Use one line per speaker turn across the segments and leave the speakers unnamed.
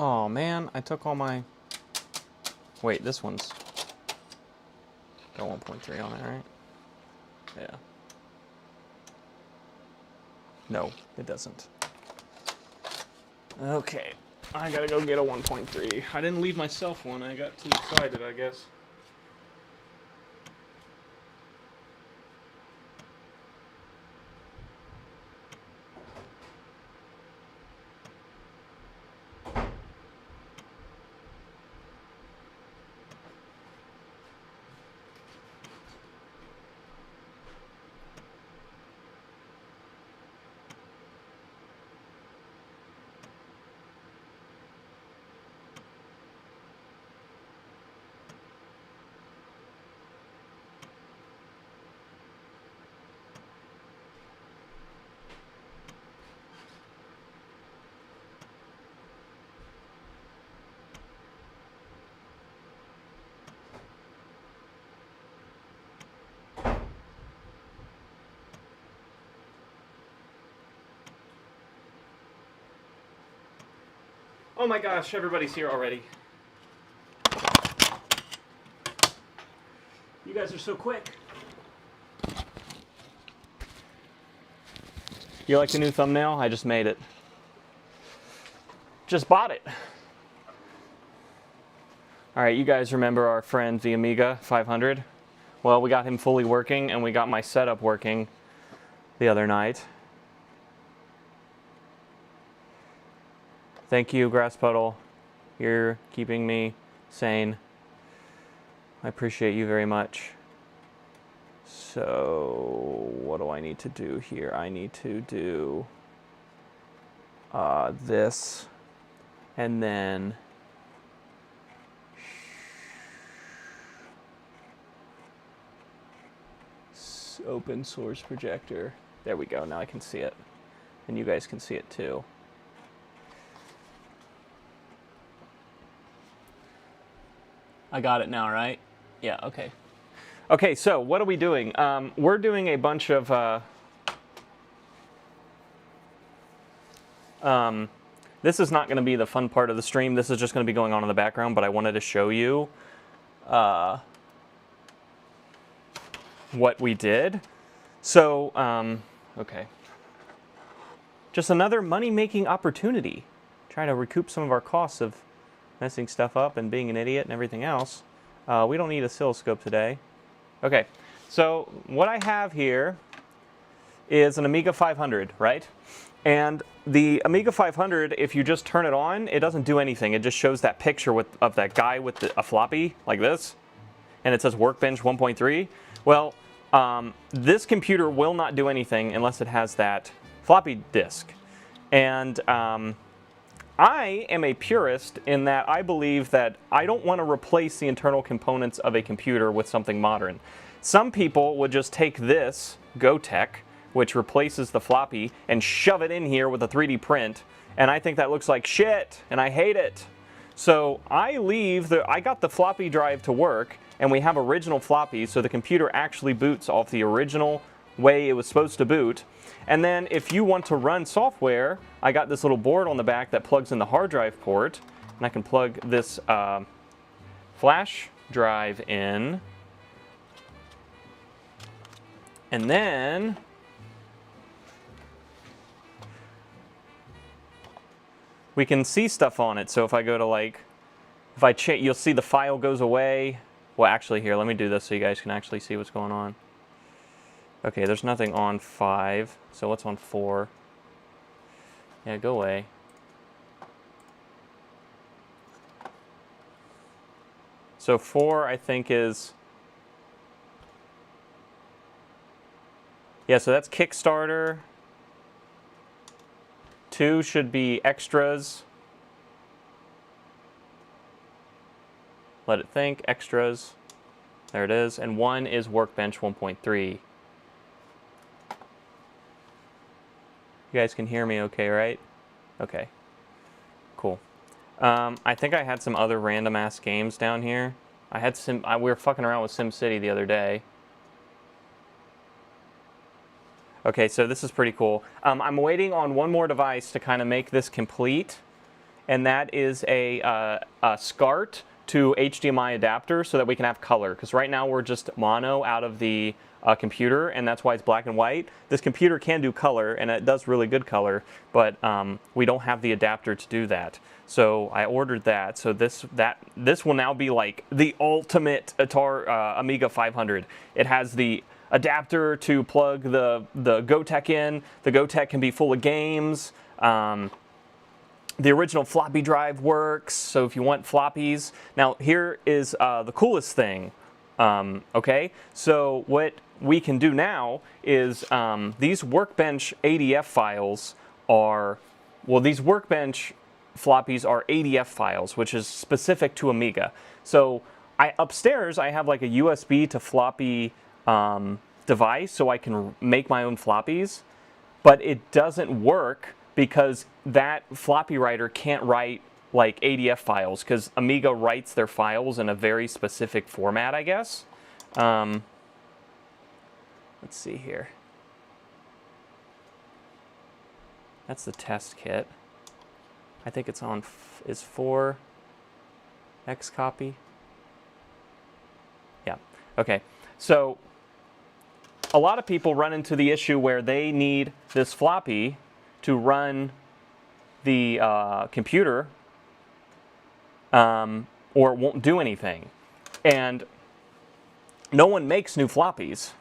Oh man, I took all my... Wait, this one's got 1.3 on it, right? Yeah. No, it doesn't. Okay, I gotta go get a 1.3. I didn't leave myself one, I got too excited, I guess. Oh my gosh, everybody's here already. You guys are so quick. You like the new thumbnail? I just made it. Just bought it. Alright, you guys remember our friend, the Amiga 500? Well, we got him fully working, and we got my setup working the other night. Thank you, Grass Puddle. You're keeping me sane. I appreciate you very much. So, what do I need to do here? I need to do this, and then open source projector. There we go, now I can see it. And you guys can see it too. I got it now, right? Yeah, okay. Okay, so what are we doing? We're doing a bunch of... this is not going to be the fun part of the stream. This is just going to be going on in the background, but I wanted to show you what we did. So, okay. Just another money-making opportunity. Trying to recoup some of our costs of messing stuff up and being an idiot and everything else. We don't need oscilloscope today. Okay, so what I have here is an Amiga 500, right? And the Amiga 500, if you just turn it on, it doesn't do anything. It just shows that picture of that guy with a floppy like this, and it says Workbench 1.3. Well, this computer will not do anything unless it has that floppy disk. And I am a purist in that I believe that I don't want to replace the internal components of a computer with something modern. Some people would just take this Gotek, which replaces the floppy, and shove it in here with a 3D print, and I think that looks like shit, and I hate it. So I got the floppy drive to work, and we have original floppies, so the computer actually boots off the original way it was supposed to boot. And then if you want to run software, I got this little board on the back that plugs in the hard drive port, and I can plug this flash drive in. And then we can see stuff on it. So if I go to you'll see the file goes away. Well, actually here, let me do this so you guys can actually see what's going on. Okay, there's nothing on 5, so what's on 4? Yeah, go away. So 4, I think, is... Yeah, so that's Kickstarter. 2 should be extras. Let it think, extras. There it is. And 1 is Workbench 1.3. You guys can hear me okay, right? Okay. Cool. I think I had some other random ass games down here. We were fucking around with SimCity the other day. Okay, so this is pretty cool. I'm waiting on one more device to kind of make this complete. and that is a SCART to HDMI adapter so that we can have color. Because right now we're just mono out of the computer, and that's why it's black and white. This computer can do color, and it does really good color, but we don't have the adapter to do that. So I ordered that. So this will now be like the ultimate Amiga 500. It has the adapter to plug the Gotek in. The Gotek can be full of games. The original floppy drive works, so if you want floppies. Now here is the coolest thing, okay? So what we can do now is these Workbench ADF files are, well, these Workbench floppies are ADF files, which is specific to Amiga. So upstairs I have like a USB to floppy device, so I can make my own floppies, but it doesn't work because that floppy writer can't write like ADF files, because Amiga writes their files in a very specific format, I guess. Let's see here. That's the test kit. I think it's on is 4 Xcopy. Yeah. Okay. So a lot of people run into the issue where they need this floppy to run the computer, or it won't do anything. And no one makes new floppies.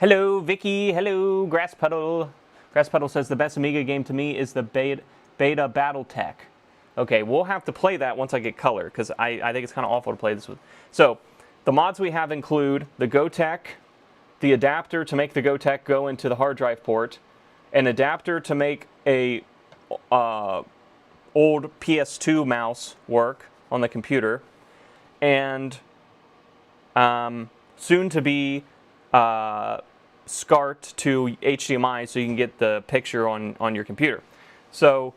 Hello, Vicky. Hello, Grass Puddle. Grass Puddle says the best Amiga game to me is the Beta BattleTech. Okay, we'll have to play that once I get color, because I think it's kind of awful to play this with. So the mods we have include the Gotek, the adapter to make the Gotek go into the hard drive port, an adapter to make a old PS2 mouse work on the computer, and soon to be SCART to HDMI so you can get the picture on your computer. So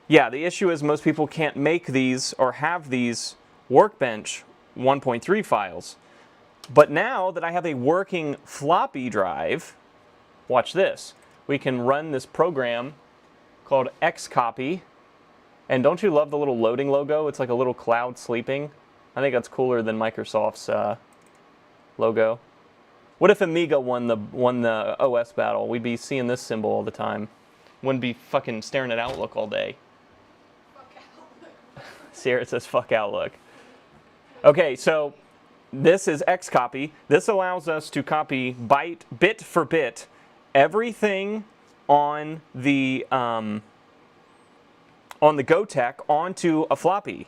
yeah, the issue is most people can't make these or have these Workbench 1.3 files. But now that I have a working floppy drive, watch this. We can run this program called Xcopy. And don't you love the little loading logo? It's like a little cloud sleeping. I think that's cooler than Microsoft's logo. What if Amiga won the OS battle? We'd be seeing this symbol all the time. Wouldn't be fucking staring at Outlook all day.
Fuck Outlook.
Sierra says fuck Outlook. Okay, so this is Xcopy. This allows us to copy bit for bit everything on the Gotek onto a floppy.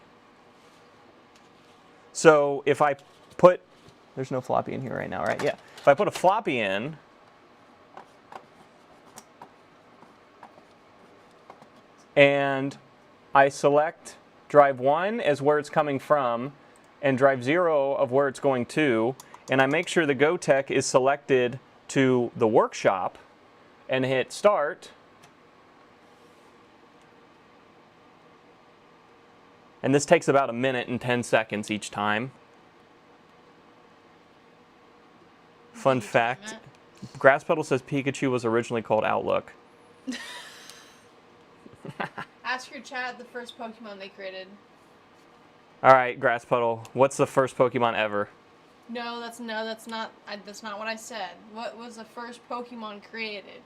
So if I put, there's no floppy in here right now, right? Yeah. If I put a floppy in, and I select drive 1 as where it's coming from, and drive 0 of where it's going to, and I make sure the Gotek is selected to the workshop, and hit start, and this takes about 1 minute and 10 seconds each time. Fun fact, Grass Puddle says Pikachu was originally called Outlook.
Ask your chat the first Pokemon they created.
All right, Grass Puddle, what's the first Pokemon ever?
No, that's not what I said. What was the first Pokemon created?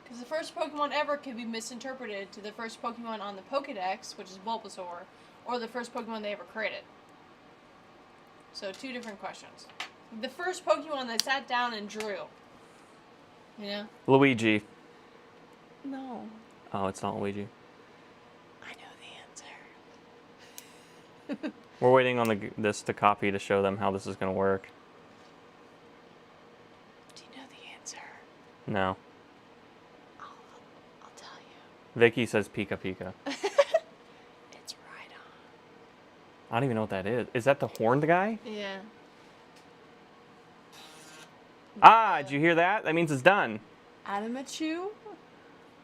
Because the first Pokemon ever could be misinterpreted to the first Pokemon on the Pokedex, which is Bulbasaur, or the first Pokemon they ever created. So 2 different questions. The first Pokemon they sat down and drew. You know?
Luigi.
No.
Oh, it's not Luigi.
I know the answer.
We're waiting on this to copy to show them how this is going to work.
Do you know the answer?
No.
I'll tell you.
Vicky says Pika Pika.
It's right on.
I don't even know what that is. Is that the horned guy?
Yeah.
Ah, did you hear that? That means it's done.
Adamachu?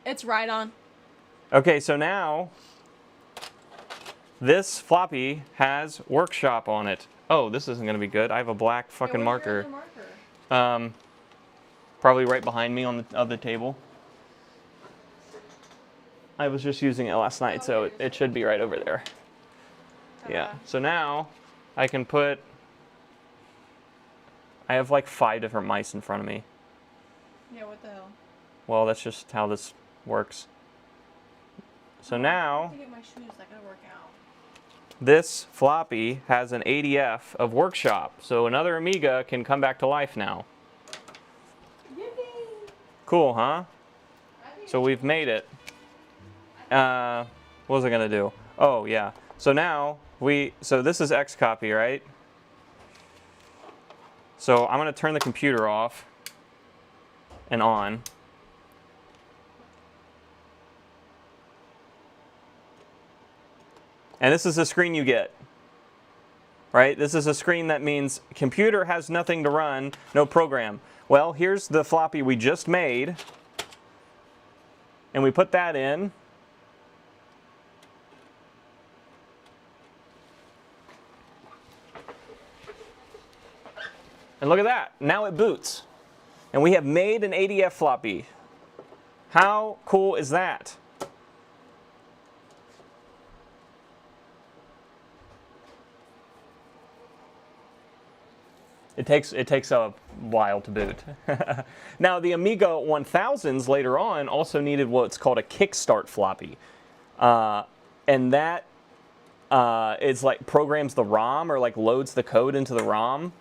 It's right on.
Okay, so now this floppy has workshop on it. Oh, this isn't going to be good. I have a black fucking marker. Probably right behind me on the other table. I was just using it last night, so it should be right over there. Yeah. So now I can put. I have like 5 different mice in front of me.
Yeah, what the hell?
Well, that's just how this works. So
I
now,
have to get my shoes. I gotta work out.
this floppy has an ADF of Workshop, so another Amiga can come back to life now.
Yippee!
Cool, huh? So we've made it. What was I gonna do? Oh yeah. So now so this is Xcopy, right? So I'm gonna turn the computer off and on. And this is the screen you get. Right? This is a screen that means computer has nothing to run, no program. Well, here's the floppy we just made. And we put that in. And look at that. Now it boots. And we have made an ADF floppy. How cool is that? It takes a while to boot. Now the Amiga 1000s later on also needed what's called a kickstart floppy, and that is like programs the ROM or like loads the code into the ROM.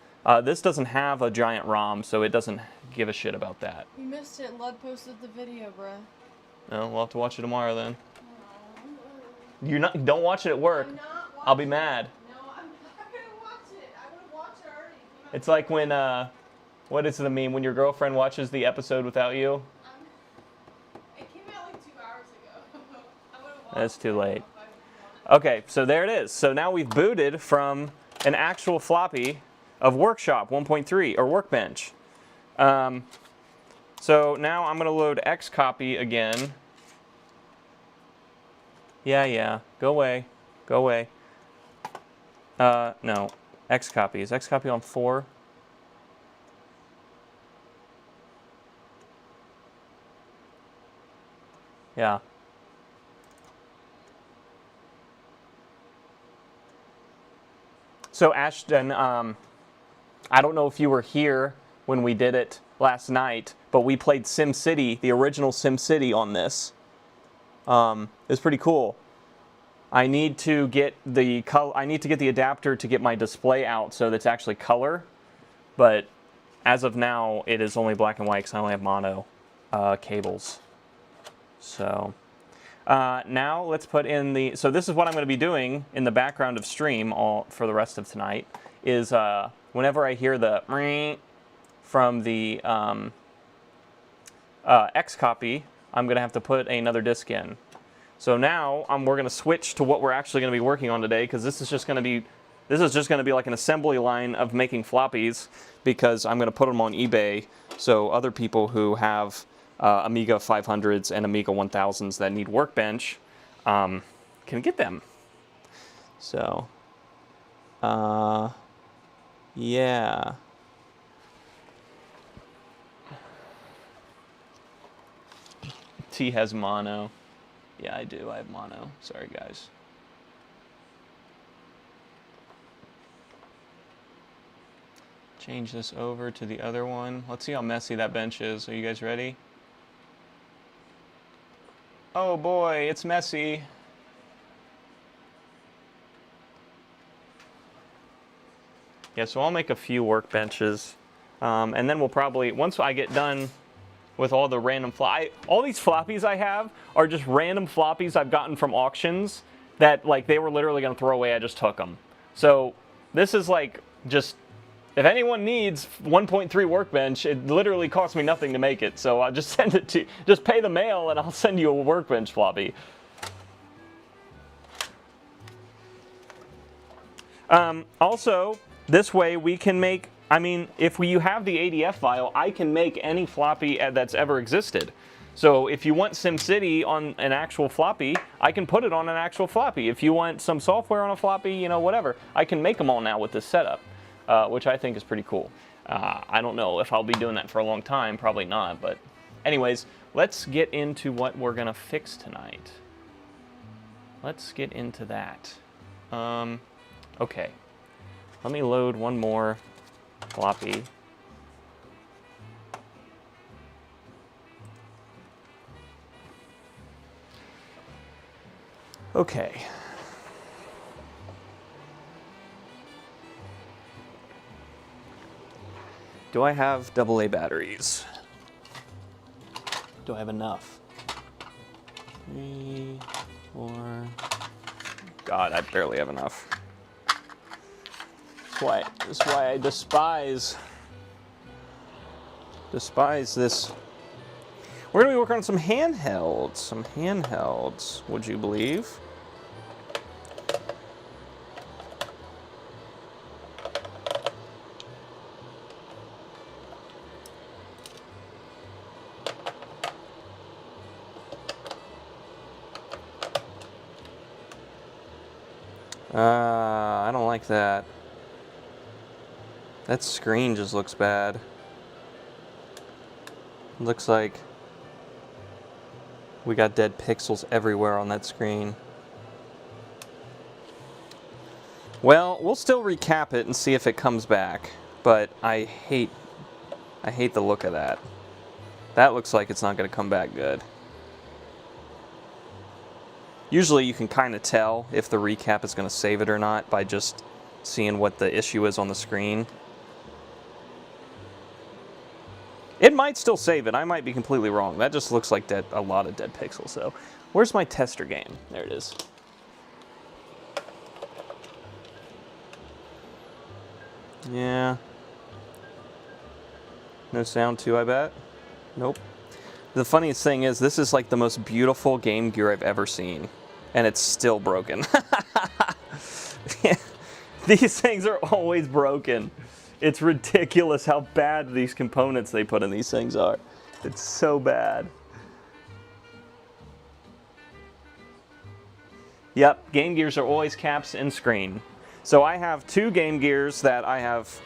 This doesn't have a giant ROM, so it doesn't give a shit about that.
You missed it. Lud posted the video, bruh.
Oh, we'll have to watch it tomorrow then. Don't watch it at work.
I'm not watching
I'll be mad.
No, I'm not gonna watch it. I would have watched it already.
It's like when, what is the meme? When your girlfriend watches the episode without you?
It came out like 2 hours ago. I would have watched
That's too late.
it if I wanted.
Okay, so there it is. So now we've booted from an actual floppy of Workshop 1.3 or Workbench. So now I'm going to load Xcopy again. Yeah, go away. Go away. No, Xcopy. Is Xcopy on 4? Yeah. So Ashton, I don't know if you were here when we did it last night, but we played SimCity, the original SimCity on this. It's pretty cool. I need to get the adapter to get my display out so that's actually color, but as of now it is only black and white because I only have mono cables. So now let's put in so this is what I'm going to be doing in the background of stream for the rest of tonight is whenever I hear the from the Xcopy, I'm going to have to put another disk in. So now we're going to switch to what we're actually going to be working on today, because this is just going to be like an assembly line of making floppies, because I'm going to put them on eBay so other people who have Amiga 500s and Amiga 1000s that need Workbench can get them. So yeah. T has mono. Yeah, I do. I have mono. Sorry, guys. Change this over to the other one. Let's see how messy that bench is. Are you guys ready? Oh boy, it's messy. Yeah, so I'll make a few workbenches. And then we'll probably, once I get done with all the random all these floppies I have are just random floppies I've gotten from auctions that like they were literally going to throw away. I just took them. So this is like just, if anyone needs 1.3 Workbench, it literally costs me nothing to make it. So I'll just send it to, just pay the mail and I'll send you a Workbench floppy. Also, this way we can make, I mean, if you have the ADF file, I can make any floppy that's ever existed. So if you want SimCity on an actual floppy, I can put it on an actual floppy. If you want some software on a floppy, you know, whatever, I can make them all now with this setup, which I think is pretty cool. I don't know if I'll be doing that for a long time, probably not, but anyways, let's get into what we're gonna fix tonight. let's get into that. Okay. Let me load one more floppy. Okay. Do I have AA batteries? Do I have enough? 3, 4. God, I barely have enough. That's why I despise this. We're gonna be working on some handhelds. Would you believe? I don't like that. That screen just looks bad. Looks like we got dead pixels everywhere on that screen. Well, we'll still recap it and see if it comes back, but I hate the look of that. That looks like it's not going to come back good. Usually you can kind of tell if the recap is going to save it or not by just seeing what the issue is on the screen. It might still save it. I might be completely wrong. That just looks like a lot of dead pixels. So, where's my tester game? There it is. Yeah. No sound too, I bet. Nope. The funniest thing is, this is like the most beautiful Game Gear I've ever seen, and it's still broken. These things are always broken. It's ridiculous how bad these components they put in these things are. It's so bad. Yep, Game Gears are always caps and screen. So I have 2 Game Gears that I have.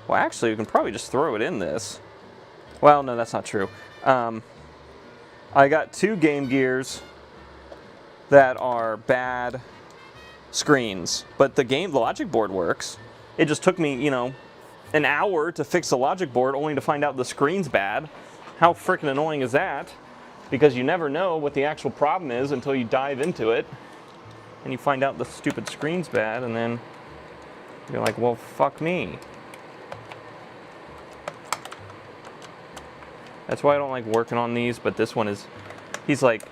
Well, actually, we can probably just throw it in this. Well, no, that's not true. I got 2 Game Gears that are bad screens, but the logic board works. It just took me, an hour to fix the logic board only to find out the screen's bad. How freaking annoying is that? Because you never know what the actual problem is until you dive into it and you find out the stupid screen's bad, and then you're like, well, fuck me. That's why I don't like working on these, but this one is, he's like,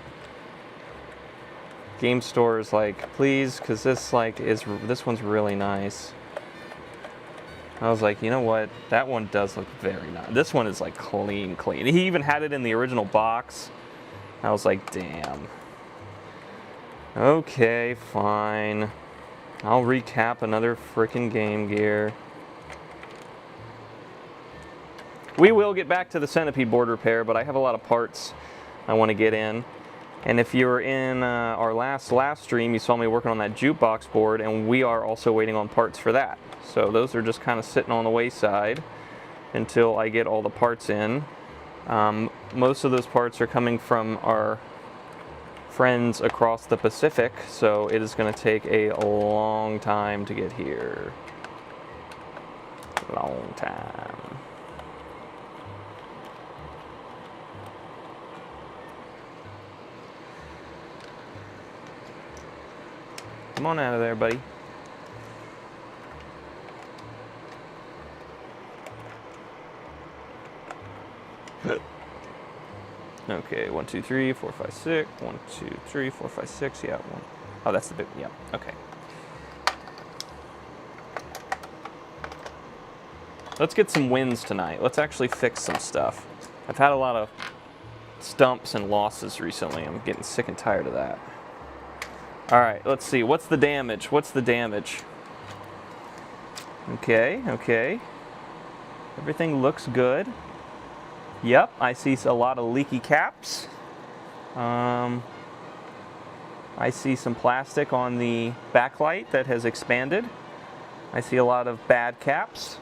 Game Store is like, please, because this one's really nice. I was like, you know what? That one does look very nice. This one is like clean. He even had it in the original box. I was like, damn. Okay, fine. I'll recap another freaking Game Gear. We will get back to the Centipede board repair, but I have a lot of parts I want to get in. And if you were in our last stream, you saw me working on that jukebox board, and we are also waiting on parts for that. So those are just kind of sitting on the wayside until I get all the parts in. Most of those parts are coming from our friends across the Pacific, so it is going to take a long time to get here. Long time. Come on out of there, buddy. Okay, 1, 2, 3, 4, 5, 6. 1, 2, 3, 4, 5, 6. Yeah, 1. Oh, that's the big. Yeah. Okay. Let's get some wins tonight. Let's actually fix some stuff. I've had a lot of stumps and losses recently. I'm getting sick and tired of that. All right, let's see. What's the damage? Okay. Everything looks good. Yep, I see a lot of leaky caps. I see some plastic on the backlight that has expanded. I see a lot of bad caps.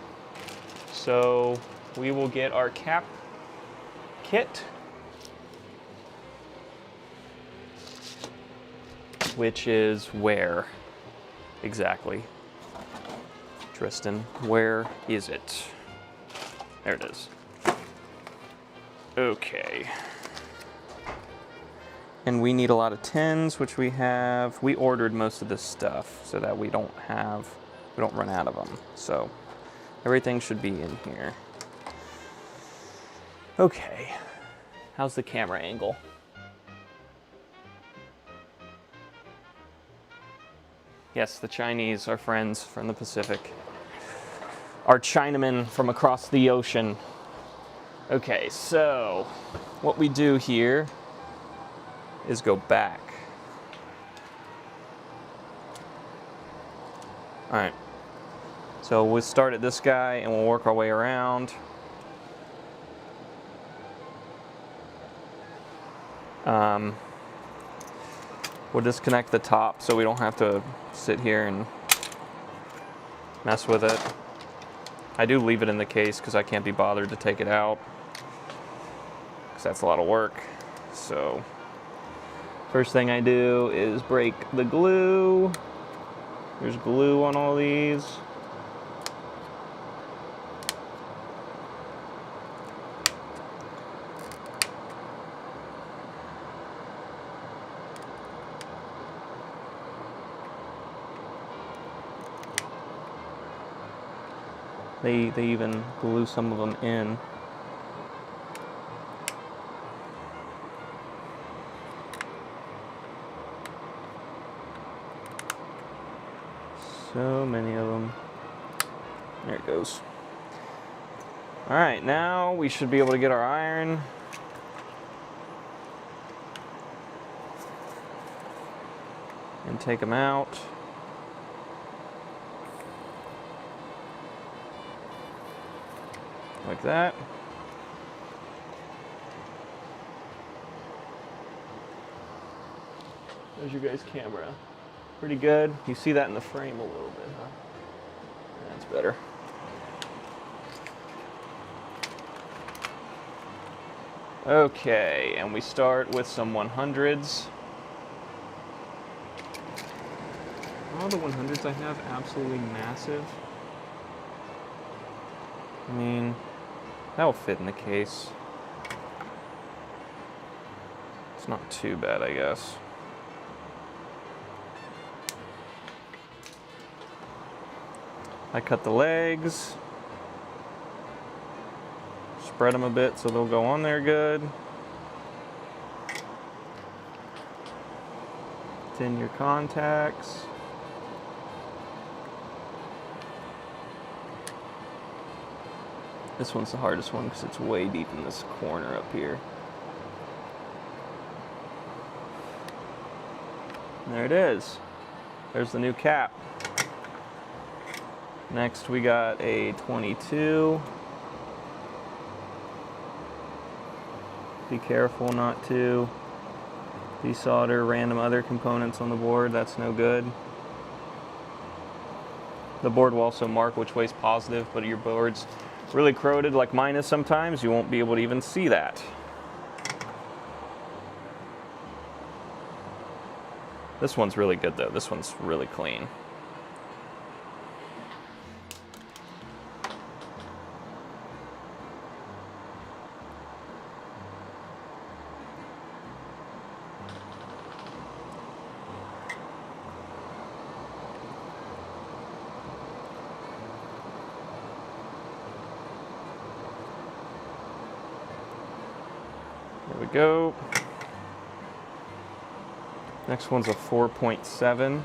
So we will get our cap kit. which is where exactly? Tristan, where is it? There it is. Okay. And we need a lot of tins, which we have. We ordered most of this stuff so that we don't run out of them. So everything should be in here. Okay. How's the camera angle? Yes, the Chinese are friends from the Pacific. Our Chinamen from across the ocean. Okay, so what we do here is go back. All right. So we'll start at this guy and we'll work our way around. We'll disconnect the top so we don't have to sit here and mess with it. I do leave it in the case because I can't be bothered to take it out, because that's a lot of work. So first thing I do is break the glue. There's glue on all these. They even glue some of them in. So many of them. There it goes. All right, now we should be able to get our iron. And take them out. Like that. There's your guys' camera. Pretty good. You see that in the frame a little bit, huh? That's better. Okay, and we start with some 100s. All the 100s I have absolutely massive. I mean, that'll fit in the case. It's not too bad, I guess. I cut the legs, spread them a bit so they'll go on there good. Tin your contacts. This one's the hardest one because it's way deep in this corner up here. And there it is. There's the new cap. Next we got a 22. Be careful not to desolder random other components on the board. That's no good. The board will also mark which way's positive, but your board's really corroded like mine is sometimes, you won't be able to even see that. This one's really good though. This one's really clean. There we go. Next one's a 4.7.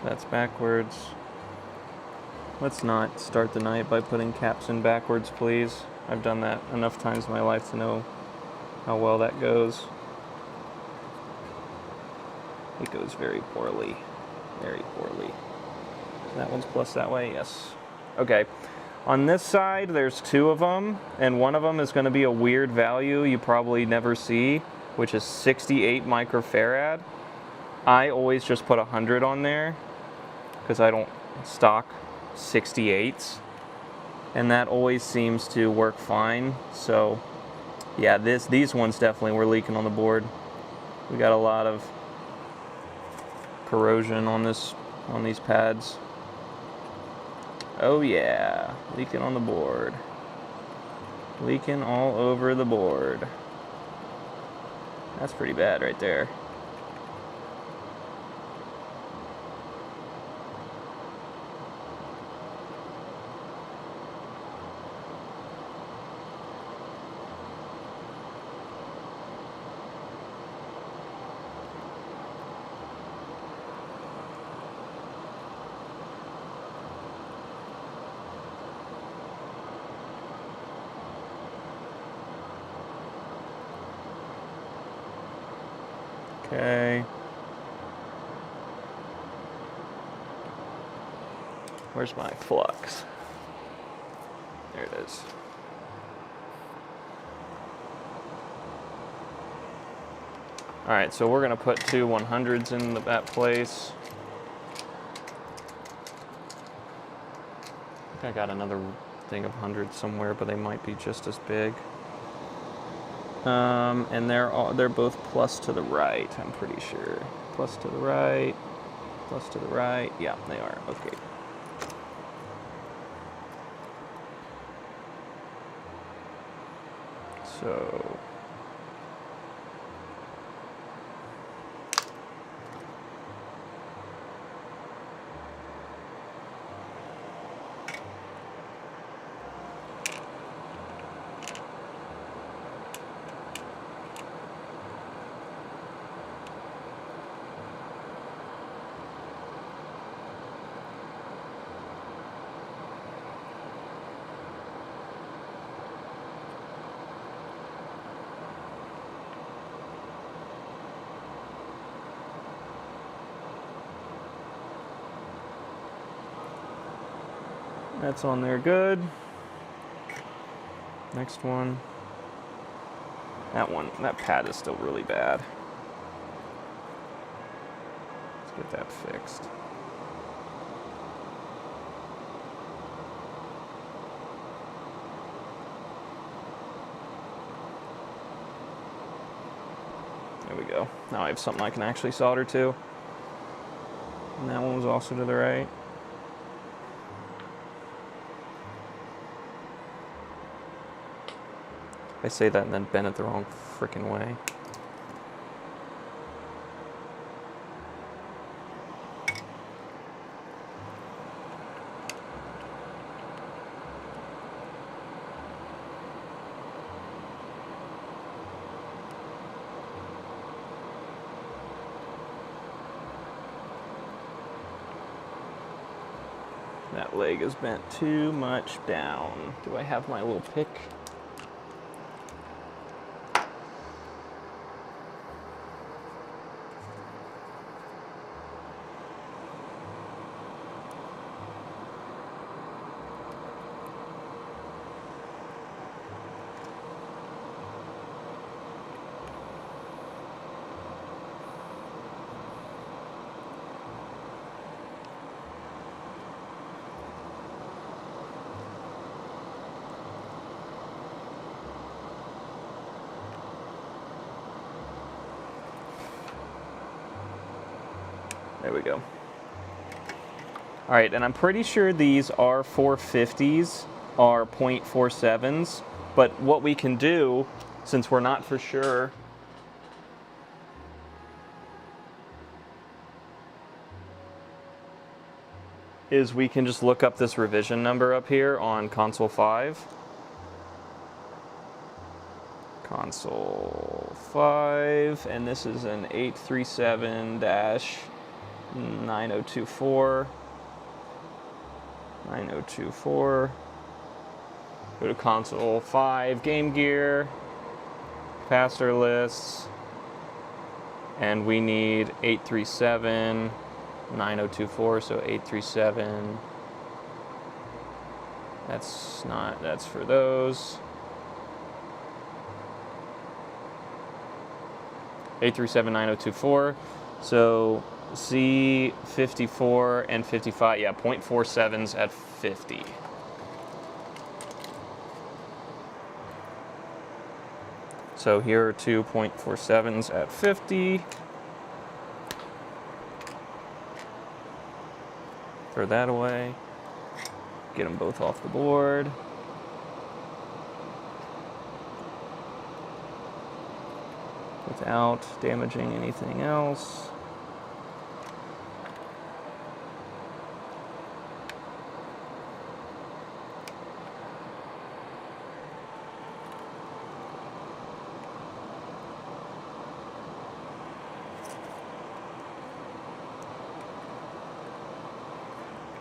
That's backwards. Let's not start the night by putting caps in backwards, please. I've done that enough times in my life to know how well that goes. It goes very poorly. Very poorly. That one's plus that way, yes. Okay. On this side, there's 2 of them, and one of them is going to be a weird value you probably never see, which is 68 microfarad. I always just put 100 on there because I don't stock 68s, and that always seems to work fine. So yeah, these ones definitely were leaking on the board. We got a lot of corrosion on these pads. Oh yeah, leaking on the board. Leaking all over the board. That's pretty bad right there. Okay. Where's my flux? There it is. All right, so we're gonna put 2 100s in that place. I think I got another thing of 100s somewhere, but they might be just as big. And they're both plus to the right, I'm pretty sure. Plus to the right, plus to the right. Yeah, they are. Okay. So that's on there good. Next one. That pad is still really bad. Let's get that fixed. There we go. Now I have something I can actually solder to. And that one was also to the right. I say that and then bend it the wrong freaking way. That leg is bent too much down. Do I have my little pick? There we go. All right, and I'm pretty sure these R450s are .47s, but what we can do, since we're not for sure, is we can just look up this revision number up here on console 5. Console 5, and this is an 837-9024. 9024. Go to console 5, Game Gear, capacitor lists, and we need 837, 9024, so 837. That's for those. 837, 9024. So C54 and 55, yeah, 0.47s at 50. So here are 2.47s at 50. Throw that away. Get them both off the board. Without damaging anything else.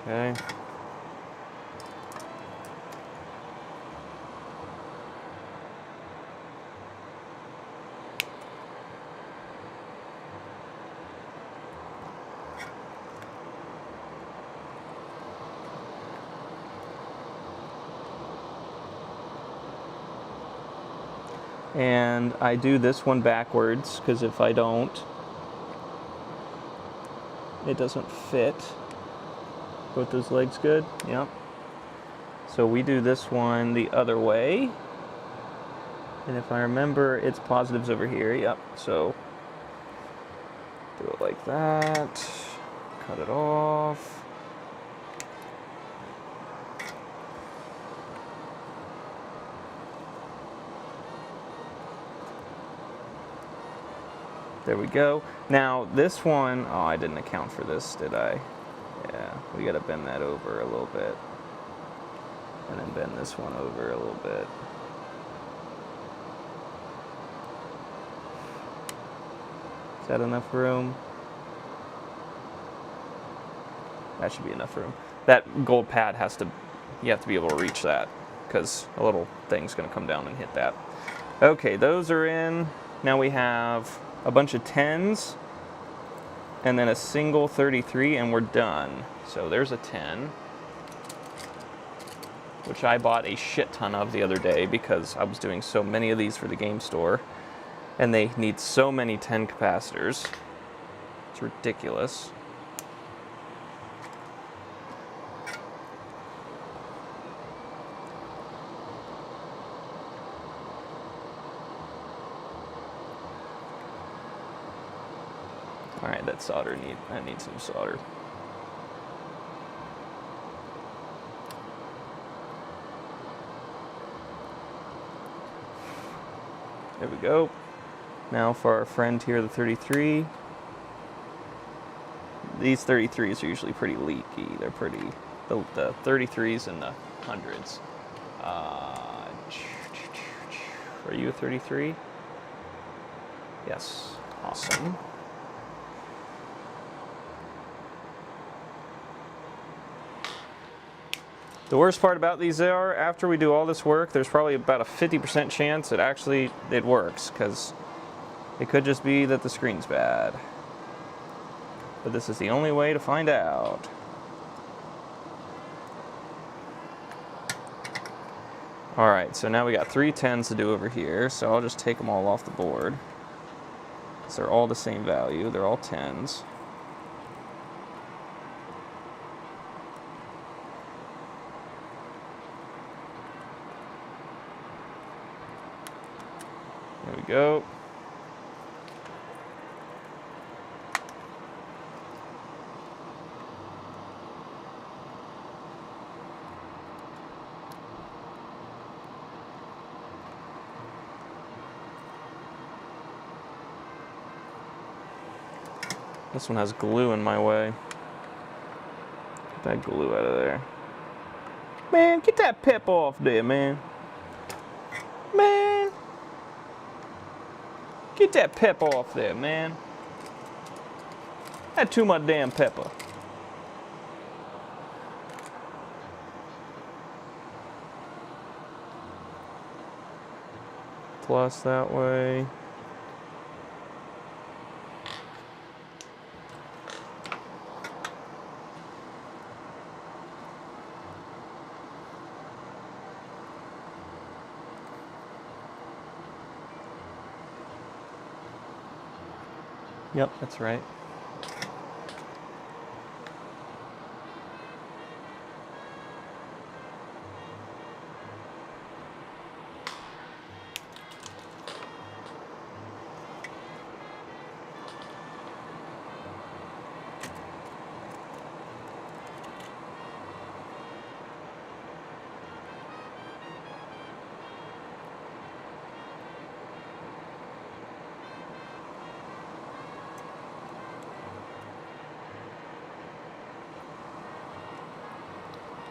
Okay. And I do this one backwards because if I don't, it doesn't fit. Both those legs good? Yep. So we do this one the other way. And if I remember, it's positives over here. Yep. So do it like that. Cut it off. There we go. Now this one, oh, I didn't account for this, did I? Yeah, we gotta bend that over a little bit. And then bend this one over a little bit. Is that enough room? That should be enough room. That gold pad has to, you have to be able to reach that because a little thing's gonna come down and hit that. Okay, those are in. Now we have a bunch of 10s and then a single 33 and we're done. So there's a 10, which I bought a shit ton of the other day because I was doing so many of these for the game store and they need so many 10 capacitors. It's ridiculous. All right, that solder needs some solder. There we go. Now for our friend here, the 33. These 33s are usually pretty leaky. They're pretty, the 33s and the 100s. Are you a 33? Yes, awesome. The worst part about these are, after we do all this work, there's probably about a 50% chance that actually it works, because it could just be that the screen's bad. But this is the only way to find out. Alright, so now we got 3 10s to do over here, so I'll just take them all off the board. So they're all the same value, they're all 10s. There we go. This one has glue in my way. Get that glue out of there. Man, get that pep off there, man. Man. Get that pep off there, man. That's too much damn pepper. plus that way. Yep, that's right.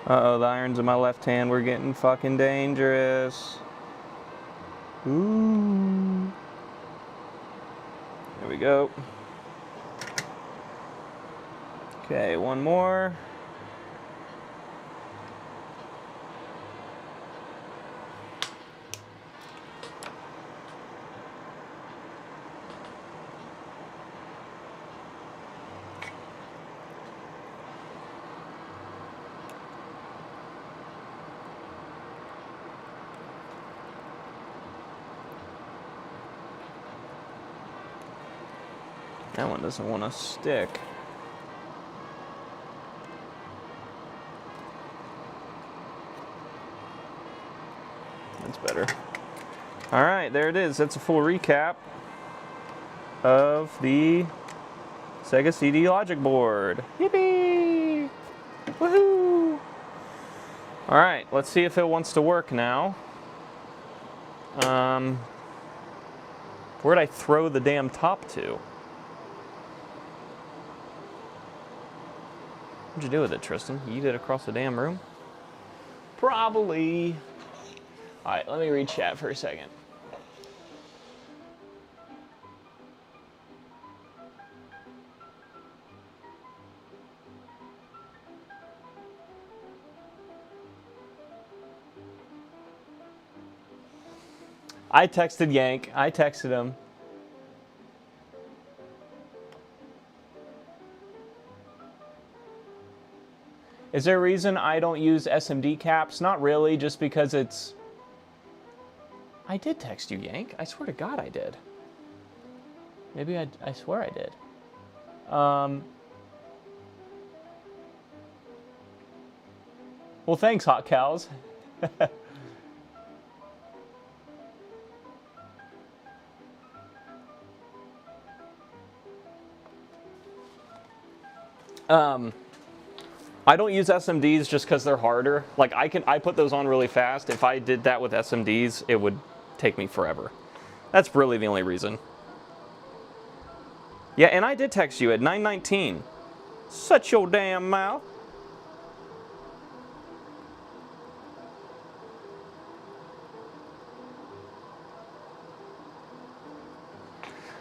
Uh-oh, the irons in my left hand were getting fucking dangerous. Ooh. There we go. Okay, one more. That one doesn't want to stick. That's better. All right, there it is. That's a full recap of the Sega CD Logic board. Yippee! Woohoo! All right, let's see if it wants to work now. Where'd I throw the damn top to? What'd you do with it, Tristan? You eat it across the damn room? Probably. All right, let me read chat for a second. I texted Yank. I texted him. Is there a reason I don't use SMD caps? Not really, just because it's... I did text you, Yank. I swear to God I did. Maybe I swear I did. Well, thanks, Hot Cows. I don't use SMDs just because they're harder. Like I put those on really fast. If I did that with SMDs, it would take me forever. That's really the only reason. Yeah, and I did text you at 9:19. Shut your damn mouth.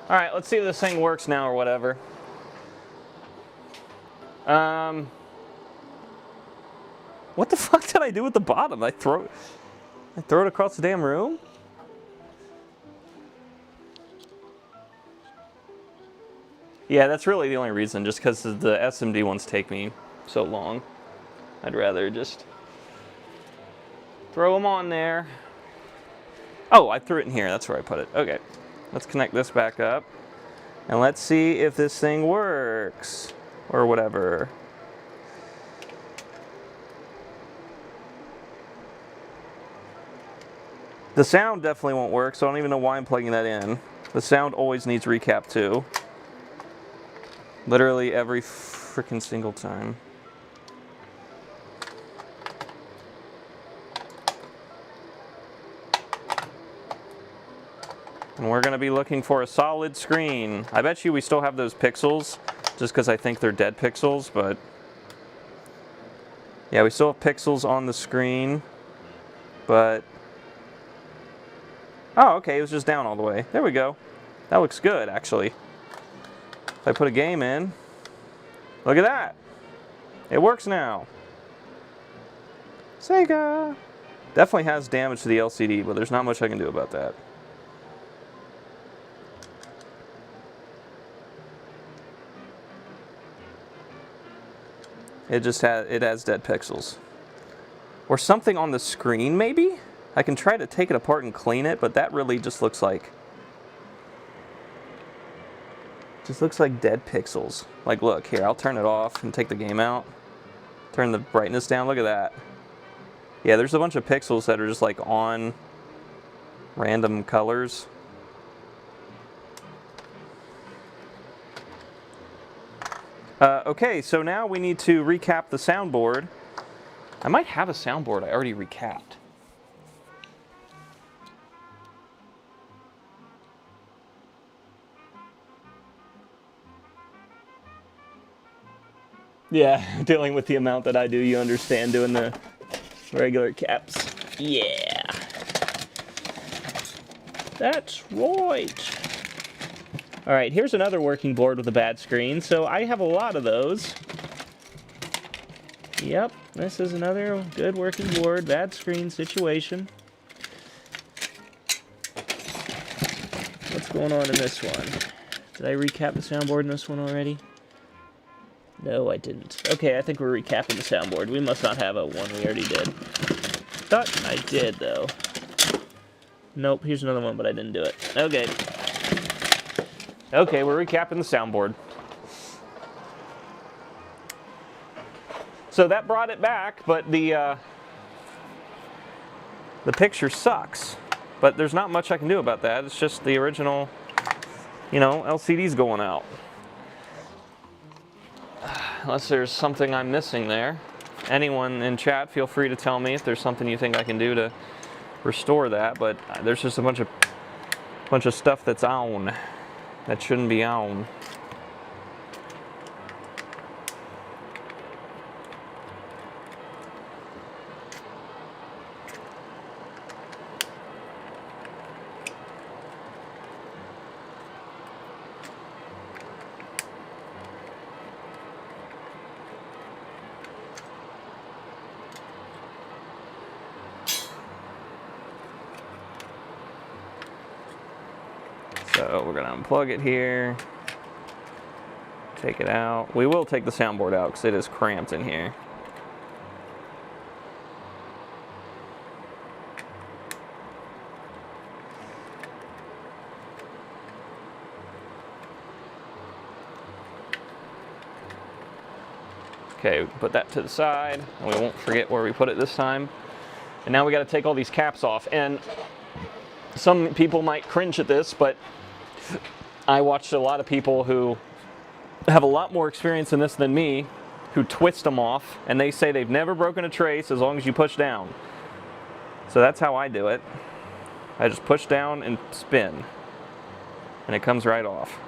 All right, let's see if this thing works now or whatever. What the fuck did I do with the bottom? I throw it across the damn room? Yeah, that's really the only reason, just because the SMD ones take me so long. I'd rather just throw them on there. Oh, I threw it in here. That's where I put it. Okay, let's connect this back up. And let's see if this thing works. Or whatever. The sound definitely won't work, so I don't even know why I'm plugging that in. The sound always needs recap too. Literally every freaking single time. And we're gonna be looking for a solid screen. I bet you we still have those pixels, just because I think they're dead pixels, but yeah, we still have pixels on the screen, but oh, okay, it was just down all the way. There we go. That looks good, actually. If I put a game in, look at that. It works now. Sega. Definitely has damage to the LCD, but there's not much I can do about that. it has dead pixels. Or something on the screen, maybe? I can try to take it apart and clean it, but that really just looks like dead pixels. Like, look, here, I'll turn it off and take the game out. Turn the brightness down, look at that. Yeah, there's a bunch of pixels that are just like on random colors. Okay, so now we need to recap the soundboard. I might have a soundboard I already recapped. Yeah, dealing with the amount that I do, you understand doing the regular caps. Yeah. That's right. All right, here's another working board with a bad screen. So I have a lot of those. Yep, this is another good working board, bad screen situation. What's going on in this one? Did I recap the soundboard in this one already? No, I didn't. Okay, I think we're recapping the soundboard. We must not have a one we already did. Thought I did, though. Nope, here's another one, but I didn't do it. Okay. Okay, we're recapping the soundboard. So that brought it back, but the picture sucks. But there's not much I can do about that. It's just the original, you know, LCD's going out. Unless there's something I'm missing there. Anyone in chat, feel free to tell me if there's something you think I can do to restore that. But there's just a bunch of stuff that's on that shouldn't be on. So we're going to unplug it here, take it out. We will take the soundboard out because it is cramped in here. Okay, put that to the side, and we won't forget where we put it this time. And now we got to take all these caps off. And some people might cringe at this, but I watched a lot of people who have a lot more experience in this than me, who twist them off, and they say they've never broken a trace as long as you push down. So that's how I do it. I just push down and spin, and it comes right off.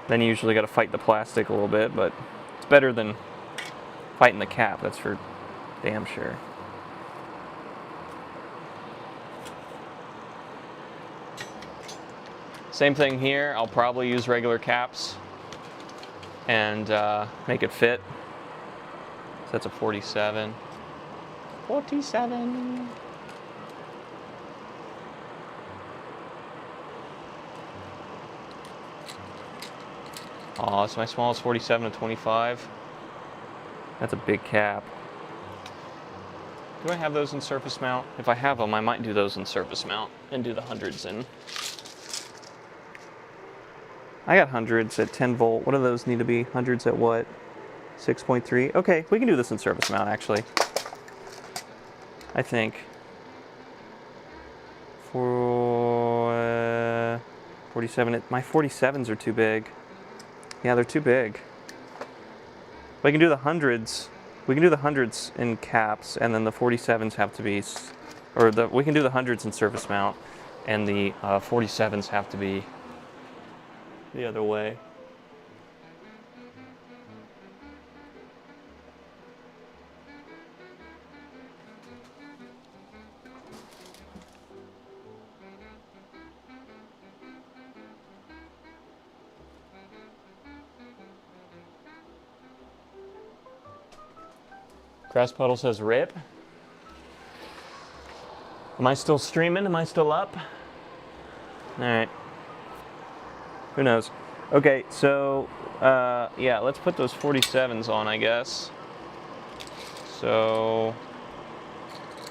Then you usually got to fight the plastic a little bit, but it's better than fighting the cap, that's for damn sure. Same thing here, I'll probably use regular caps and make it fit. So that's a 47. 47. Oh, it's my smallest 47 to 25. That's a big cap. Do I have those in surface mount? If I have them, I might do those in surface mount and do the hundreds in. I got hundreds at 10 volt. What do those need to be? Hundreds at what? 6.3? Okay, we can do this in surface mount actually. I think. For 47, my 47s are too big. Yeah, they're too big. We can do the hundreds. We can do the hundreds in caps, and then the 47s have to be, we can do the hundreds in surface mount, and the 47s have to be the other way. Grass Puddle says rip. Am I still streaming? Am I still up? Alright. Who knows? Okay, so yeah, let's put those 47s on, I guess. So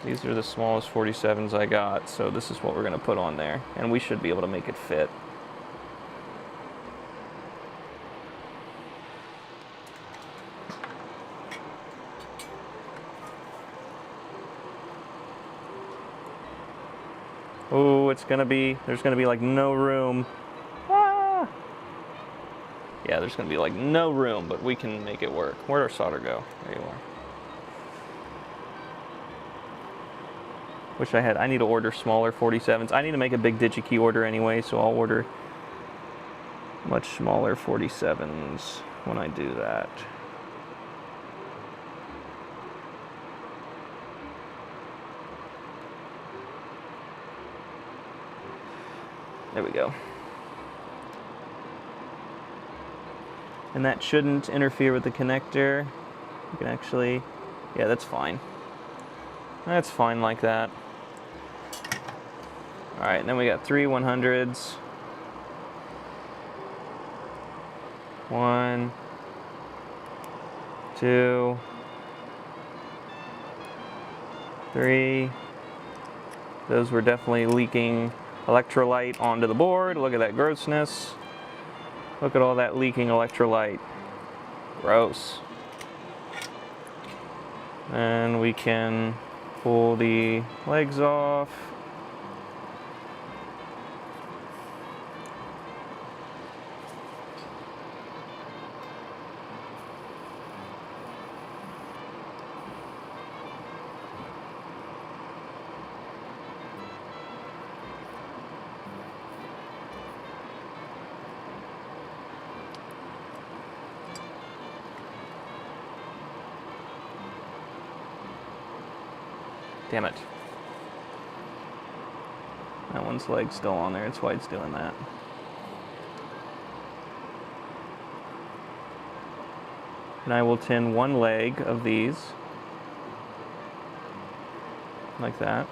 these are the smallest 47s I got, so this is what we're going to put on there, and we should be able to make it fit. Oh, there's going to be like no room. Ah! Yeah, there's going to be like no room, but we can make it work. Where'd our solder go? There you are. Wish I need to order smaller 47s. I need to make a big DigiKey order anyway, so I'll order much smaller 47s when I do that. There we go. And that shouldn't interfere with the connector. You can actually, yeah, that's fine. That's fine like that. All right, and then we got 3 100s. 1, 2, 3. Those were definitely leaking electrolyte onto the board. Look at that grossness. Look at all that leaking electrolyte. Gross. And we can pull the legs off. Damn it. That one's leg's still on there, that's why it's doing that. And I will tin one leg of these. Like that.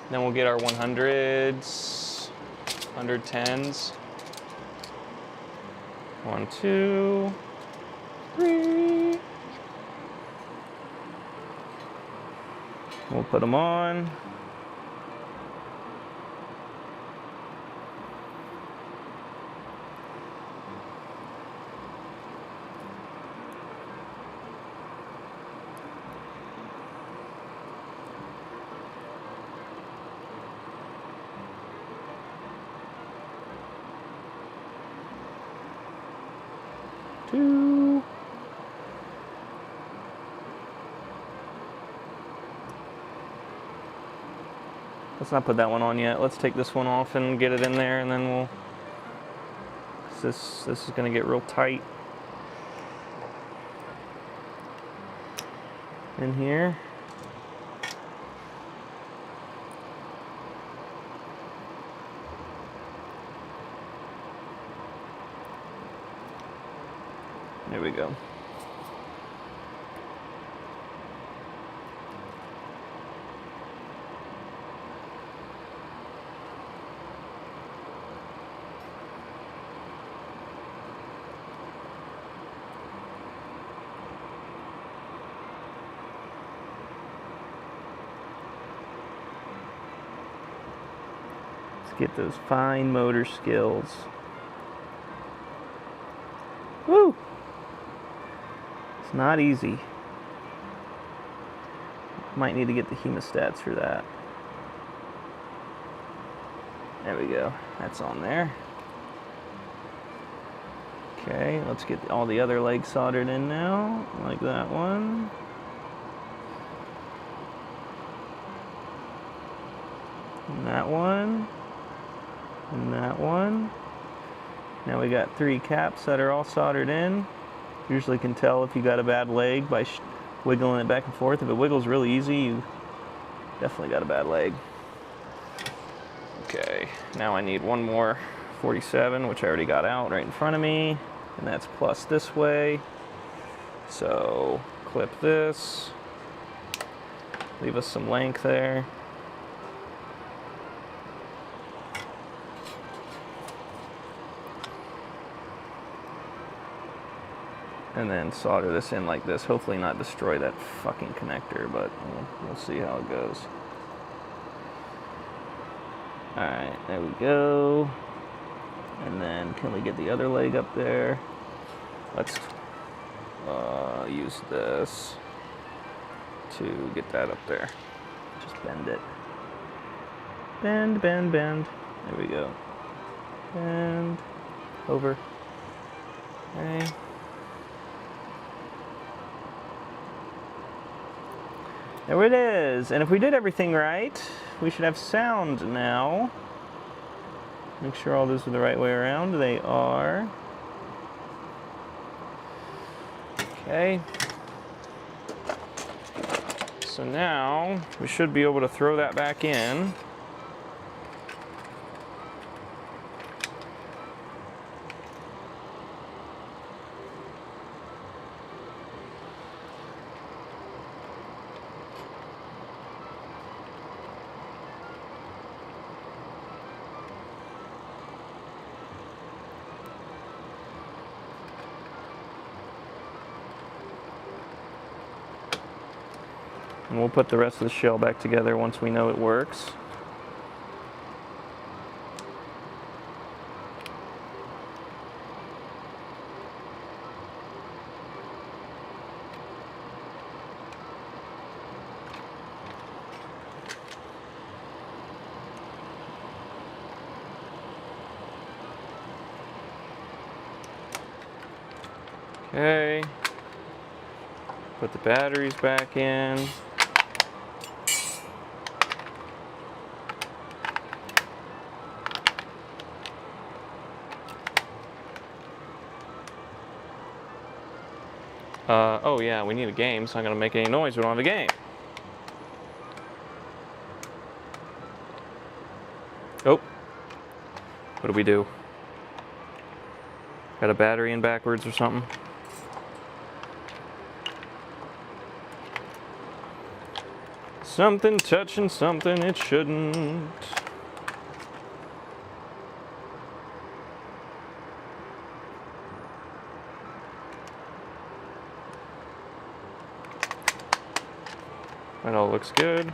Then we'll get our 100s, 110s. 1, 2, 3. We'll put them on. Two. Let's not put that one on yet. Let's take this one off and get it in there, and then we'll. This is going to get real tight in here. There we go. Let's get those fine motor skills. Woo! It's not easy. Might need to get the hemostats for that. There we go. That's on there. Okay, let's get all the other legs soldered in now, like that one. And that one. And that one. Now we got 3 caps that are all soldered in. Usually can tell if you got a bad leg by wiggling it back and forth. If it wiggles really easy, you definitely got a bad leg. Okay, now I need one more 47, which I already got out right in front of me, and that's plus this way. So clip this, leave us some length there. and then solder this in like this. Hopefully not destroy that fucking connector, but we'll see how it goes. Alright, there we go. And then can we get the other leg up there? Let's use this to get that up there. Just bend it. Bend, bend, bend. There we go. Bend. Over. Okay. There it is. And if we did everything right, we should have sound now. Make sure all those are the right way around. They are. Okay. So now we should be able to throw that back in. And we'll put the rest of the shell back together once we know it works. Okay. Put the batteries back in. Oh yeah, we need a game. It's not gonna make any noise. We don't have a game. Oh. What do we do? Got a battery in backwards or something? Something touching something it shouldn't. That all looks good.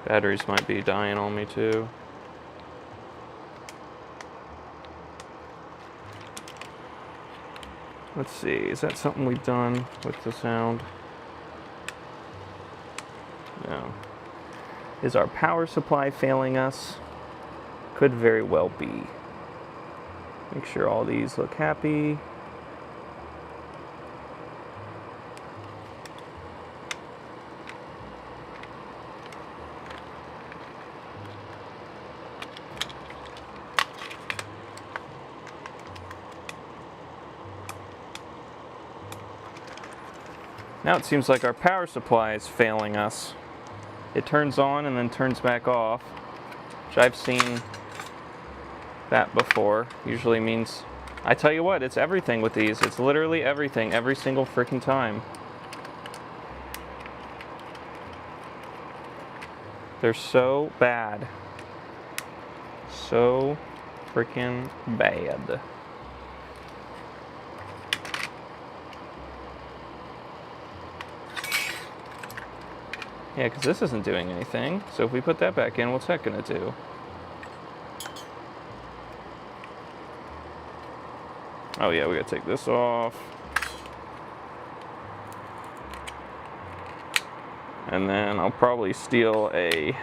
Batteries might be dying on me too. Let's see, is that something we've done with the sound? No. Is our power supply failing us? Could very well be. Make sure all these look happy. Now it seems like our power supply is failing us. It turns on and then turns back off, which I've seen that before. Usually means, I tell you what, it's everything with these. It's literally everything, every single freaking time. They're so bad. So freaking bad. Yeah, because this isn't doing anything. So if we put that back in, what's that going to do? Oh yeah, we got to take this off. And then I'll probably steal a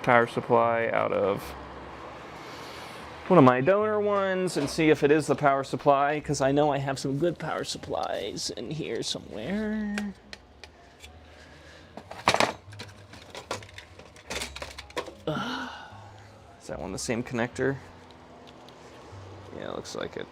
power supply out of one of my donor ones and see if it is the power supply, because I know I have some good power supplies in here somewhere. Is that one the same connector? Yeah, it looks like it.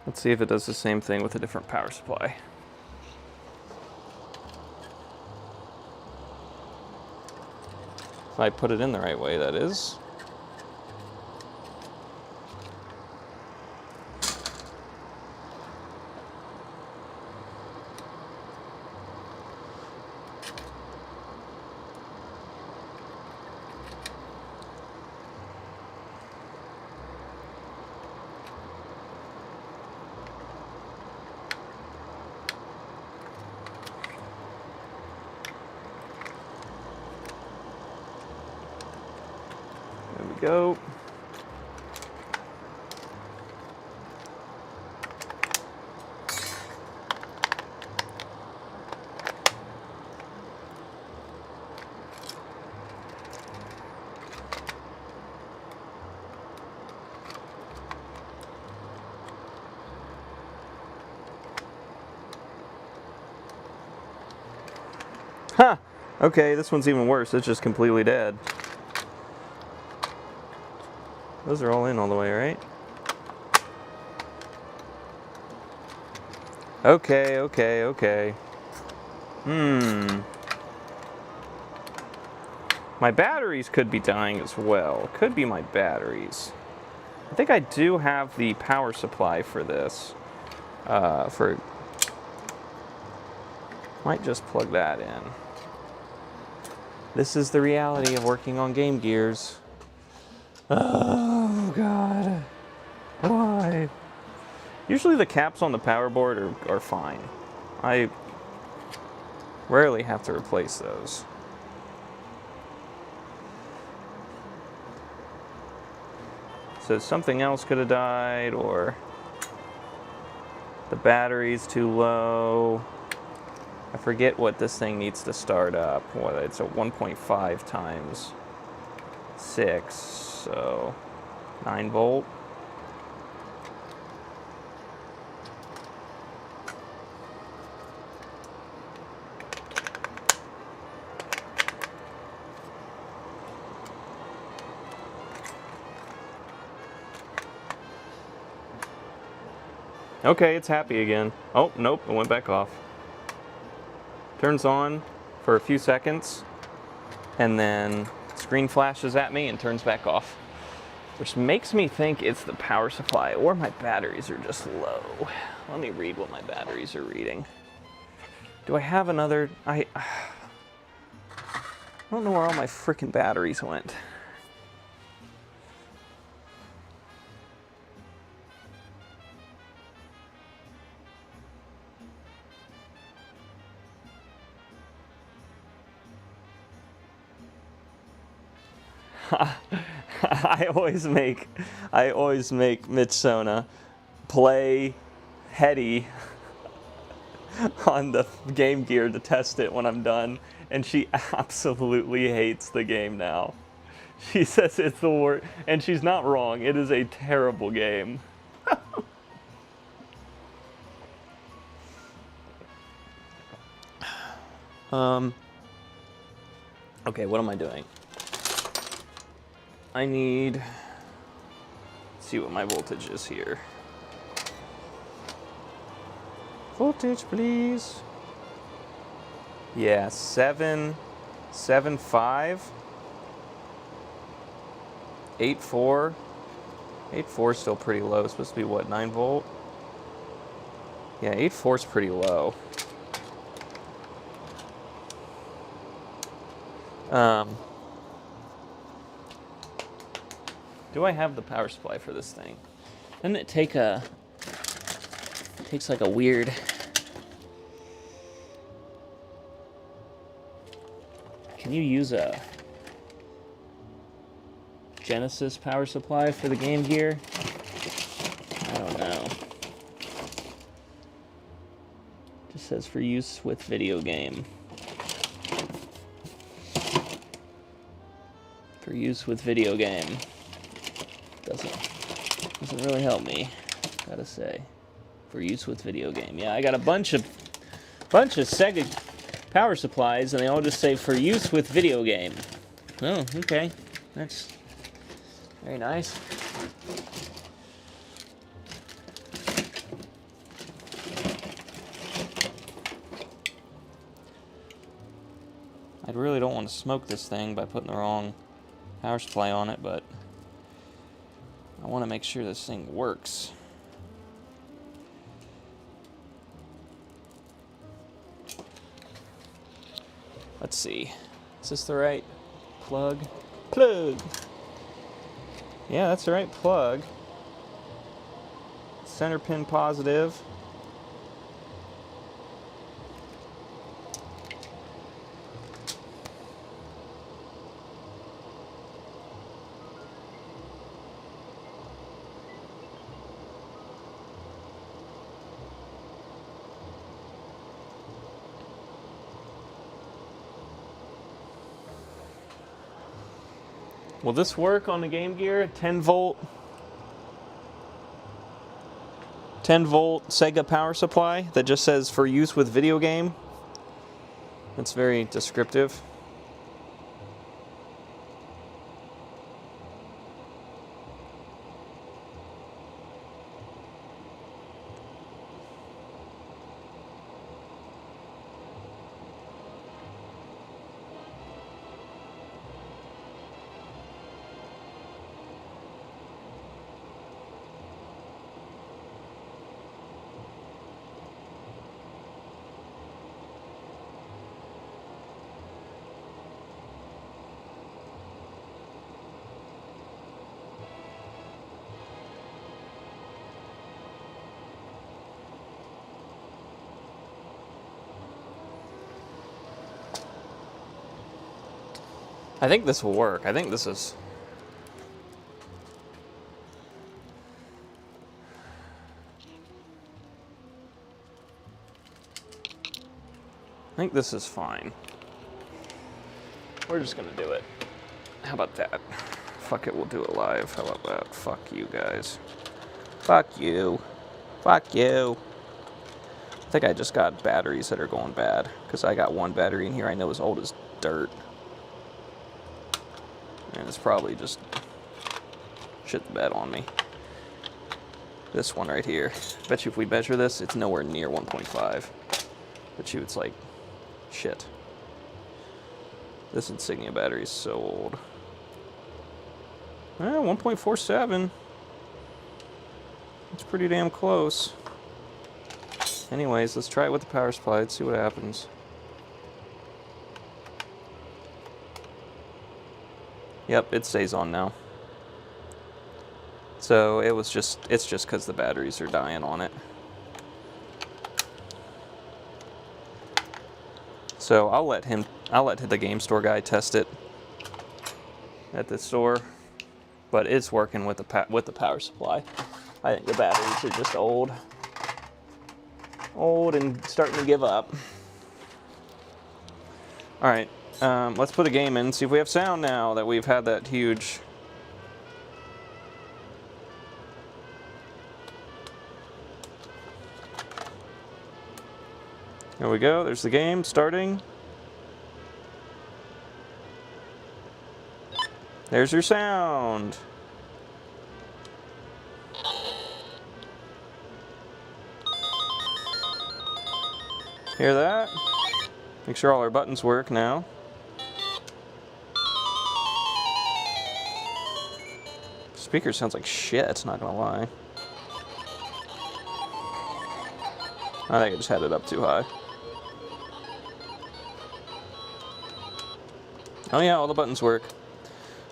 Let's see if it does the same thing with a different power supply. If I put it in the right way, that is. There we go. Huh. Okay, this one's even worse. It's just completely dead. Those are all in all the way, right? Okay. My batteries could be dying as well. Could be my batteries. I think I do have the power supply for this. Might just plug that in. This is the reality of working on Game Gears. Oh, God. Why? Usually the caps on the power board are fine. I rarely have to replace those. So something else could have died, or the battery's too low. I forget what this thing needs to start up. What, it's a 1.5 times 6, so 9 volt. Okay, it's happy again. Oh, nope, it went back off. Turns on for a few seconds, and then screen flashes at me and turns back off. Which makes me think it's the power supply, or my batteries are just low. Let me read what my batteries are reading. Do I have another? I don't know where all my frickin' batteries went. I always make Mitch Sona play Hetty on the Game Gear to test it when I'm done, and she absolutely hates the game now. She says it's the worst, and she's not wrong. It is a terrible game. Okay, what am I doing? I need, let's see what my voltage is here. Voltage, please. Yeah, 7.5. 8.4. 8.4 is still pretty low. It's supposed to be what, 9 volt? Yeah, 8.4 is pretty low. Do I have the power supply for this thing? Doesn't it take takes like a weird... Can you use a Genesis power supply for the Game Gear? I don't know. Just says for use with video game. For use with video game. Doesn't really help me, gotta say. For use with video game. Yeah, I got a bunch of Sega power supplies, and they all just say for use with video game. Oh, okay. That's very nice. I really don't want to smoke this thing by putting the wrong power supply on it, but I want to make sure this thing works. Let's see. Is this the right plug? Plug! Yeah, that's the right plug. Center pin positive. Will this work on the Game Gear? 10 volt Sega power supply that just says for use with video game. That's very descriptive. I think this will work. I think this is... I think this is fine. We're just gonna do it. How about that? Fuck it, we'll do it live. How about that? Fuck you guys. Fuck you. Fuck you. I think I just got batteries that are going bad, because I got one battery in here I know is old as dirt. And it's probably just shit the bed on me. This one right here. Bet you if we measure this, it's nowhere near 1.5. Bet you it's like shit. This Insignia battery is so old. 1.47. It's pretty damn close. Anyways, let's try it with the power supply and see what happens. Yep, it stays on now. So it's just because the batteries are dying on it. So I'll let the game store guy test it at the store, but it's working with the power supply. I think the batteries are just old and starting to give up. All right. Let's put a game in, see if we have sound now that we've had that huge... There we go, there's the game starting. There's your sound. Hear that? Make sure all our buttons work now. Speaker sounds like shit, not gonna lie. I think I just had it up too high. Oh yeah, all the buttons work.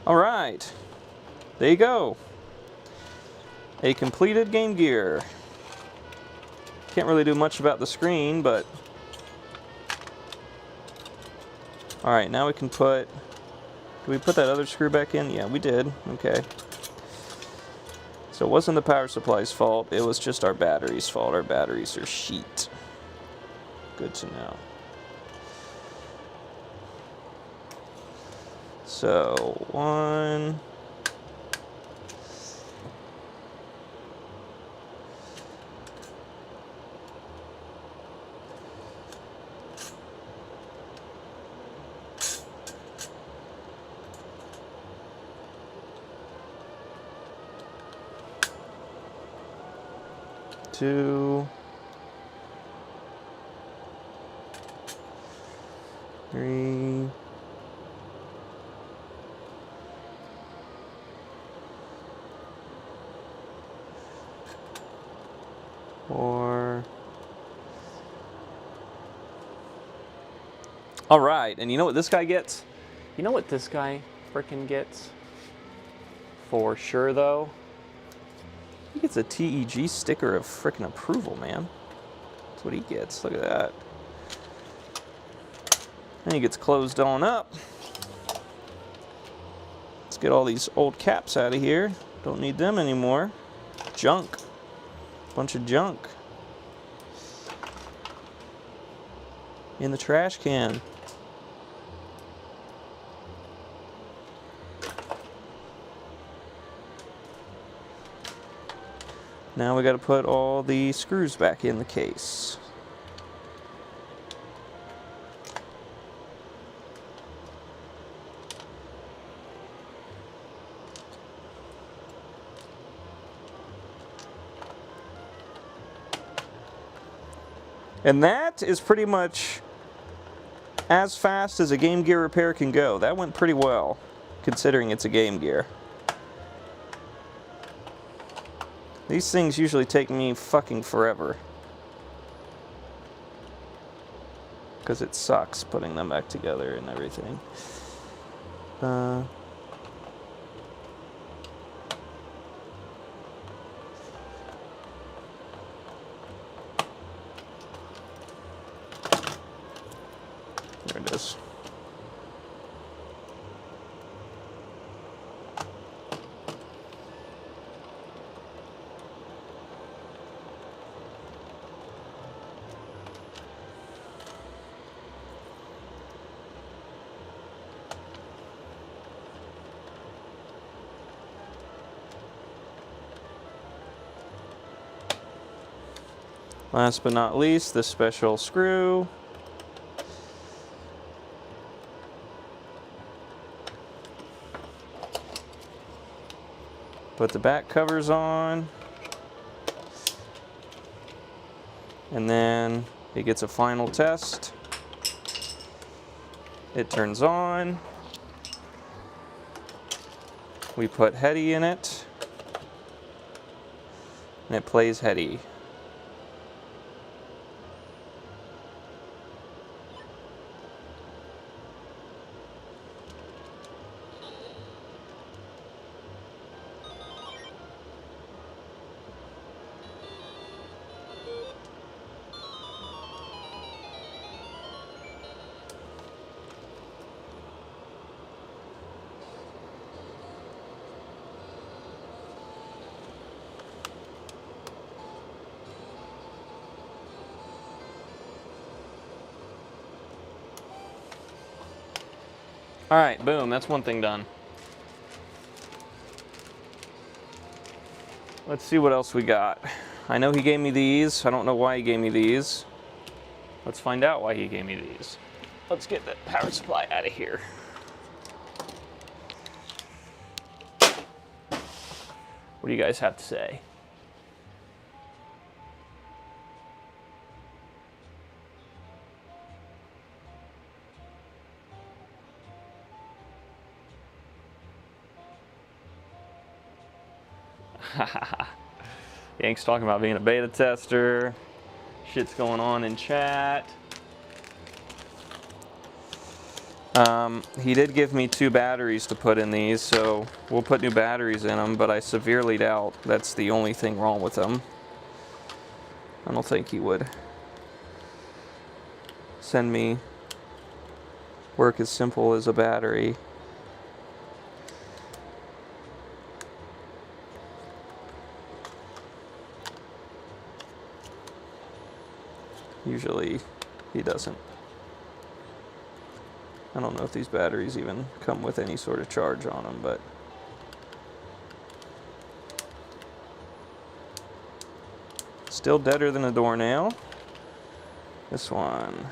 Alright. There you go. A completed Game Gear. Can't really do much about the screen, but... Alright, now we can put... Did we put that other screw back in? Yeah, we did. Okay. So it wasn't the power supply's fault, it was just our battery's fault. Our batteries are shit. Good to know. So, 1... two, 3, All right, and you know what this guy gets? You know what this guy frickin' gets? For sure, though? He gets a TEG sticker of frickin' approval, man. That's what he gets. Look at that. Then he gets closed on up. Let's get all these old caps out of here. Don't need them anymore. Junk. Bunch of junk. In the trash can. Now we got to put all the screws back in the case. And that is pretty much as fast as a Game Gear repair can go. That went pretty well, considering it's a Game Gear. These things usually take me fucking forever. Because it sucks putting them back together and everything. There it is. Last but not least, the special screw. Put the back covers on. And then it gets a final test. It turns on. We put Heady in it. And it plays Heady. All right, boom, that's one thing done. Let's see what else we got. I know he gave me these. I don't know why he gave me these. Let's find out why he gave me these. Let's get that power supply out of here. What do you guys have to say? Yank's talking about being a beta tester. Shit's going on in chat. He did give me 2 batteries to put in these, so we'll put new batteries in them, but I severely doubt that's the only thing wrong with them. I don't think he would send me work as simple as a battery. Usually he doesn't. I don't know if these batteries even come with any sort of charge on them, but still deader than a doornail. This one.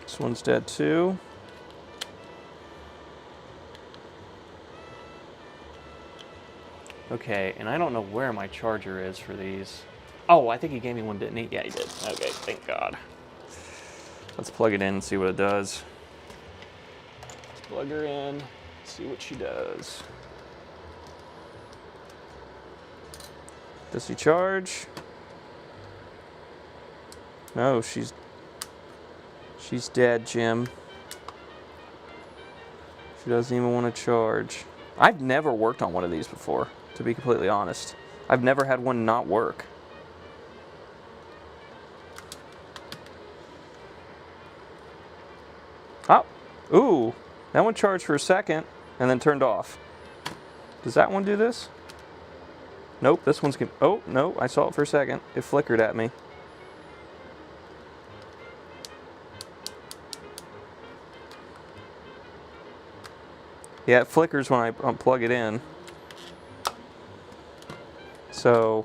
This one's dead too. Okay, and I don't know where my charger is for these. Oh, I think he gave me one, didn't he? Yeah, he did. Okay, thank God. Let's plug it in and see what it does. Let's plug her in, see what she does. Does she charge? No, she's dead, Jim. She doesn't even want to charge. I've never worked on one of these before, to be completely honest. I've never had one not work. Oh, ooh, that one charged for a second and then turned off. Does that one do this? Nope, this one's, oh, no, I saw it for a second. It flickered at me. Yeah, it flickers when I plug it in. So,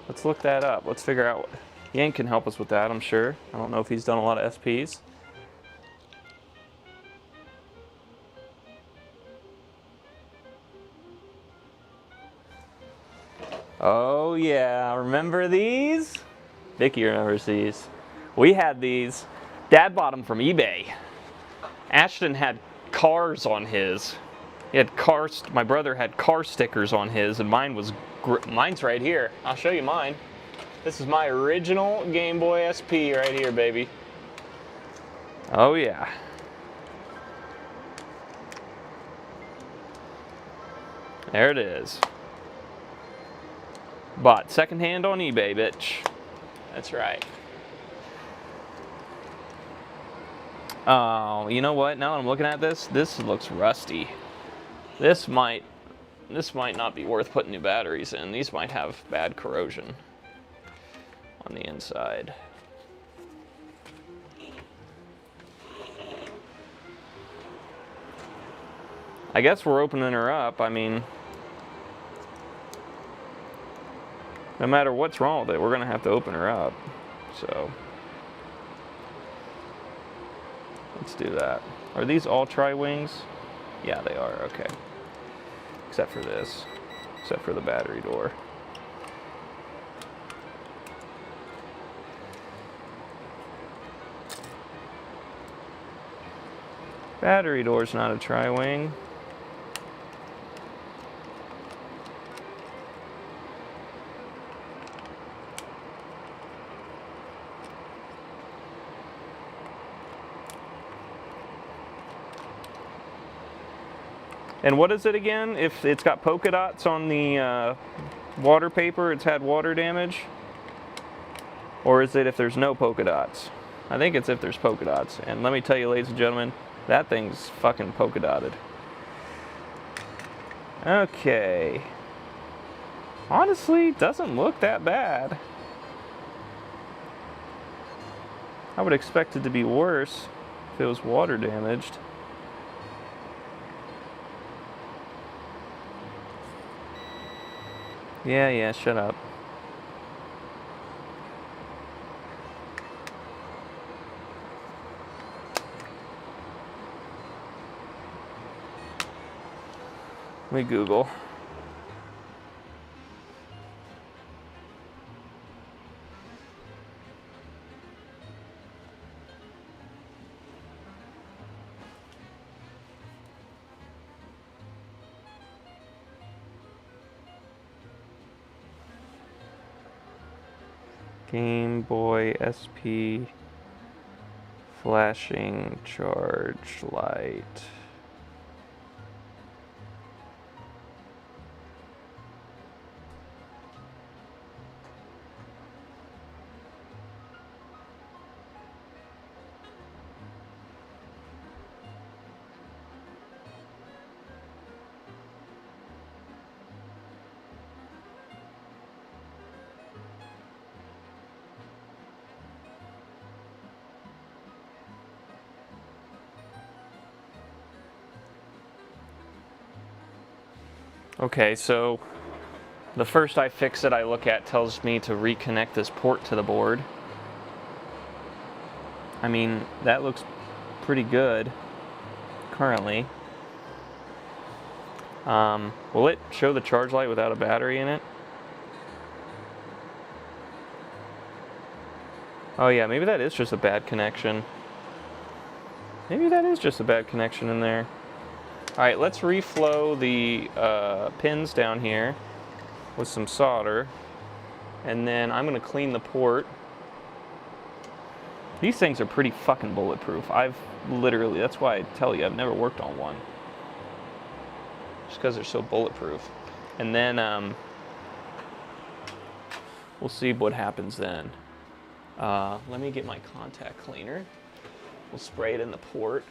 let's look that up. Let's figure out. Yank can help us with that, I'm sure. I don't know if he's done a lot of SPs. Oh yeah, remember these? Vicky remembers these. We had these. Dad bought them from eBay. Ashton had cars on his. He had cars. My brother had car stickers on his, and mine's right here. I'll show you mine. This is my original Game Boy SP right here, baby. Oh yeah. There it is. Bought secondhand on eBay, bitch. That's right. Oh, you know what? Now that I'm looking at this looks rusty. This might not be worth putting new batteries in. These might have bad corrosion on the inside. I guess we're opening her up. I mean, no matter what's wrong with it, we're gonna have to open her up. So let's do that. Are these all tri-wings? Yeah, they are, okay. Except for this, except for the battery door. Battery door's not a tri-wing. And what is it again? If it's got polka dots on the water paper, it's had water damage? Or is it if there's no polka dots? I think it's if there's polka dots. And let me tell you, ladies and gentlemen, that thing's fucking polka dotted. Okay. Honestly, doesn't look that bad. I would expect it to be worse if it was water damaged. Yeah, shut up. Let me Google. Game Boy SP flashing charge light. Okay, so the first iFixit I look at tells me to reconnect this port to the board. I mean, that looks pretty good currently. Will it show the charge light without a battery in it? Oh yeah, maybe that is just a bad connection. Maybe that is just a bad connection in there. Alright, let's reflow the pins down here with some solder. And then I'm going to clean the port. These things are pretty fucking bulletproof. I've literally, that's why I tell you, I've never worked on one. Just because they're so bulletproof. And then we'll see what happens then. Let me get my contact cleaner. We'll spray it in the port.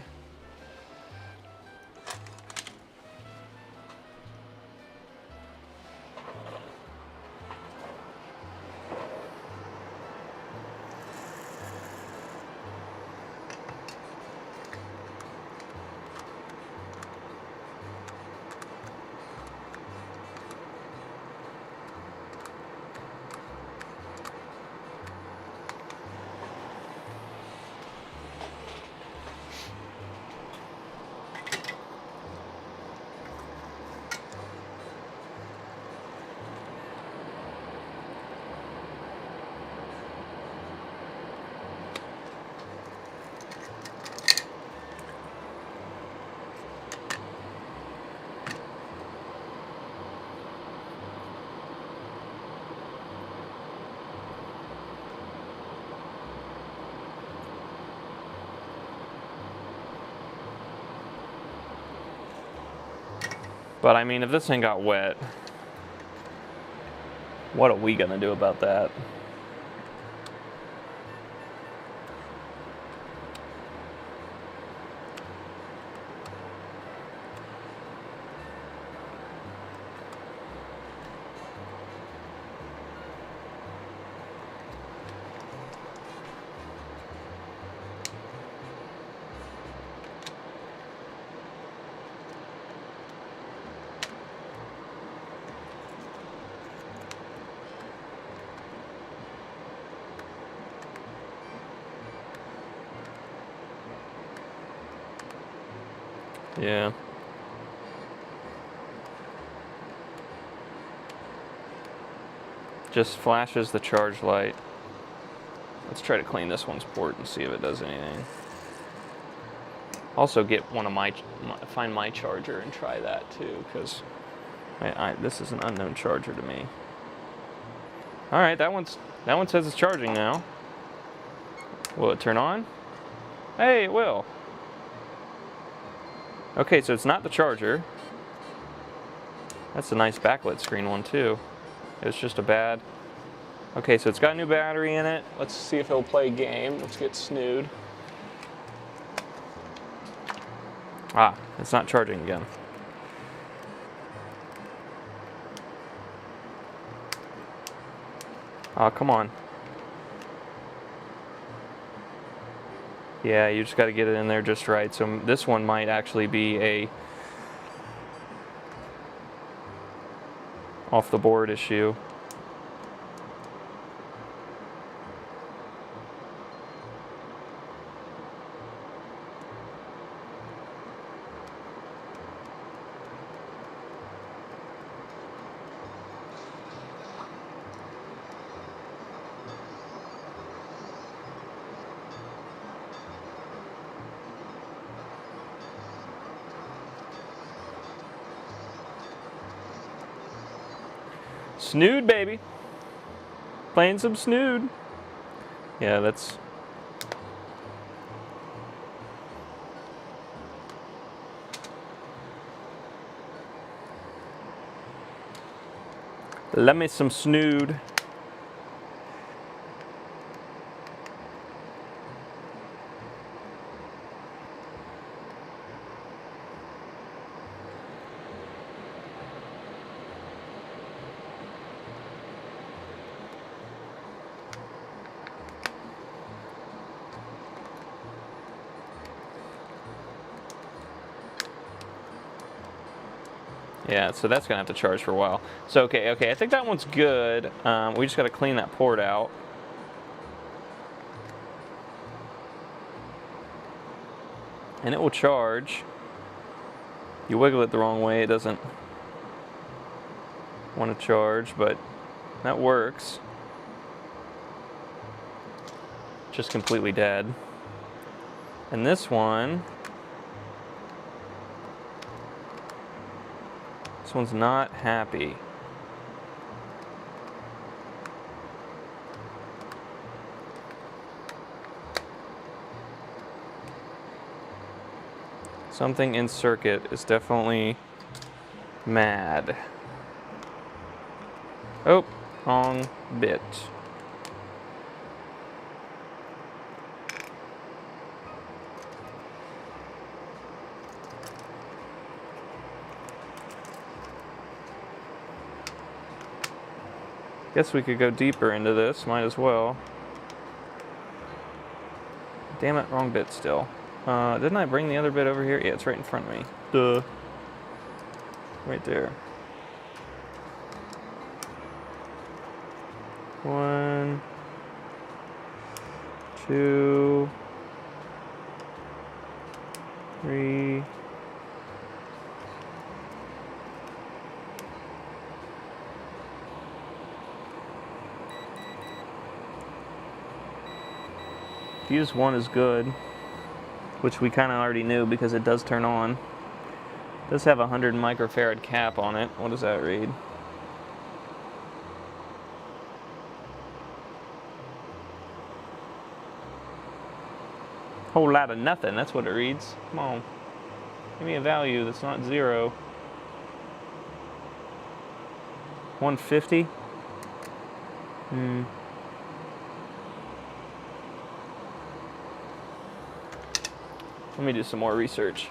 But I mean, if this thing got wet, what are we gonna do about that? Yeah. Just flashes the charge light. Let's try to clean this one's port and see if it does anything. Also get one of find my charger and try that too, because this is an unknown charger to me. All right, that one says it's charging now. Will it turn on? Hey, it will. Okay, so it's not the charger. That's a nice backlit screen one too. It's just a bad. Okay, so it's got a new battery in it. Let's see if it'll play a game. Let's get Snood. Ah, it's not charging again. Oh, come on. Yeah, you just got to get it in there just right. So this one might actually be a off the board issue. Snood, baby. Playing some Snood. Yeah, that's... Let me some Snood. Yeah, so that's gonna have to charge for a while. So okay, I think that one's good. We just gotta clean that port out. And it will charge. You wiggle it the wrong way, it doesn't want to charge, but that works. Just completely dead. And this one's not happy. Something in circuit is definitely mad. Oh, wrong bit. Guess we could go deeper into this, might as well. Damn it, wrong bit still. Didn't I bring the other bit over here? Yeah, it's right in front of me. Duh. Right there. 1, 2, 3. Fuse 1 is good, which we kind of already knew because it does turn on. It does have a 100 microfarad cap on it. What does that read? Whole lot of nothing, that's what it reads. Come on. Give me a value that's not 0. 150? Let me do some more research.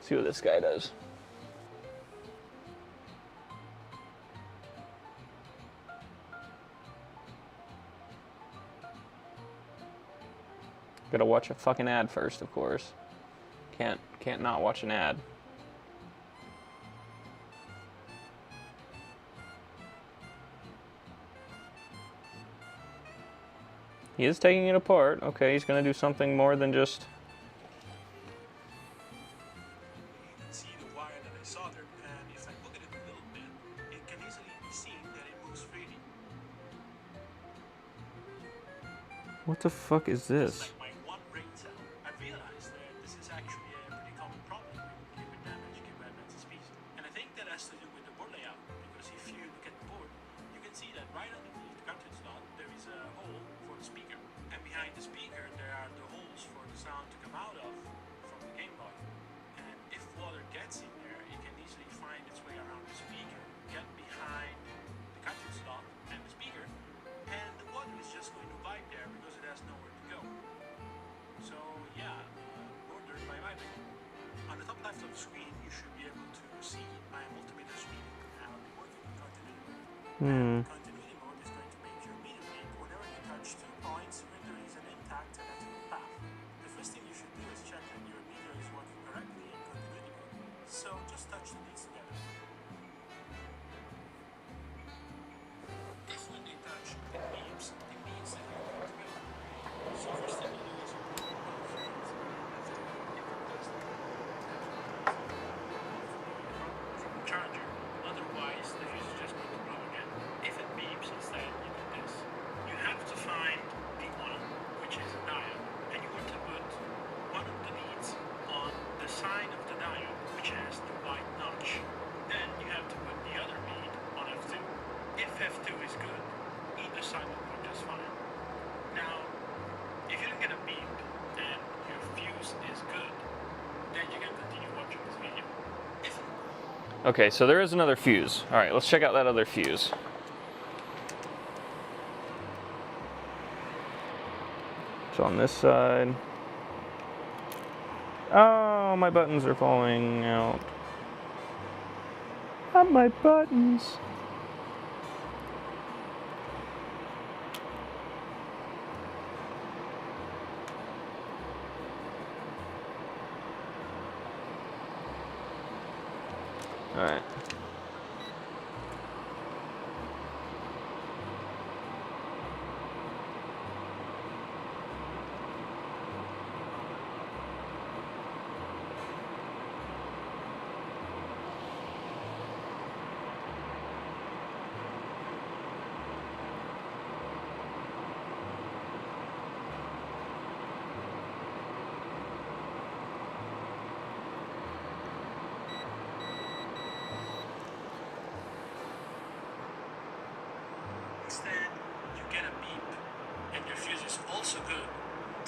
See what this guy does. Gotta watch a fucking ad first, of course. Can't not watch an ad. He is taking it apart. Okay, he's gonna do something more than just...
See the wire that I soldered, and if I look at it a little bit, it can easily be seen that it moves freely.
What the fuck is
It's
this?
like my one brain cell. I realized that this is actually a pretty common problem with liquid damage given advanced speeds. And I think that has to do with the board layout, because if you look at the board, you can see that right underneath the cartridge slot there is a hole for the speaker. And behind the speaker there are the holes for the sound to come out of from the Game Boy. And if water gets in there, it can easily find its way around the speaker, get behind the cartridge slot and the speaker, and the water is just going to vibe there because it has nowhere to go. So yeah, ordered by vibing. On the top left of the screen, you should be able to see my multimeter screen. Now I'll be working with continuity mode. Continuity mode is going to make your meter read whenever you touch
Okay, so there is another fuse. All right, let's check out that other fuse. So on this side. Oh, my buttons are falling out. Not my buttons. All right.
Instead, you get a beep, and your fuse is also good.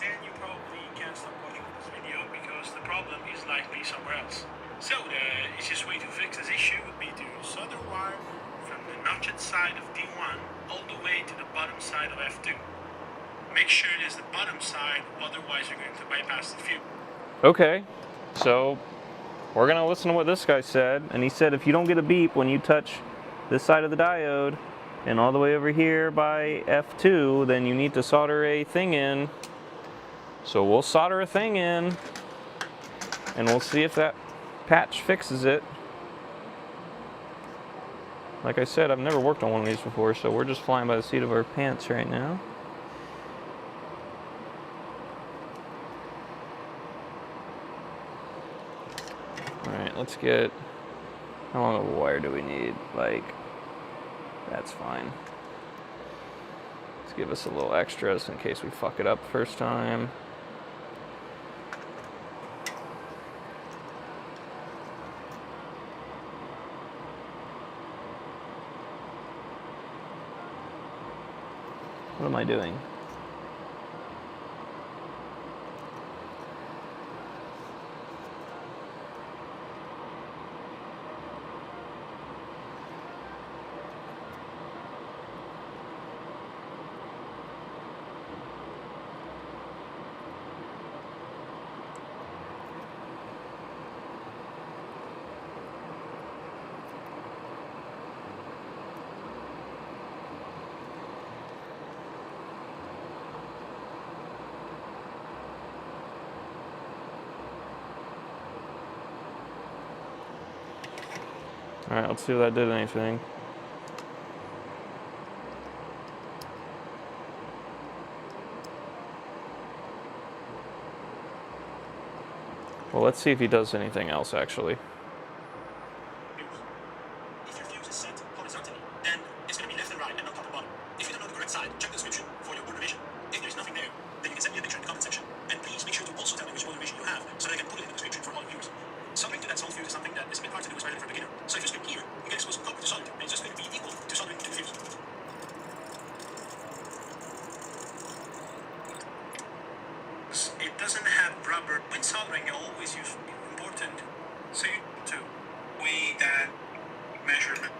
Then you probably can't stop watching this video because the problem is likely somewhere else. So the easiest way to fix this issue would be to solder wire from the notched side of D1 all the way to the bottom side of F2. Make sure it is the bottom side, otherwise you're going to bypass the fuse.
Okay, so we're gonna listen to what this guy said, and he said if you don't get a beep when you touch this side of the diode and all the way over here by F2, then you need to solder a thing in. So we'll solder a thing in, and we'll see if that patch fixes it. Like I said, I've never worked on one of these before, so we're just flying by the seat of our pants right now. Alright, let's get... How long of a wire do we need? Like, that's fine. Let's give us a little extras in case we fuck it up first time. What am I doing? Alright, let's see if that did anything. Well, let's see if he does anything else, actually.
If your fuse is set horizontally, then it's going to be left and right and not top and bottom. If you don't know the correct side, check the description for your board revision. If there's nothing there, then you can send me a picture in the comment section. And please make sure to also tell me which board revision you have, so that I can put it in the description for all viewers. Soldering to that sole fuse is something that is a bit hard to do, especially for a beginner. So if you script here, you get exposed copper to solder, and it's just going to be equal to soldering to the fuse. It doesn't have rubber. When soldering, you always use important, so you to weigh that measurement.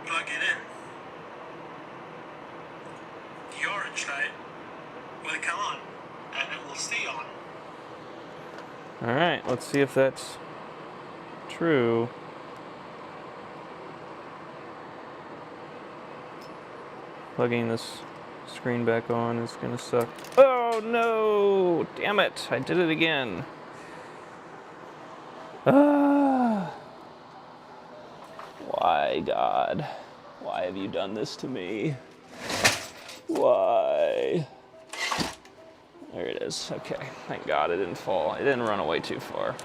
Plug it in. The orange light will come on, and it will stay on.
Alright, let's see if that's true. Plugging this screen back on is gonna suck. Oh no! Damn it! I did it again. Ah. Why, God? Why have you done this to me? Why? There it is. Okay. Thank God it didn't fall. It didn't run away too far.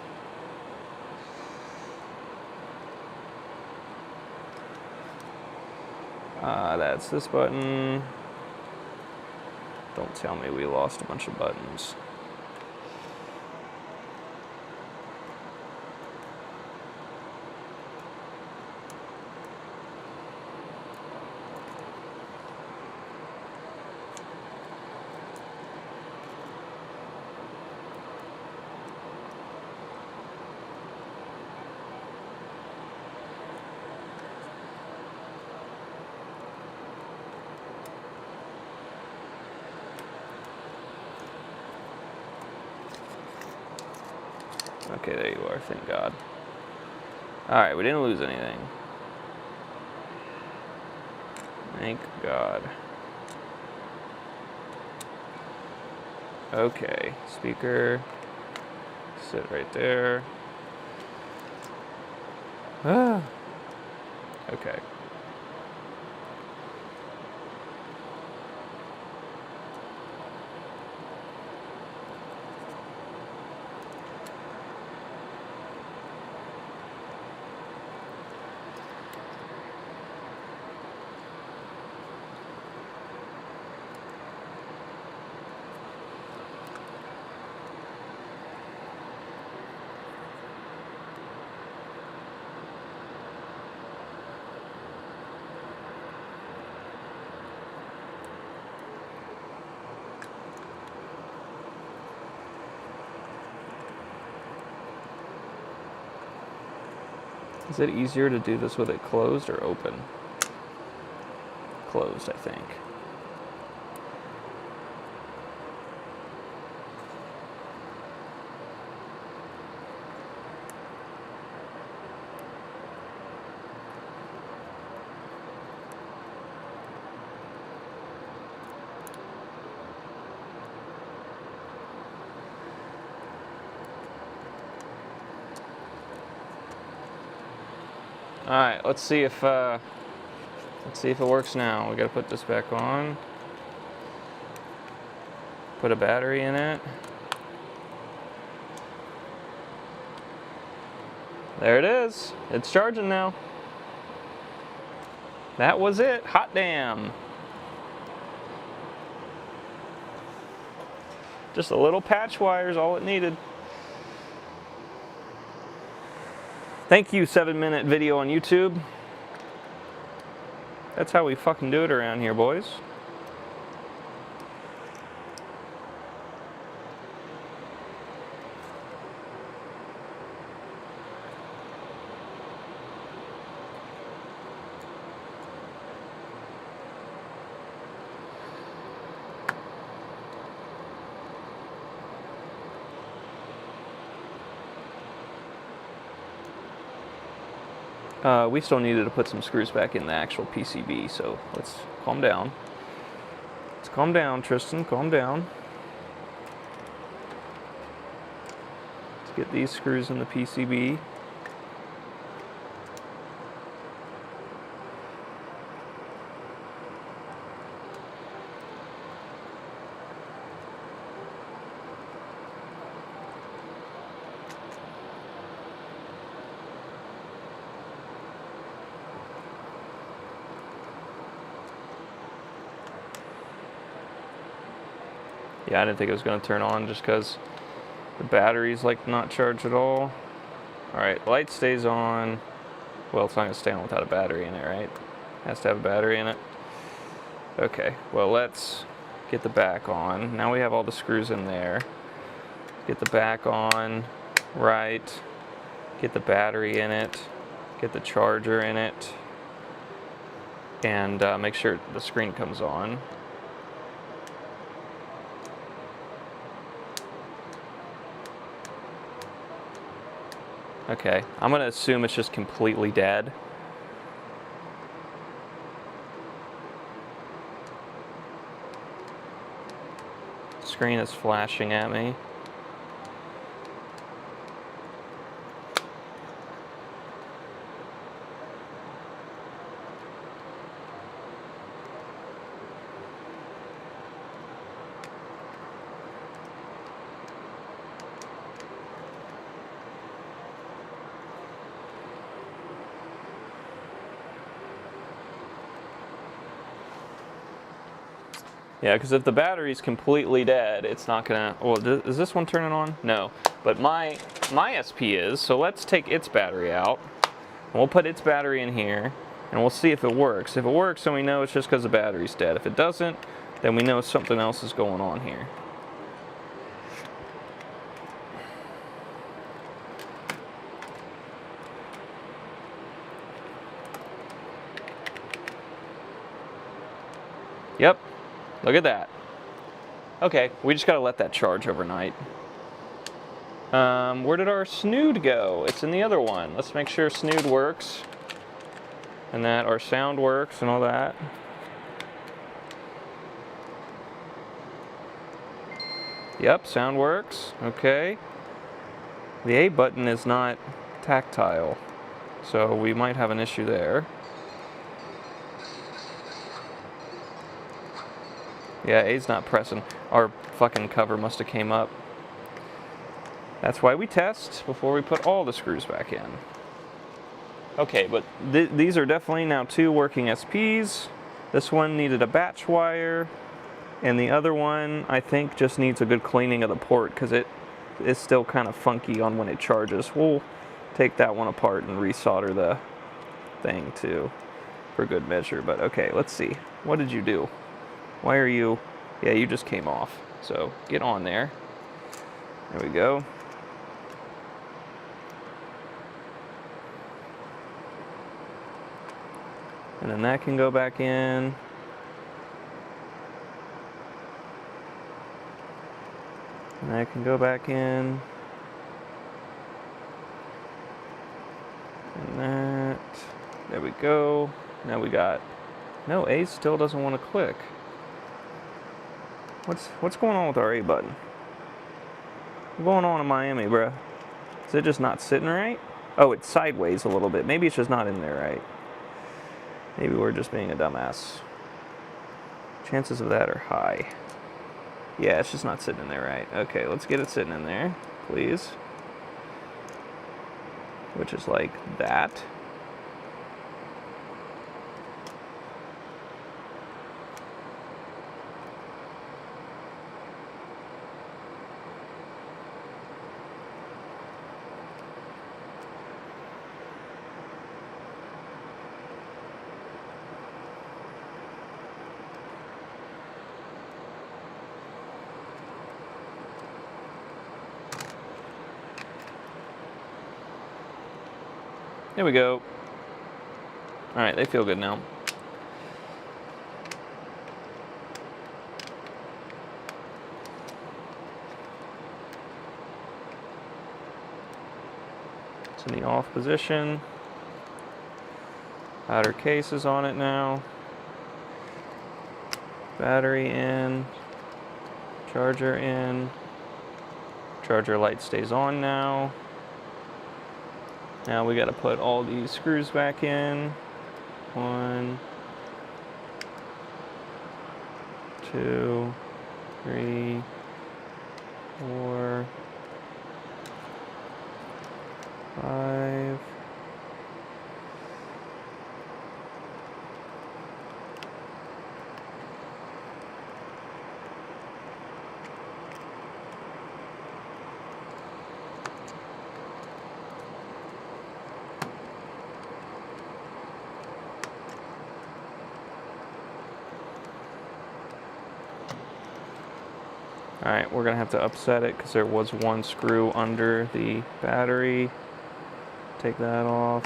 That's this button. Don't tell me we lost a bunch of buttons. Okay, there you are. Thank God. Alright, we didn't lose anything. Thank God. Okay, speaker. Sit right there. Ah. Okay. Is it easier to do this with it closed or open? Closed, I think. All right, let's see if it works now. We gotta put this back on. Put a battery in it. There it is. It's charging now. That was it. Hot damn. Just a little patch wire is all it needed. Thank you, 7-minute video on YouTube. That's how we fucking do it around here, boys. We still needed to put some screws back in the actual PCB, so let's calm down. Let's calm down, Tristan, calm down. Let's get these screws in the PCB. Yeah, I didn't think it was going to turn on just because the battery's like not charged at all. Alright, light stays on. Well, it's not going to stay on without a battery in it, right? Has to have a battery in it. Okay, well, let's get the back on. Now we have all the screws in there. Get the back on, right. Get the battery in it. Get the charger in it. And make sure the screen comes on. Okay, I'm gonna assume it's just completely dead. Screen is flashing at me. Yeah, because if the battery's completely dead, it's not gonna. Well, is this one turning on? No, but my SP is. So let's take its battery out, and we'll put its battery in here, and we'll see if it works. If it works, then we know it's just because the battery's dead. If it doesn't, then we know something else is going on here. Yep. Look at that. Okay, we just gotta let that charge overnight. Where did our snood go? It's in the other one. Let's make sure snood works. And that our sound works and all that. Yep, sound works. Okay. The A button is not tactile, so we might have an issue there. Yeah, A's not pressing. Our fucking cover must have came up. That's why we test before we put all the screws back in. Okay, but these are definitely now 2 working SPs. This one needed a batch wire, and the other one I think just needs a good cleaning of the port because it is still kind of funky on when it charges. We'll take that one apart and resolder the thing too for good measure. But okay, let's see. What did you do? Why are you... Yeah, you just came off. So get on there. There we go. And then that can go back in. And that can go back in. And that. There we go. Now we got... No, A still doesn't want to click. What's going on with our A button? What's going on in Miami, bruh? Is it just not sitting right? Oh, it's sideways a little bit. Maybe it's just not in there right. Maybe we're just being a dumbass. Chances of that are high. Yeah, it's just not sitting in there right. Okay, let's get it sitting in there, please. Which is like that. There we go. Alright, they feel good now. It's in the off position. Outer case is on it now. Battery in. Charger in. Charger light stays on now. Now we got to put all these screws back in. 1, 2, 3, 4, 5. Alright, we're going to have to upset it because there was one screw under the battery. Take that off.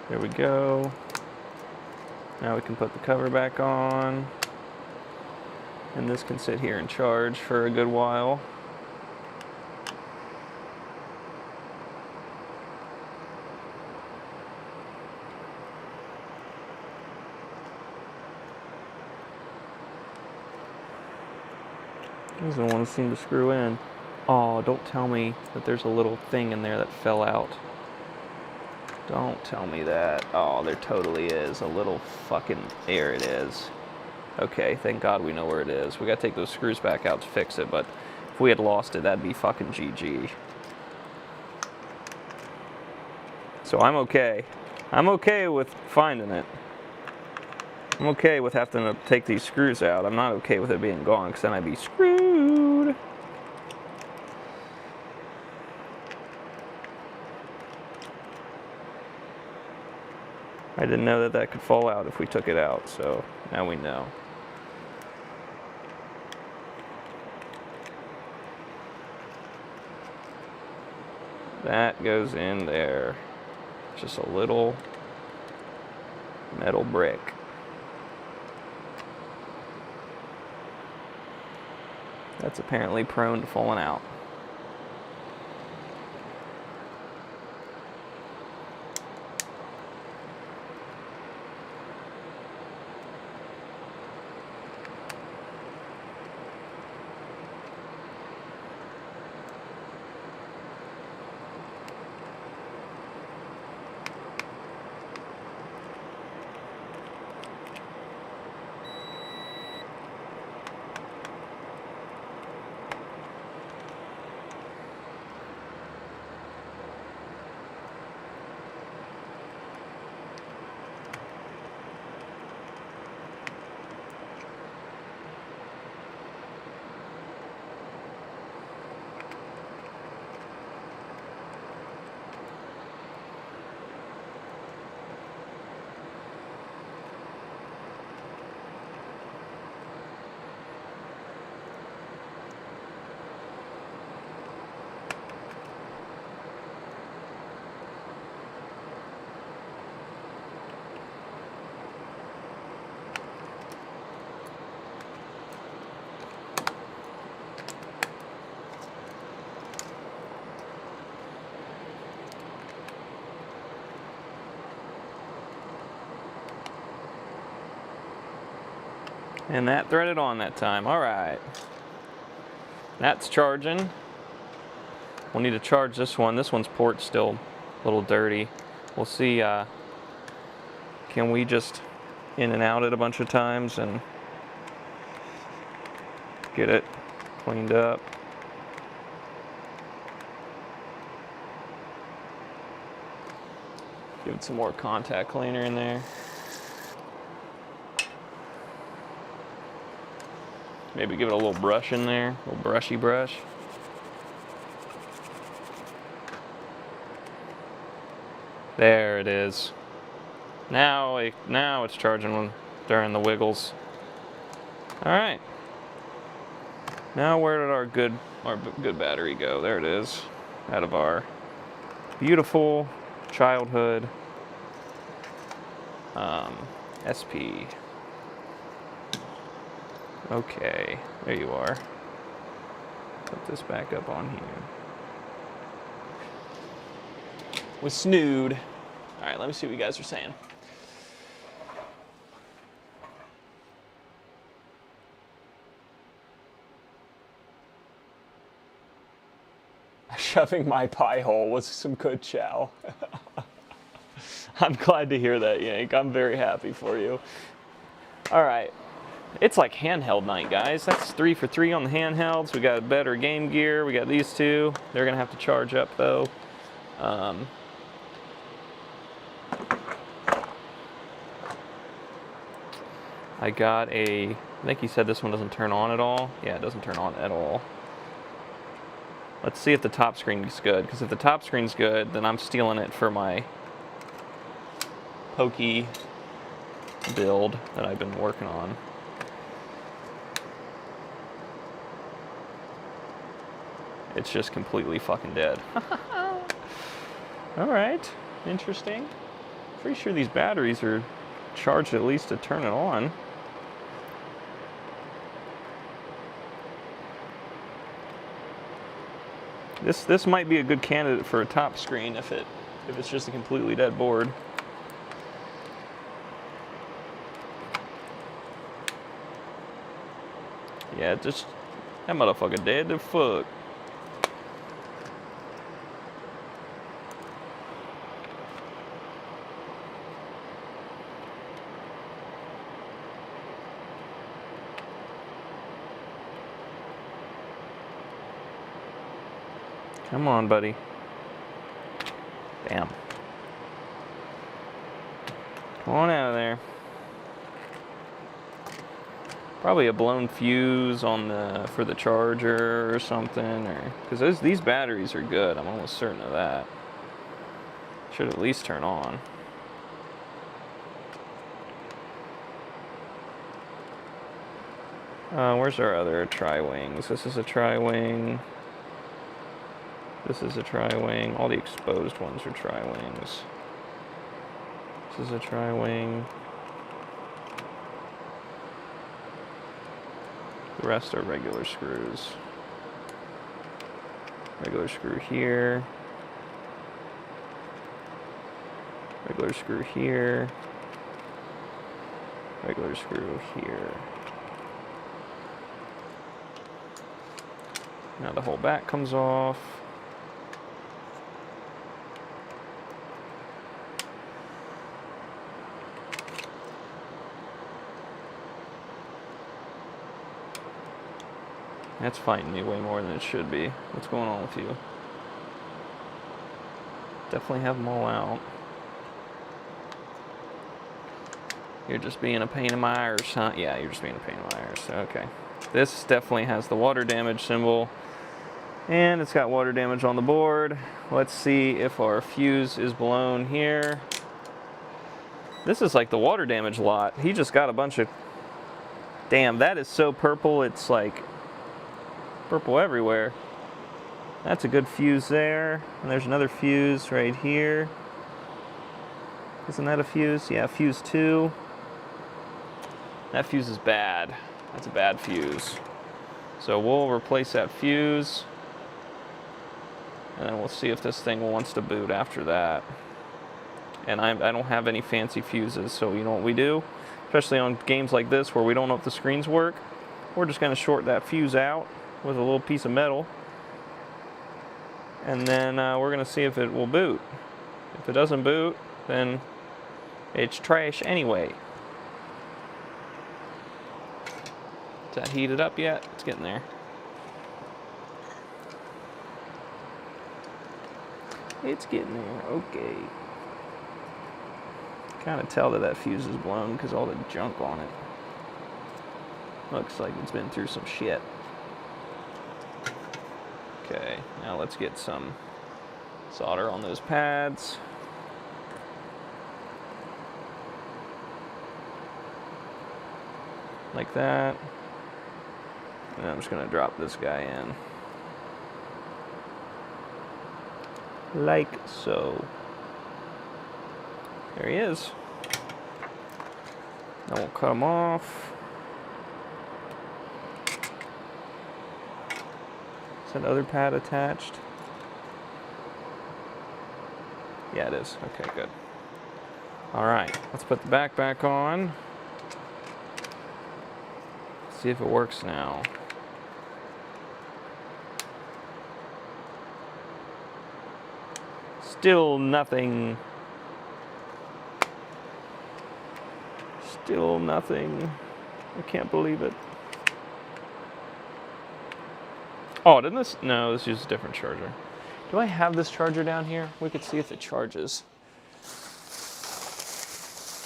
There we go. Now we can put the cover back on. And this can sit here and charge for a good while. These are the ones that seem to screw in. Oh, don't tell me that there's a little thing in there that fell out. Don't tell me that. Oh, there totally is. A little fucking... There it is. Okay, thank God we know where it is. We gotta take those screws back out to fix it, but if we had lost it, that'd be fucking GG. So I'm okay. I'm okay with finding it. I'm okay with having to take these screws out. I'm not okay with it being gone, because then I'd be screwed. I didn't know that that could fall out if we took it out, so now we know. That goes in there. Just a little metal brick. That's apparently prone to falling out. And that threaded on that time. All right. That's charging. We'll need to charge this one. This one's port's still a little dirty. We'll see, can we just in and out it a bunch of times and get it cleaned up. Give it some more contact cleaner in there. Maybe give it a little brush in there, a little brushy brush. There it is. Now it's charging during the wiggles. All right. Now where did our good battery go? There it is. Out of our beautiful childhood SP. Okay, there you are. Put this back up on here. With Snood. All right, let me see what you guys are saying. Shoving my pie hole was some good chow. I'm glad to hear that, Yank. I'm very happy for you. All right. It's like handheld night, guys. That's 3 for 3 on the handhelds. We got better Game Gear. We got these two. They're going to have to charge up, though. I got I think he said this one doesn't turn on at all. Yeah, it doesn't turn on at all. Let's see if the top screen is good, because if the top screen's good, then I'm stealing it for my Pokey build that I've been working on. It's just completely fucking dead. All right, interesting. Pretty sure these batteries are charged at least to turn it on. This might be a good candidate for a top screen if it's just a completely dead board. Yeah, that motherfucker dead to fuck. Come on, buddy. Damn. Come on out of there. Probably a blown fuse on for the charger or something, or because these batteries are good. I'm almost certain of that. Should at least turn on. Where's our other tri-wings? This is a tri-wing. This is a tri-wing. All the exposed ones are tri-wings. This is a tri-wing. The rest are regular screws. Regular screw here. Regular screw here. Regular screw here. Now the whole back comes off. That's fighting me way more than it should be. What's going on with you? Definitely have them all out. You're just being a pain in my ears, huh? Yeah, you're just being a pain in my ears. Okay. This definitely has the water damage symbol. And it's got water damage on the board. Let's see if our fuse is blown here. This is like the water damage lot. He just got a bunch of... Damn, that is so purple. It's like purple everywhere. That's a good fuse there. And there's another fuse right here. Isn't that a fuse? Yeah, fuse 2. That fuse is bad. That's a bad fuse. So we'll replace that fuse. And then we'll see if this thing wants to boot after that. And I don't have any fancy fuses, so you know what we do? Especially on games like this where we don't know if the screens work. We're just going to short that fuse out with a little piece of metal. And then we're going to see if it will boot. If it doesn't boot, then it's trash anyway. Is that heated up yet? It's getting there. It's getting there. Okay. Kind of tell that that fuse is blown because all the junk on it. Looks like it's been through some shit. Okay, now let's get some solder on those pads. Like that. And I'm just going to drop this guy in. Like so. There he is. Now we'll cut him off. Is that other pad attached? Yeah, it is. Okay, good. All right, let's put the back on. See if it works now. Still nothing. Still nothing. I can't believe it. Oh, didn't this? No, this uses a different charger. Do I have this charger down here? We could see if it charges.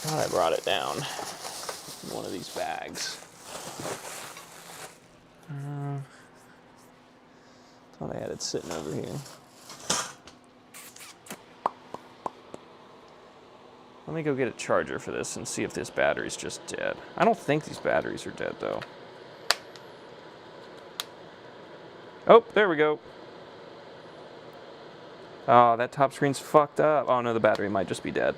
Thought I brought it down in one of these bags. Thought I had it sitting over here. Let me go get a charger for this and see if this battery's just dead. I don't think these batteries are dead, though. Oh, there we go. Oh, that top screen's fucked up. Oh, no, the battery might just be dead.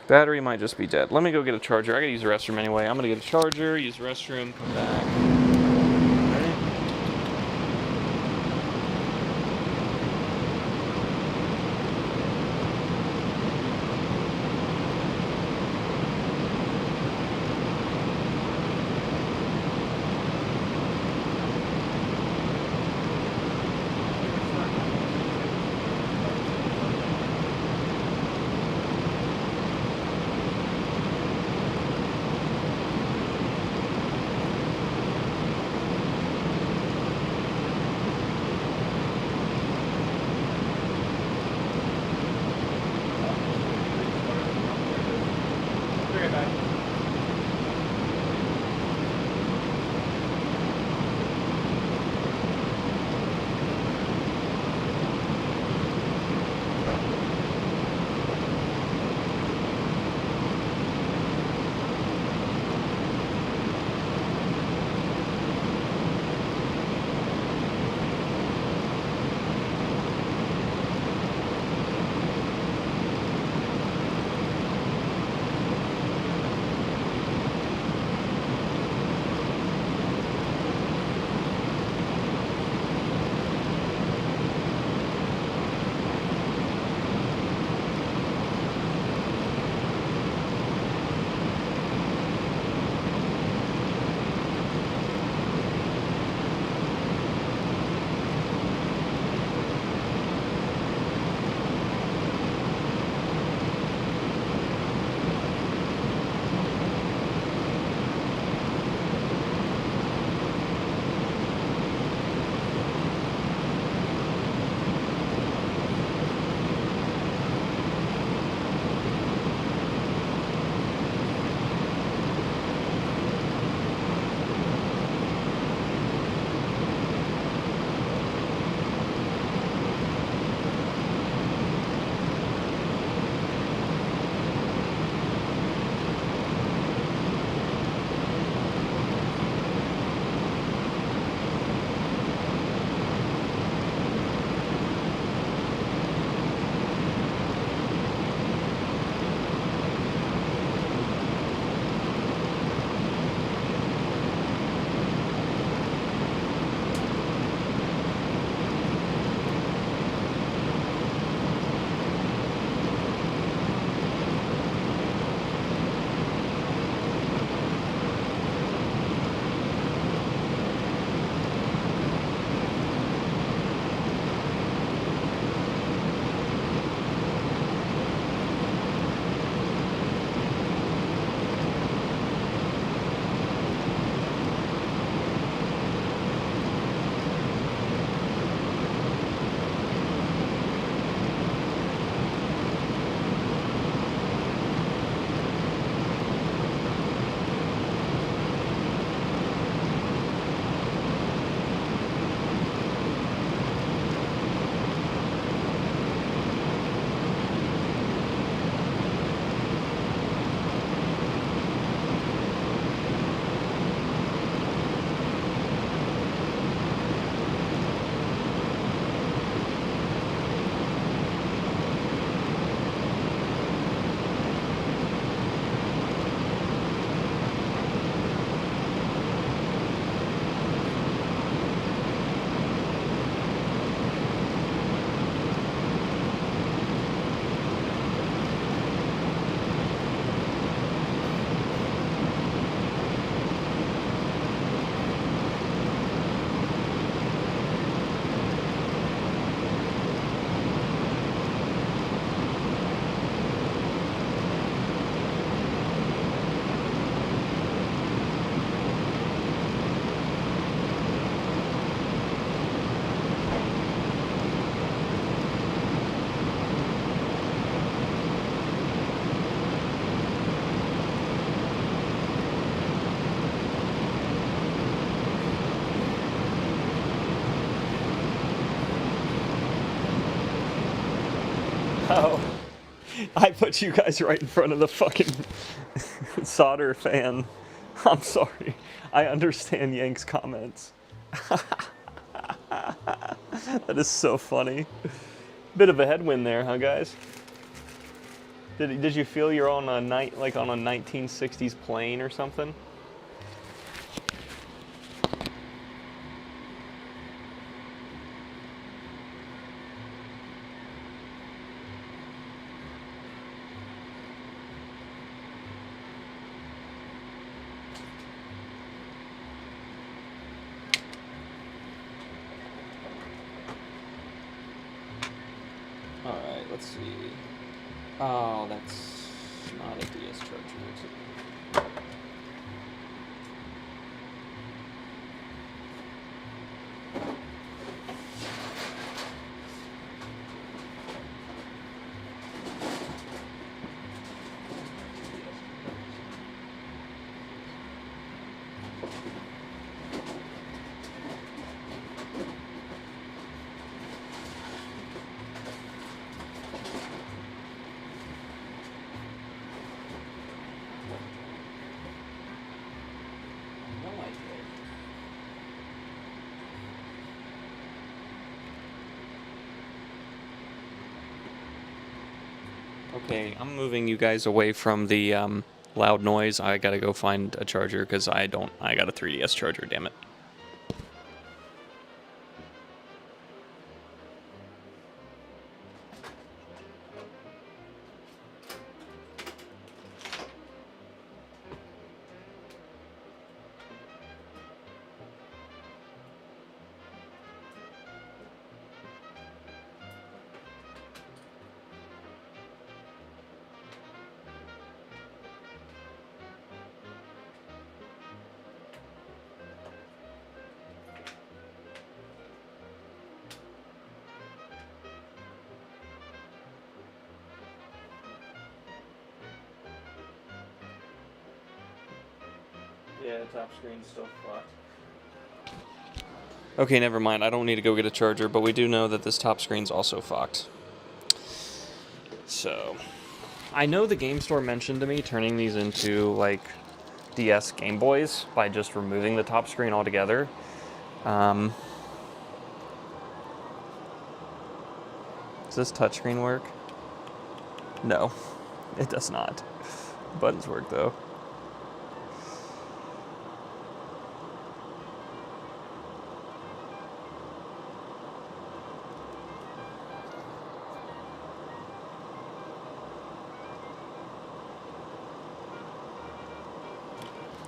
Battery might just be dead. Let me go get a charger. I gotta use the restroom anyway. I'm gonna get a charger, use the restroom, come back. Oh, I put you guys right in front of the fucking solder fan. I'm sorry. I understand Yank's comments. That is so funny. Bit of a headwind there, huh, guys? Did you feel you're on a like on a 1960s plane or something? All right, let's see. Oh, that's not a DS charger, is it? No idea. Okay, I'm moving you guys away from the loud noise. I gotta go find a charger because I got a 3DS charger, damn it. Yeah, top screen's still fucked. Okay, never mind. I don't need to go get a charger, but we do know that this top screen's also fucked. So, I know the game store mentioned to me turning these into, like, DS Game Boys by just removing the top screen altogether. Does this touchscreen work? No, it does not. Buttons work, though.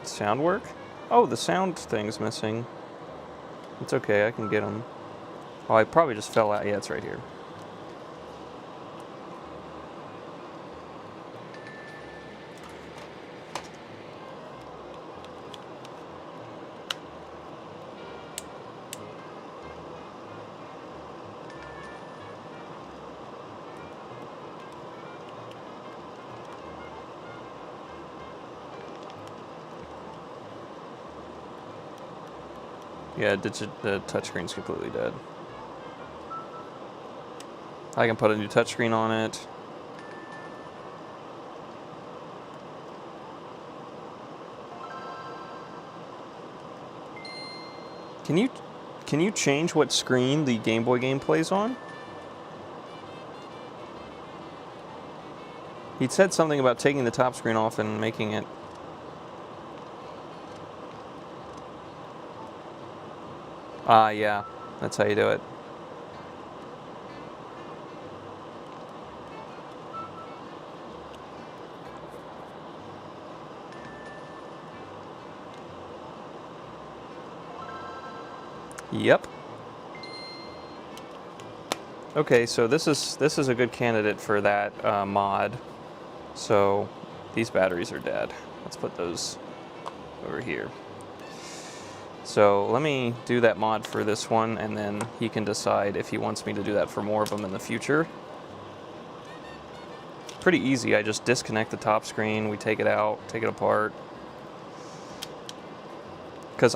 Sound work? Oh, the sound thing's missing. It's okay, I can get them. Oh, I probably just fell out. Yeah, it's right here. Yeah, the touchscreen's completely dead. I can put a new touchscreen on it. Can you change what screen the Game Boy game plays on? He said something about taking the top screen off and making it. Yeah, that's how you do it. Yep. Okay, so this is a good candidate for that mod. So these batteries are dead. Let's put those over here. So let me do that mod for this one, and then he can decide if he wants me to do that for more of them in the future. Pretty easy. I just disconnect the top screen, we take it out, take it apart. Because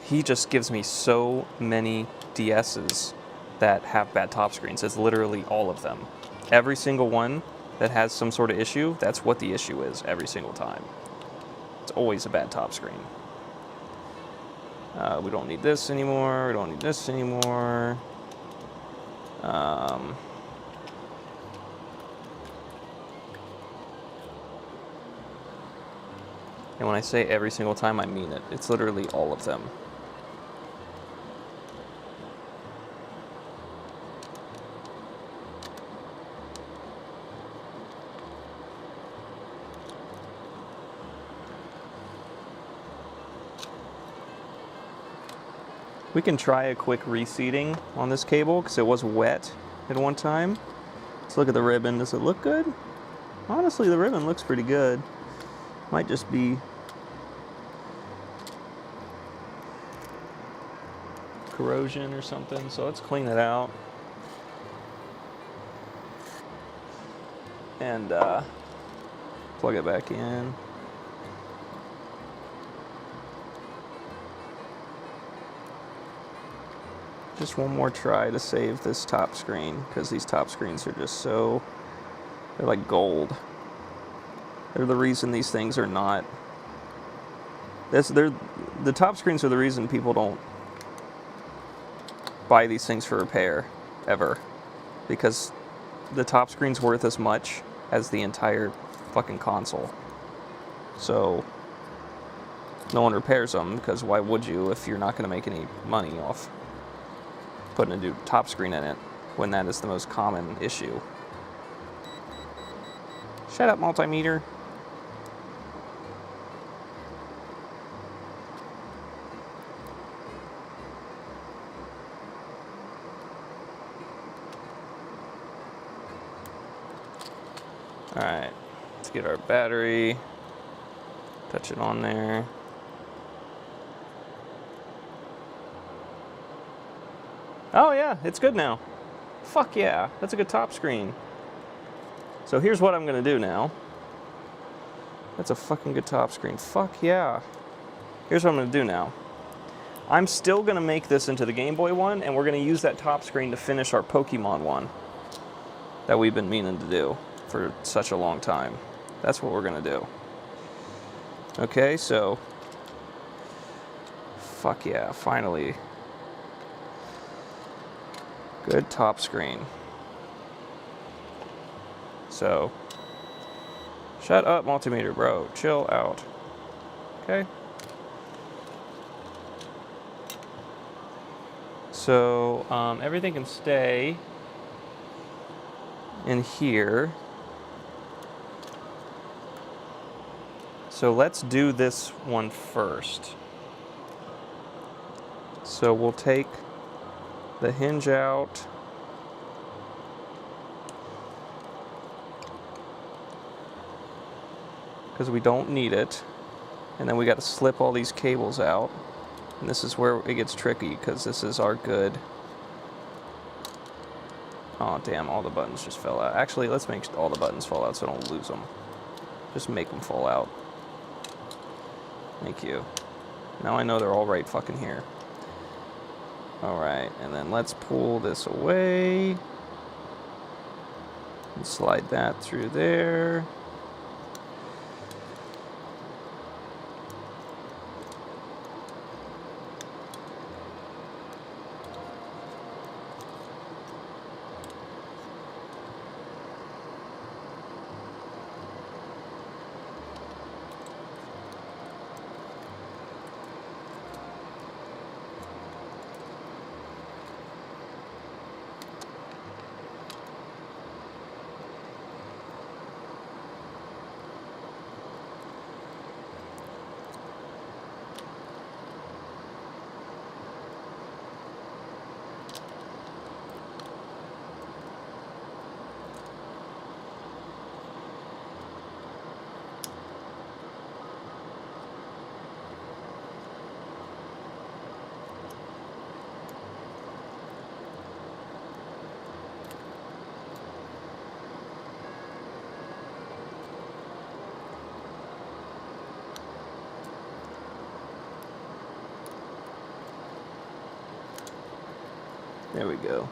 he just gives me so many DSs that have bad top screens. It's literally all of them. every single one that has some sort of issue, that's what the issue is every single time. It's always a bad top screen. We don't need this anymore. We don't need this anymore. And when I say every single time, I mean it. It's literally all of them. We can try a quick reseating on this cable because it was wet at one time. Let's look at the ribbon. Does it look good? Honestly, the ribbon looks pretty good. Might just be corrosion or something. So let's clean it out. And plug it back in. Just one more try to save this top screen because these top screens are just so, they're like gold. They're the reason these things are not, the top screens are the reason people don't buy these things for repair ever, because the top screen's worth as much as the entire fucking console. So no one repairs them because why would you if you're not going to make any money off putting a new top screen in it when that is the most common issue. Shut up, multimeter. Alright, let's get our battery, touch it on there. Oh yeah, it's good now. Fuck yeah, that's a good top screen. So here's what I'm gonna do now. That's a fucking good top screen. Fuck yeah. Here's what I'm gonna do now. I'm still gonna make this into the Game Boy one, and we're gonna use that top screen to finish our Pokemon one that we've been meaning to do for such a long time. That's what we're gonna do. Okay, so fuck yeah, finally. Good top screen. So, shut up, multimeter, bro. Chill out. Okay? So, everything can stay in here. So let's do this one first. So we'll take the hinge out. Because we don't need it. And then we got to slip all these cables out. And this is where it gets tricky because this is our good. Oh damn, all the buttons just fell out. Actually, let's make all the buttons fall out so I don't lose them. Just make them fall out. Thank you. Now I know they're all right fucking here. Alright, and then let's pull this away. And slide that through there. There we go.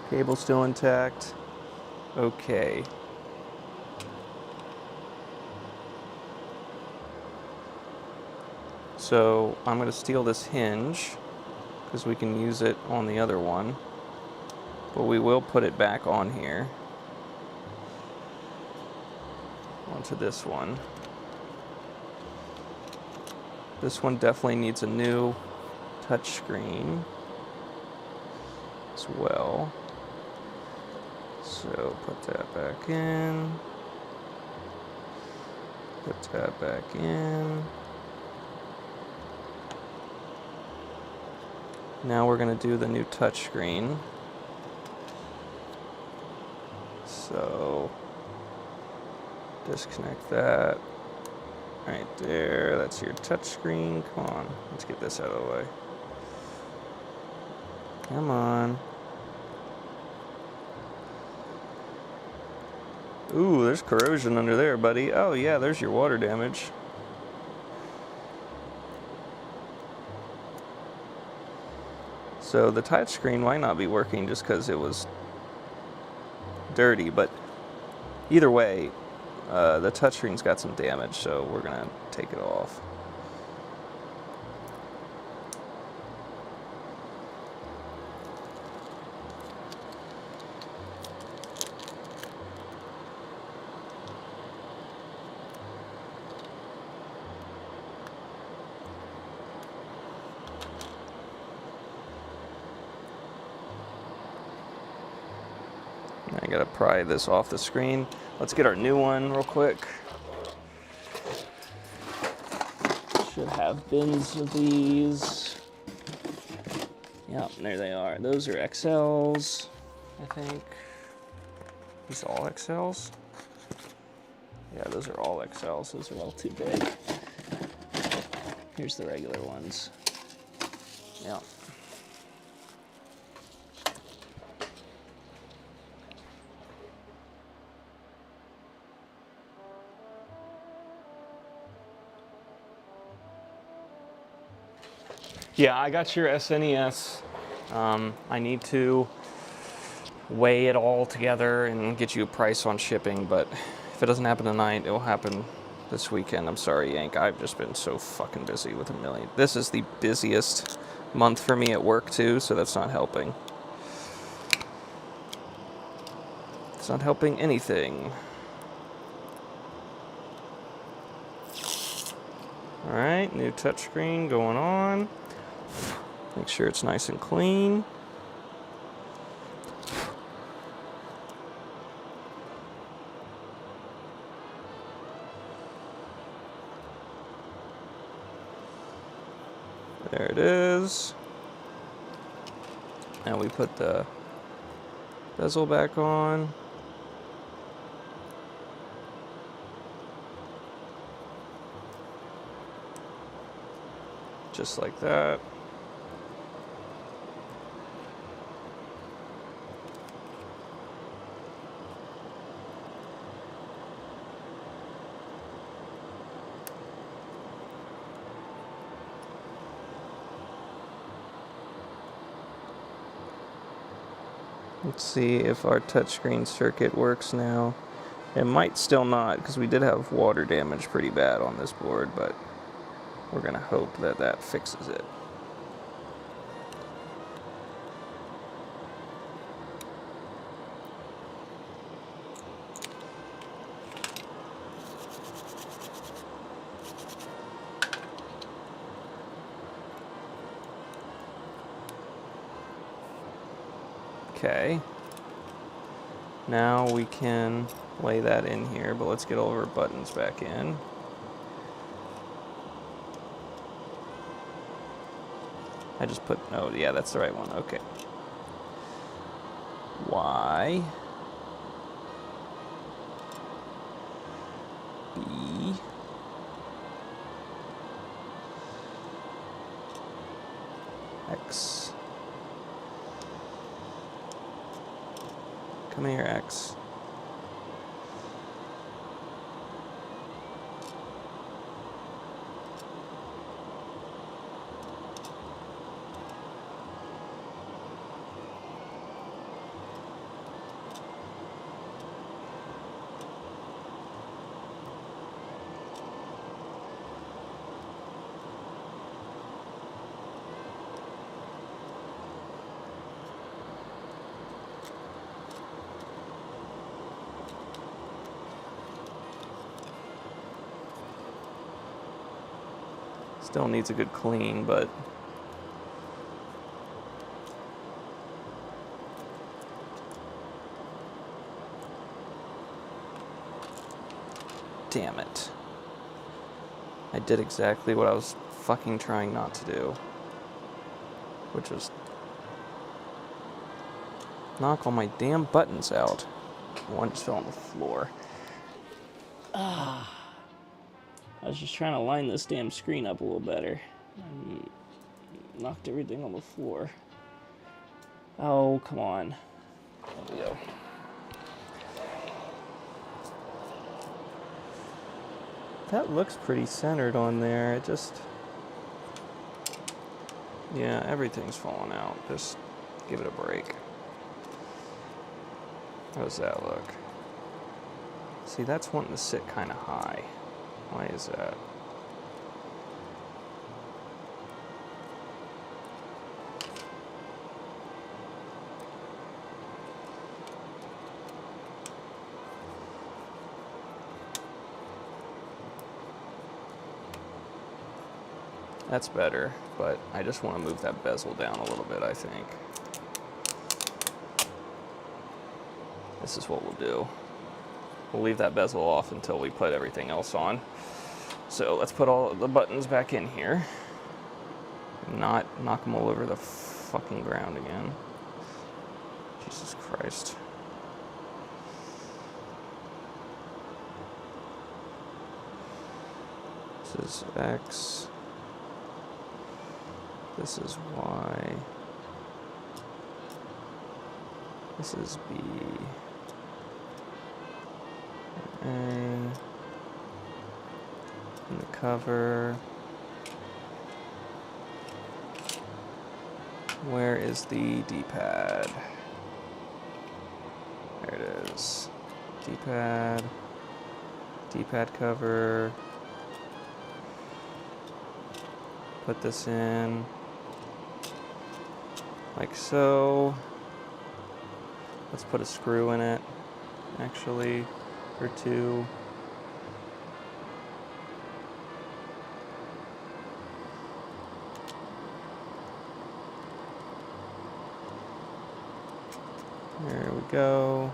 Cable still intact. Okay. So I'm going to steal this hinge because we can use it on the other one. But we will put it back on here. Onto this one. This one definitely needs a new touchscreen as well. So put that back in. Put that back in. Now we're going to do the new touchscreen. So disconnect that right there. That's your touchscreen. Come on, let's get this out of the way. Come on. Ooh, there's corrosion under there, buddy. Oh yeah, there's your water damage. So the touchscreen might not be working just because it was dirty, but either way, the touchscreen's got some damage, so we're gonna take it off. I gotta pry this off the screen. Let's get our new one real quick. Should have bins of these. Yep, there they are. Those are XLs, I think. These are all XLs? Yeah, those are all XLs. Those are all too big. Here's the regular ones. Yep. Yeah, I got your SNES. I need to weigh it all together and get you a price on shipping, but if it doesn't happen tonight, it will happen this weekend. I'm sorry, Yank. I've just been so fucking busy with a million. This is the busiest month for me at work, too, so that's not helping. It's not helping anything. All right, new touchscreen going on. Make sure it's nice and clean. There it is. Now we put the bezel back on. Just like that. Let's see if our touchscreen circuit works now. It might still not, because we did have water damage pretty bad on this board, but we're going to hope that that fixes it. Okay. Now we can lay that in here, but let's get all of our buttons back in. I just put, oh yeah, that's the right one, okay. Y. B. X. Come here, X. Still needs a good clean, but damn it. I did exactly what I was fucking trying not to do, which was knock all my damn buttons out. One just fell on the floor. I was just trying to line this damn screen up a little better. And knocked everything on the floor. Oh, come on. There we go. That looks pretty centered on there. It just... yeah, everything's falling out. Just give it a break. How does that look? See, that's wanting to sit kind of high. Why is that? That's better, but I just want to move that bezel down a little bit, I think. This is what we'll do. We'll leave that bezel off until we put everything else on. So let's put all the buttons back in here. Not knock them all over the fucking ground again. Jesus Christ. This is X. This is Y. This is B. A. And the cover. Where is the D-pad? There it is. D-pad. D-pad cover. Put this in. Like so. Let's put a screw in it, actually, or two. There we go.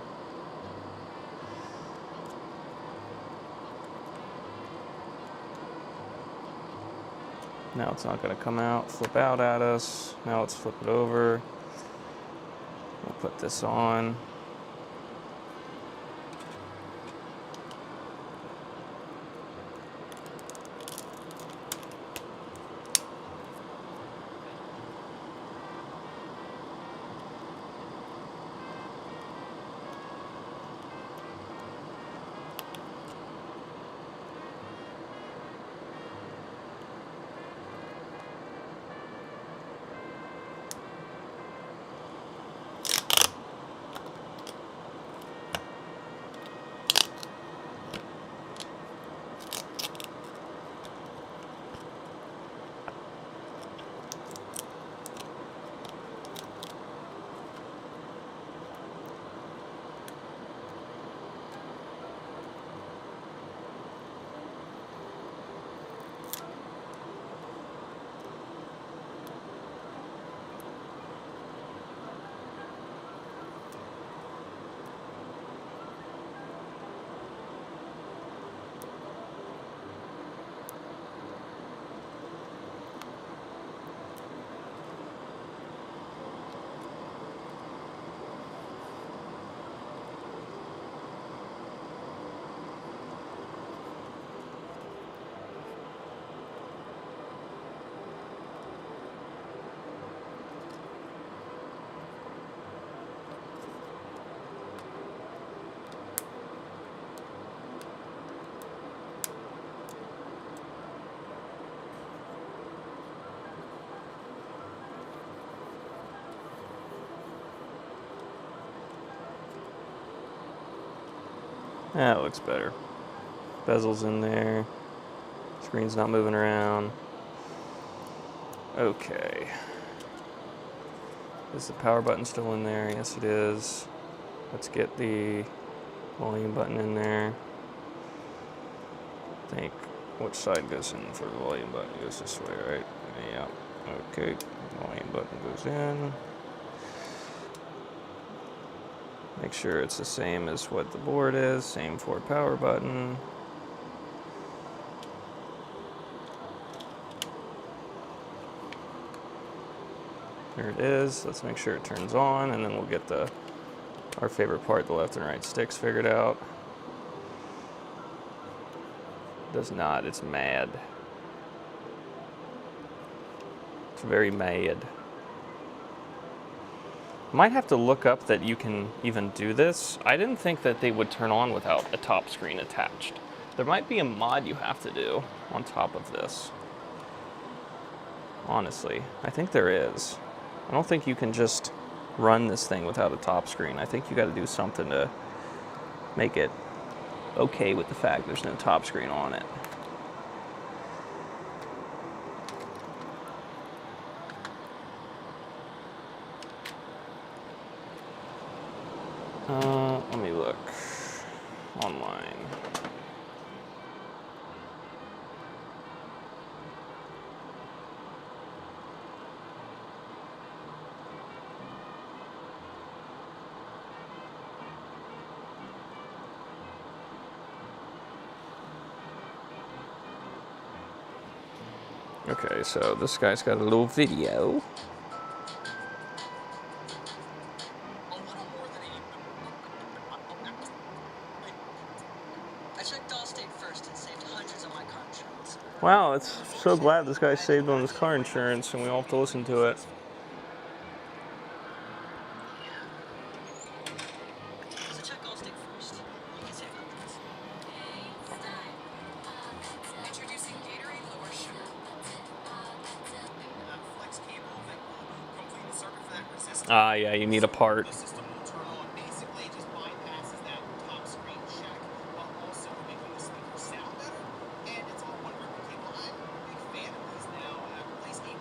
Now it's not going to come out, flip out at us. Now let's flip it over. We'll put this on. That looks better. Bezel's in there. Screen's not moving around. Okay. Is the power button still in there? Yes, it is. Let's get the volume button in there. I think which side goes in for the volume button? It goes this way, right? Yeah. Okay. Volume button goes in. Make sure it's the same as what the board is. Same for power button. There it is. Let's make sure it turns on, and then we'll get our favorite part, the left and right sticks, figured out. Does not. It's mad. It's very mad. Might have to look up that you can even do this. I didn't think that they would turn on without a top screen attached. There might be a mod you have to do on top of this. Honestly, I think there is. I don't think you can just run this thing without a top screen. I think you got to do something to make it okay with the fact there's no top screen on it. Let me look online. Okay, so this guy's got a little video.
I checked Allstate first and saved hundreds on my car insurance.
Wow, it's so glad this guy saved on his car insurance and we all have to listen to it.
So check Allstate first. You can save hundreds.
Introducing Gatorade Lower Sugar.
Flex cable that will complete the circuit for that resistor.
Ah, yeah, you need a part.
The system will turn on. Basically, it just bypasses that top screen check while also making the speaker sound better. And it's all one ribbon cable. I'm a big fan of these now. I've replaced a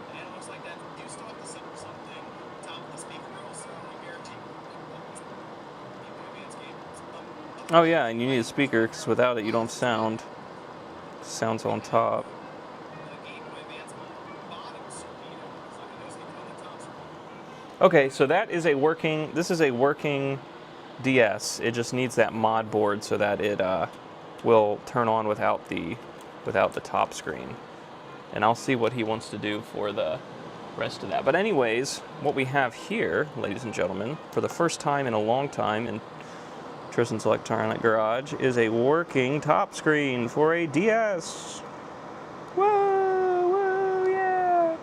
and it looks like that. You still have to set up something top of the speaker also. I guarantee
Oh yeah, and you need a speaker because without it you don't have sound. Sound's on top. Okay, so that is this is a working DS. It just needs that mod board so that it will turn on without the top screen. And I'll see what he wants to do for the rest of that. But anyways, what we have here, ladies and gentlemen, for the first time in a long time in Tristan's Electronic Garage, is a working top screen for a DS. Whoa, whoa, yeah.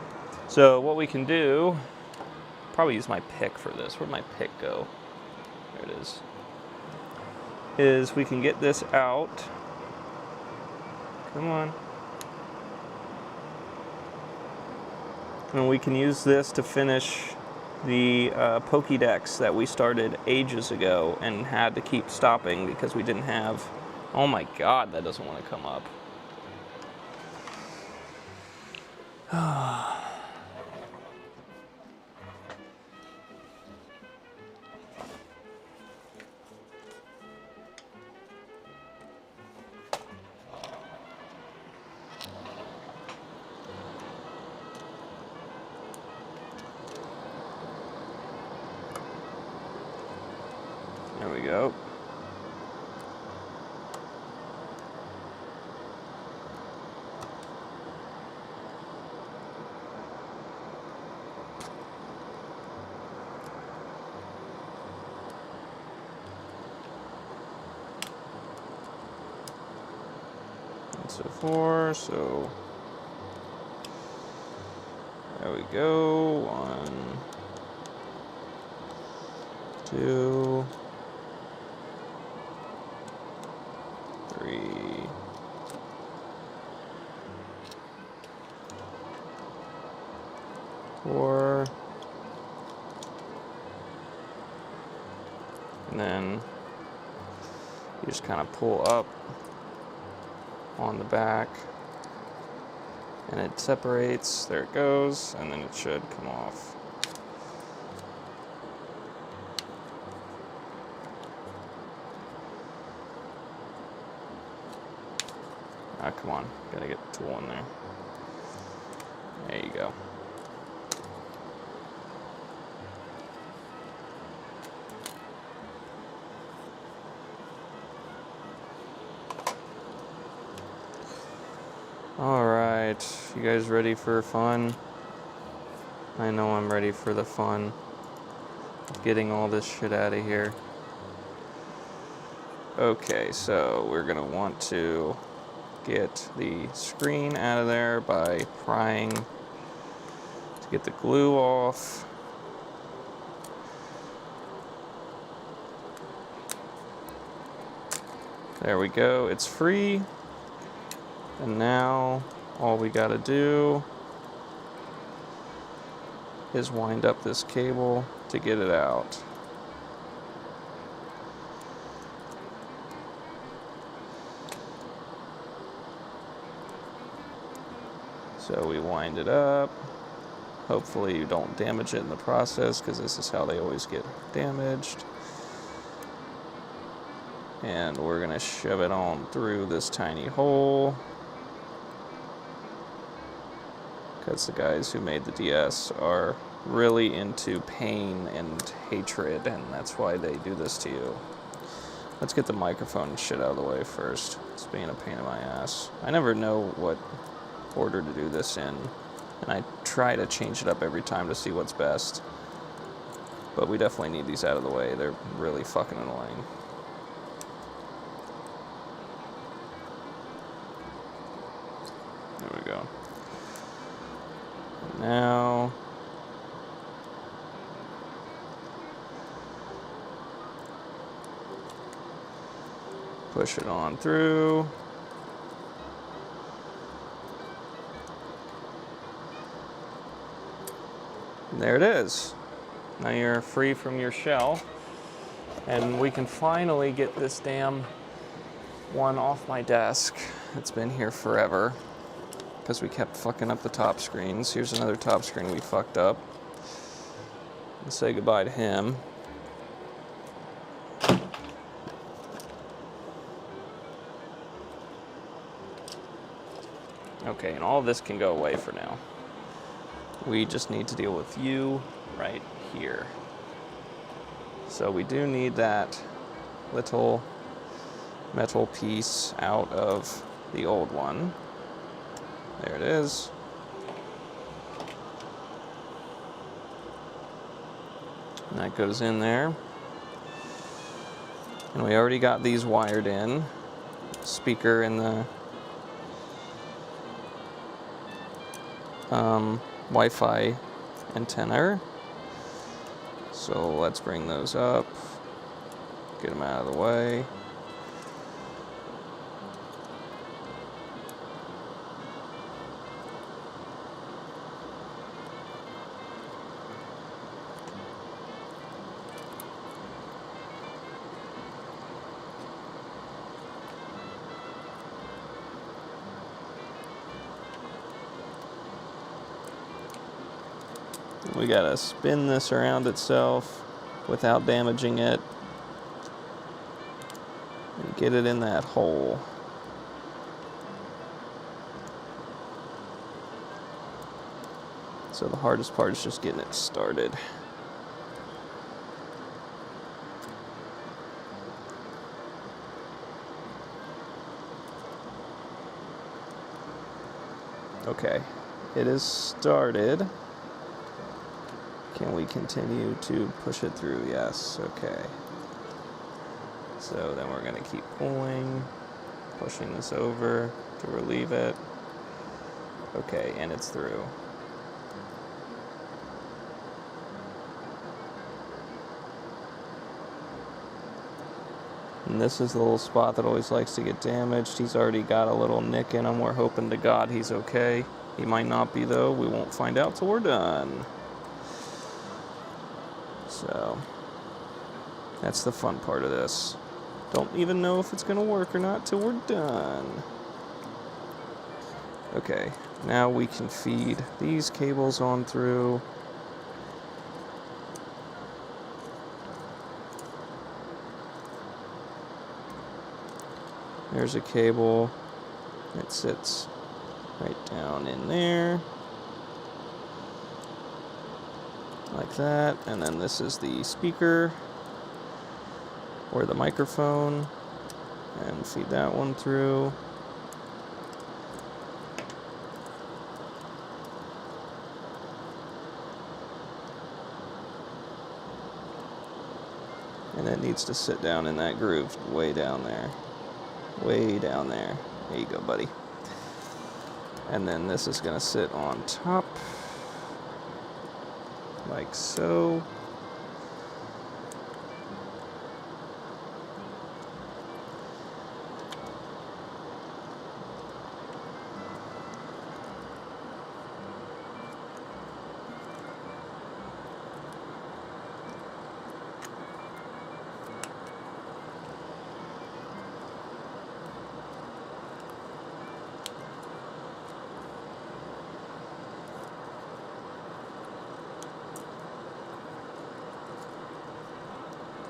So what we can do, probably use my pick for this. Where'd my pick go? There it is we can get this out. Come on. And we can use this to finish the Pokédex that we started ages ago and had to keep stopping because we didn't have... Oh my god, that doesn't want to come up. There we go. And so forth, so there we go. 1, 2, 3, 4, and then you just kind of pull up on the back and it separates. There it goes, and then it should come off. Come on, gotta get the tool in there. There you go. All right, you guys ready for fun? I know I'm ready for the fun of getting all this shit out of here. Okay, so we're gonna want to get the screen out of there by prying to get the glue off. There we go, it's free. And now all we gotta do is wind up this cable to get it out. So we wind it up. Hopefully you don't damage it in the process, because this is how they always get damaged. And we're gonna shove it on through this tiny hole, because the guys who made the DS are really into pain and hatred, and that's why they do this to you. Let's get the microphone and shit out of the way first. It's being a pain in my ass. I never know what order to do this in, and I try to change it up every time to see what's best. But we definitely need these out of the way. They're really fucking annoying. There we go. Now, push it on through. And there it is. Now you're free from your shell, and we can finally get this damn one off my desk. It's been here forever, because we kept fucking up the top screens. Here's another top screen we fucked up. Let's say goodbye to him. Okay, and all of this can go away for now. We just need to deal with you right here. So we do need that little metal piece out of the old one. There it is. And that goes in there. And we already got these wired in. Speaker in the Wi-Fi antenna. So let's bring those up. Get them out of the way. We gotta spin this around itself without damaging it and get it in that hole. So the hardest part is just getting it started. Okay, it is started. Can we continue to push it through? Yes, okay. So then we're gonna keep pulling, pushing this over to relieve it. Okay, and it's through. And this is the little spot that always likes to get damaged. He's already got a little nick in him. We're hoping to God he's okay. He might not be though. We won't find out till we're done. So, that's the fun part of this. Don't even know if it's gonna work or not till we're done. Okay, now we can feed these cables on through. There's a cable. It sits right down in there. Like that. And then this is the speaker or the microphone. And feed that one through. And it needs to sit down in that groove way down there. Way down there. There you go, buddy. And then this is going to sit on top. Like so.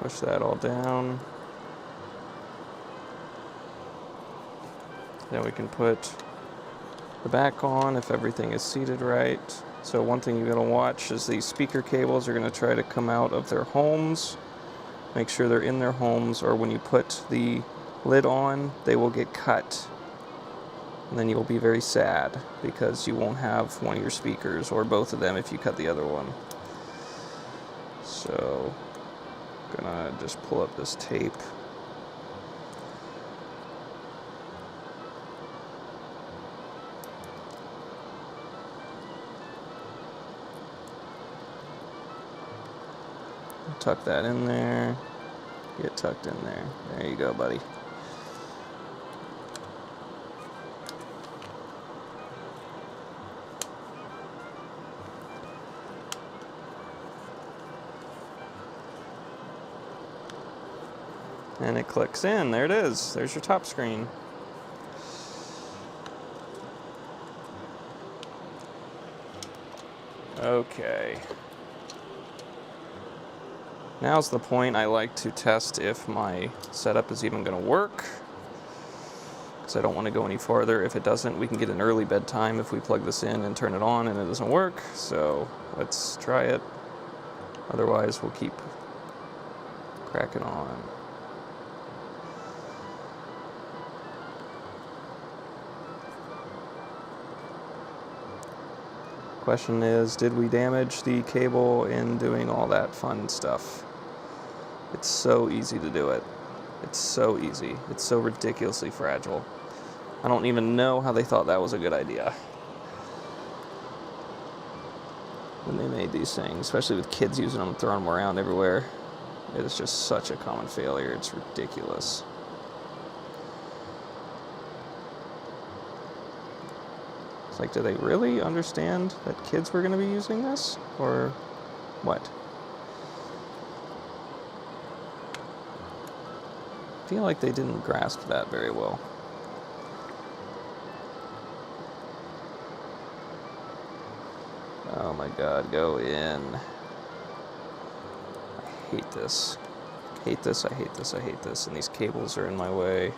Push that all down. Then we can put the back on if everything is seated right. So one thing you're going to watch is these speaker cables are going to try to come out of their homes. Make sure they're in their homes, or when you put the lid on, they will get cut. And then you'll be very sad because you won't have one of your speakers or both of them if you cut the other one. So gonna just pull up this tape. Tuck that in there. Get tucked in there. There you go, buddy. And it clicks in. There it is. There's your top screen. Okay. Now's the point I like to test if my setup is even going to work, because I don't want to go any farther. If it doesn't, we can get an early bedtime if we plug this in and turn it on and it doesn't work. So let's try it. Otherwise, we'll keep cracking on. Question is, did we damage the cable in doing all that fun stuff? It's so easy to do it. It's so easy. It's so ridiculously fragile. I don't even know how they thought that was a good idea when they made these things, especially with kids using them, throwing them around everywhere. It is just such a common failure. It's ridiculous. It's like, do they really understand that kids were going to be using this? Or what? I feel like they didn't grasp that very well. Oh my God, go in. I hate this. Hate this, I hate this, I hate this. And these cables are in my way.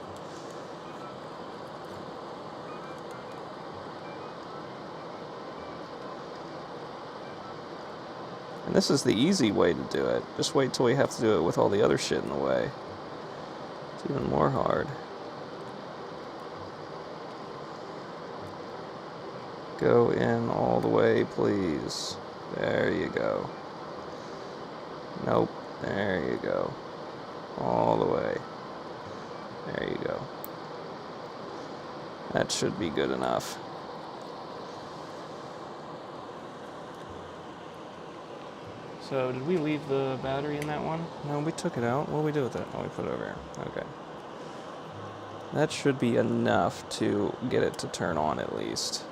And this is the easy way to do it. Just wait till we have to do it with all the other shit in the way. It's even more hard. Go in all the way, please. There you go. Nope. There you go. All the way. There you go. That should be good enough. So, did we leave the battery in that one? No, we took it out. What do we do with it? Oh, we put it over here. Okay. That should be enough to get it to turn on at least.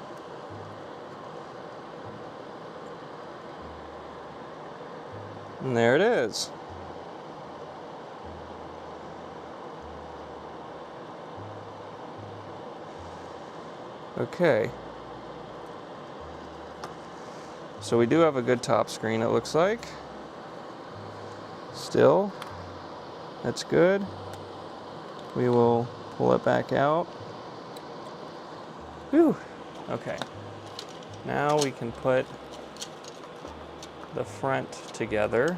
And there it is. Okay. So we do have a good top screen, it looks like. Still, that's good. We will pull it back out. Whew. Okay. Now we can put the front together.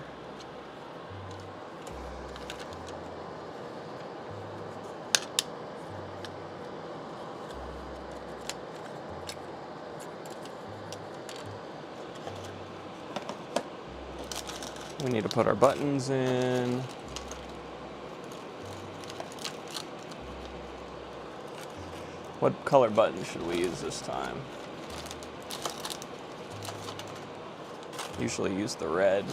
We need to put our buttons in. What color button should we use this time? Usually use the red.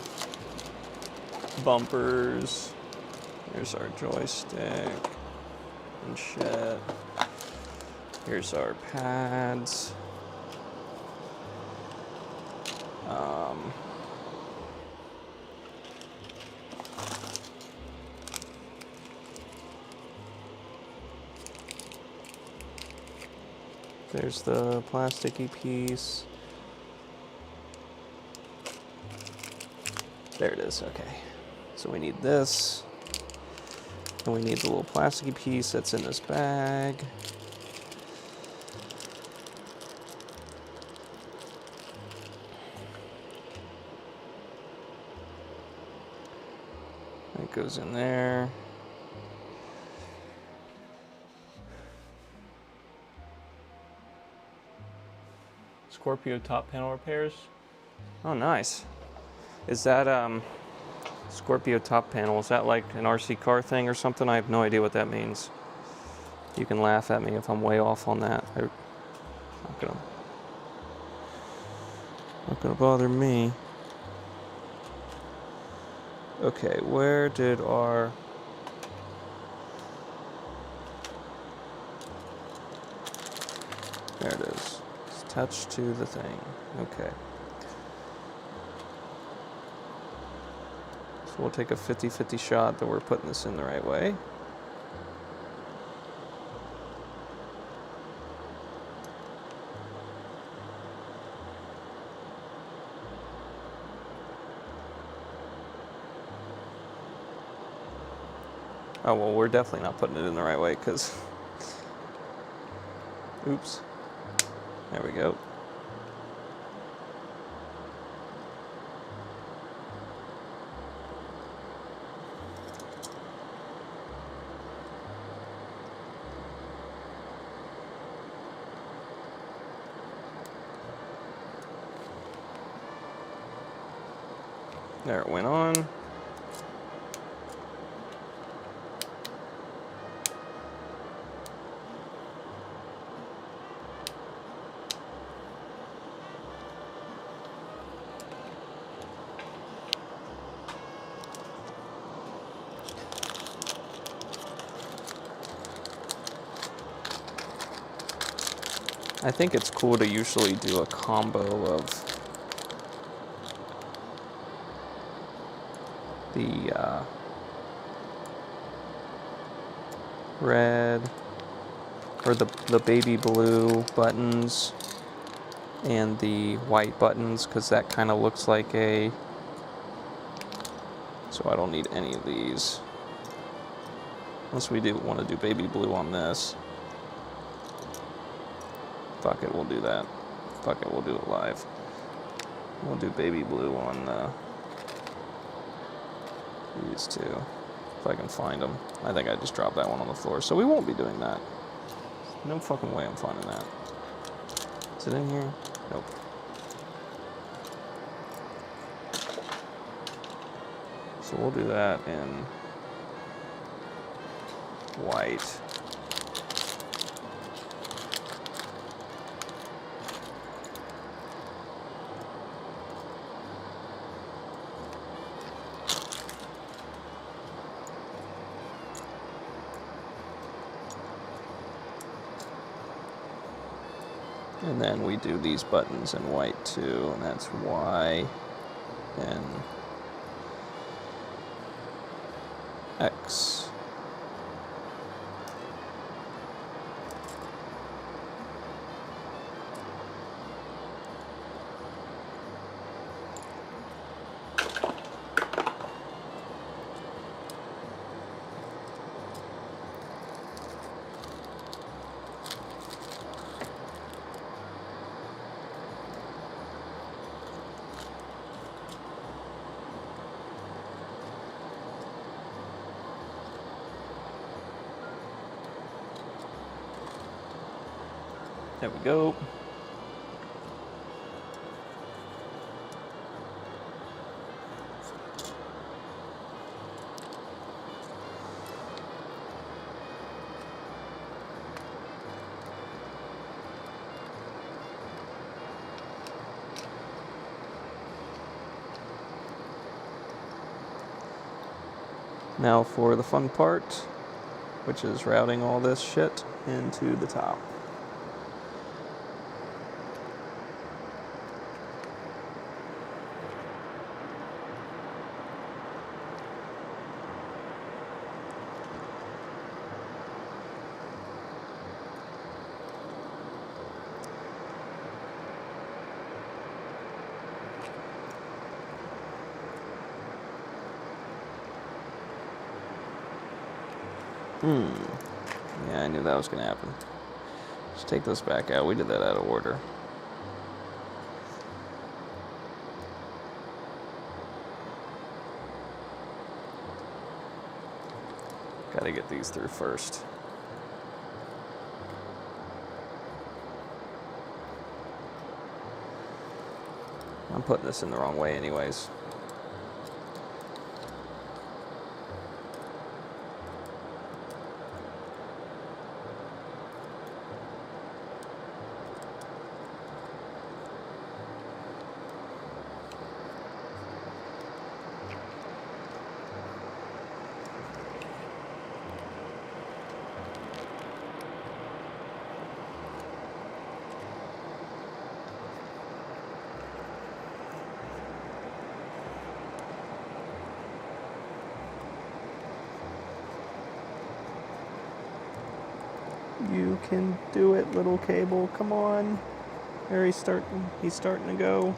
Bumpers. Here's our joystick and shit. Here's our pads. There's the plasticky piece. There it is, okay. So we need this. And we need the little plasticky piece that's in this bag. That goes in there. Scorpio top panel repairs. Oh, nice. Is that Scorpio top panel? Is that like an RC car thing or something? I have no idea what that means. You can laugh at me if I'm way off on that. Not gonna bother me. Okay, where did our... There it is. It's attached to the thing. Okay. So we'll take a 50-50 shot that we're putting this in the right way. Oh, well, we're definitely not putting it in the right way because... Oops. There we go. There it went on. I think it's cool to usually do a combo of the red or the baby blue buttons and the white buttons, because that kind of looks like a... So I don't need any of these. Unless we do want to do baby blue on this. Fuck it, we'll do that. Fuck it, we'll do it live. We'll do baby blue on these two. If I can find them. I think I just dropped that one on the floor. So we won't be doing that. No fucking way I'm finding that. Is it in here? Nope. So we'll do that in white. And then we do these buttons in white too, and that's Y and X. There we go. Now for the fun part, which is routing all this shit into the top. Yeah, I knew that was going to happen. Let's take this back out. We did that out of order. Gotta get these through first. I'm putting this in the wrong way anyways. You can do it, little cable. Come on. There he's starting to go.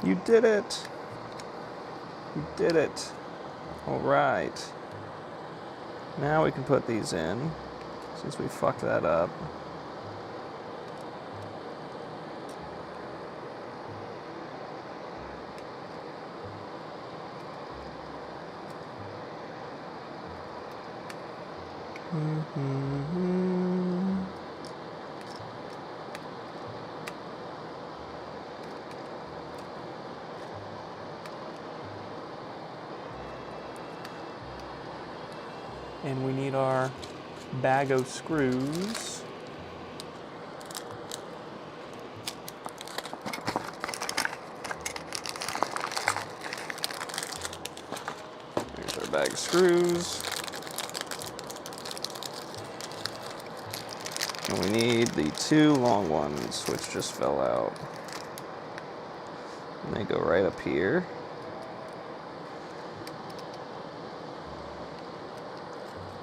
You did it. You did it. All right. Now we can put these in, since we fucked that up. And we need our bag of screws. Here's our bag of screws. And we need the two long ones, which just fell out. And they go right up here.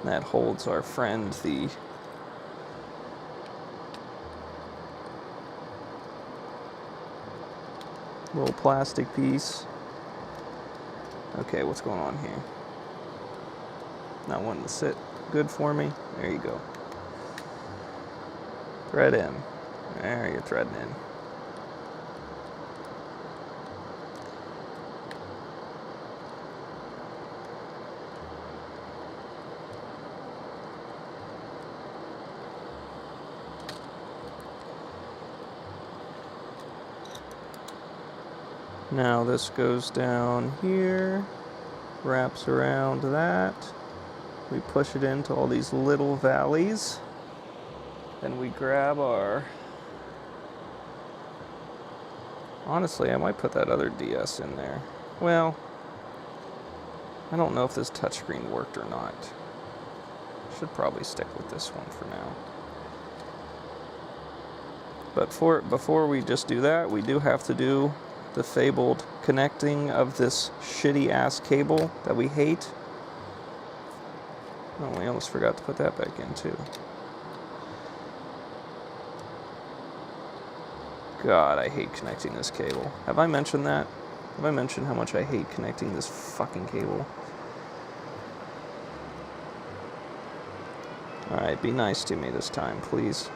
That holds our friend, the little plastic piece. Okay, what's going on here? Not wanting to sit good for me. There you go. Thread in. There, you're threading in. Now this goes down here, wraps around that. We push it into all these little valleys. Then we grab our... Honestly, I might put that other DS in there. Well, I don't know if this touchscreen worked or not. Should probably stick with this one for now. But before we just do that, we do have to do the fabled connecting of this shitty ass cable that we hate. Oh, we almost forgot to put that back in too. God, I hate connecting this cable. Have I mentioned that? Have I mentioned how much I hate connecting this fucking cable? Alright, be nice to me this time, please.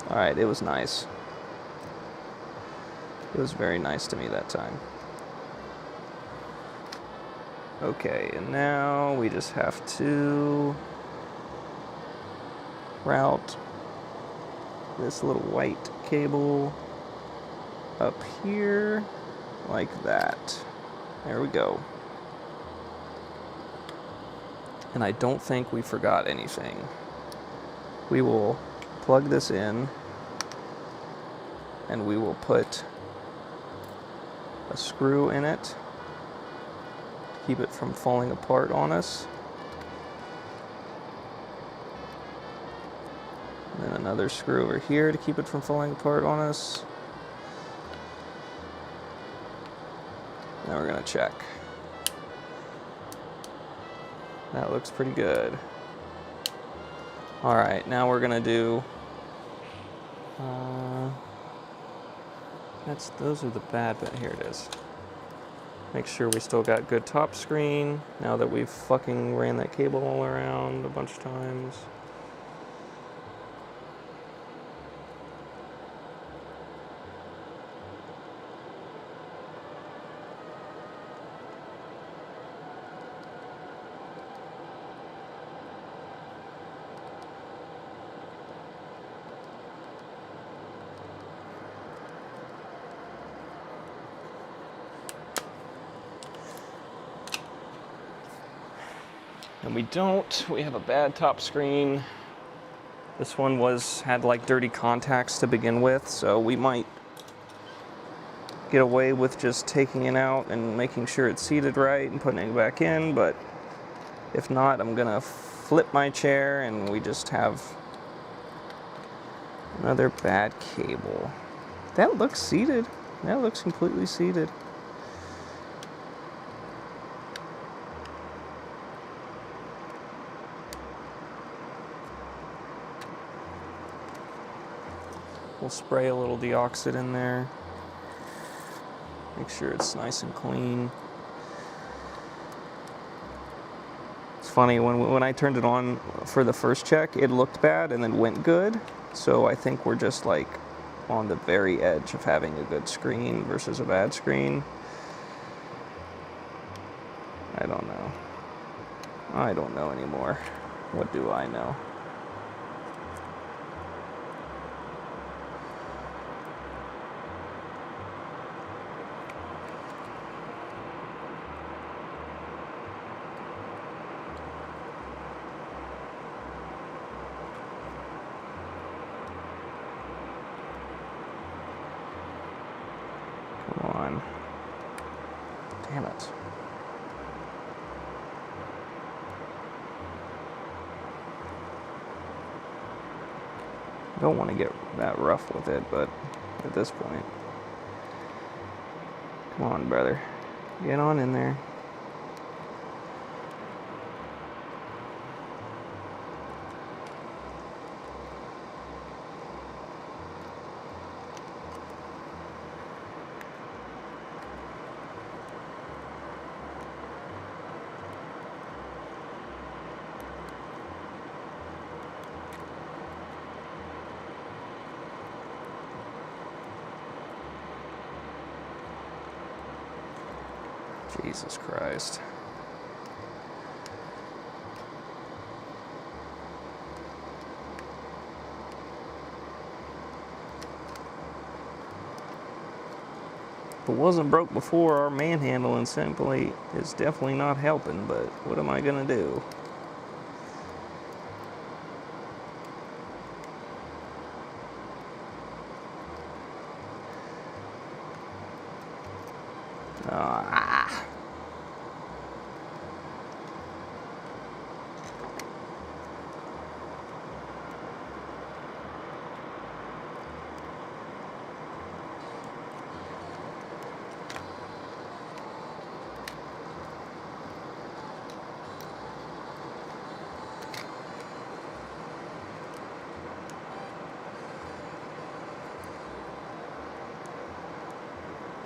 Alright, it was nice. It was very nice to me that time. Okay, and now we just have to route this little white cable up here like that. There we go. And I don't think we forgot anything. We will plug this in and we will put a screw in it to keep it from falling apart on us. And then another screw over here to keep it from falling apart on us. Now we're gonna check. That looks pretty good. All right, now we're gonna do, those are the bad, but here it is. Make sure we still got good top screen now that we've fucking ran that cable all around a bunch of times. And we have a bad top screen. This one had like dirty contacts to begin with, so we might get away with just taking it out and making sure it's seated right and putting it back in, but if not, I'm gonna flip my chair and we just have another bad cable. That looks seated. That looks completely seated. We'll spray a little deoxit in there. Make sure it's nice and clean. It's funny, when I turned it on for the first check, it looked bad and then went good. So I think we're just like on the very edge of having a good screen versus a bad screen. I don't know. I don't know anymore. What do I know? Come on. Damn it. Don't want to get that rough with it, but at this point. Come on, brother. Get on in there. Jesus Christ. If it wasn't broke before, our manhandling simply is definitely not helping, but what am I gonna do? Ah.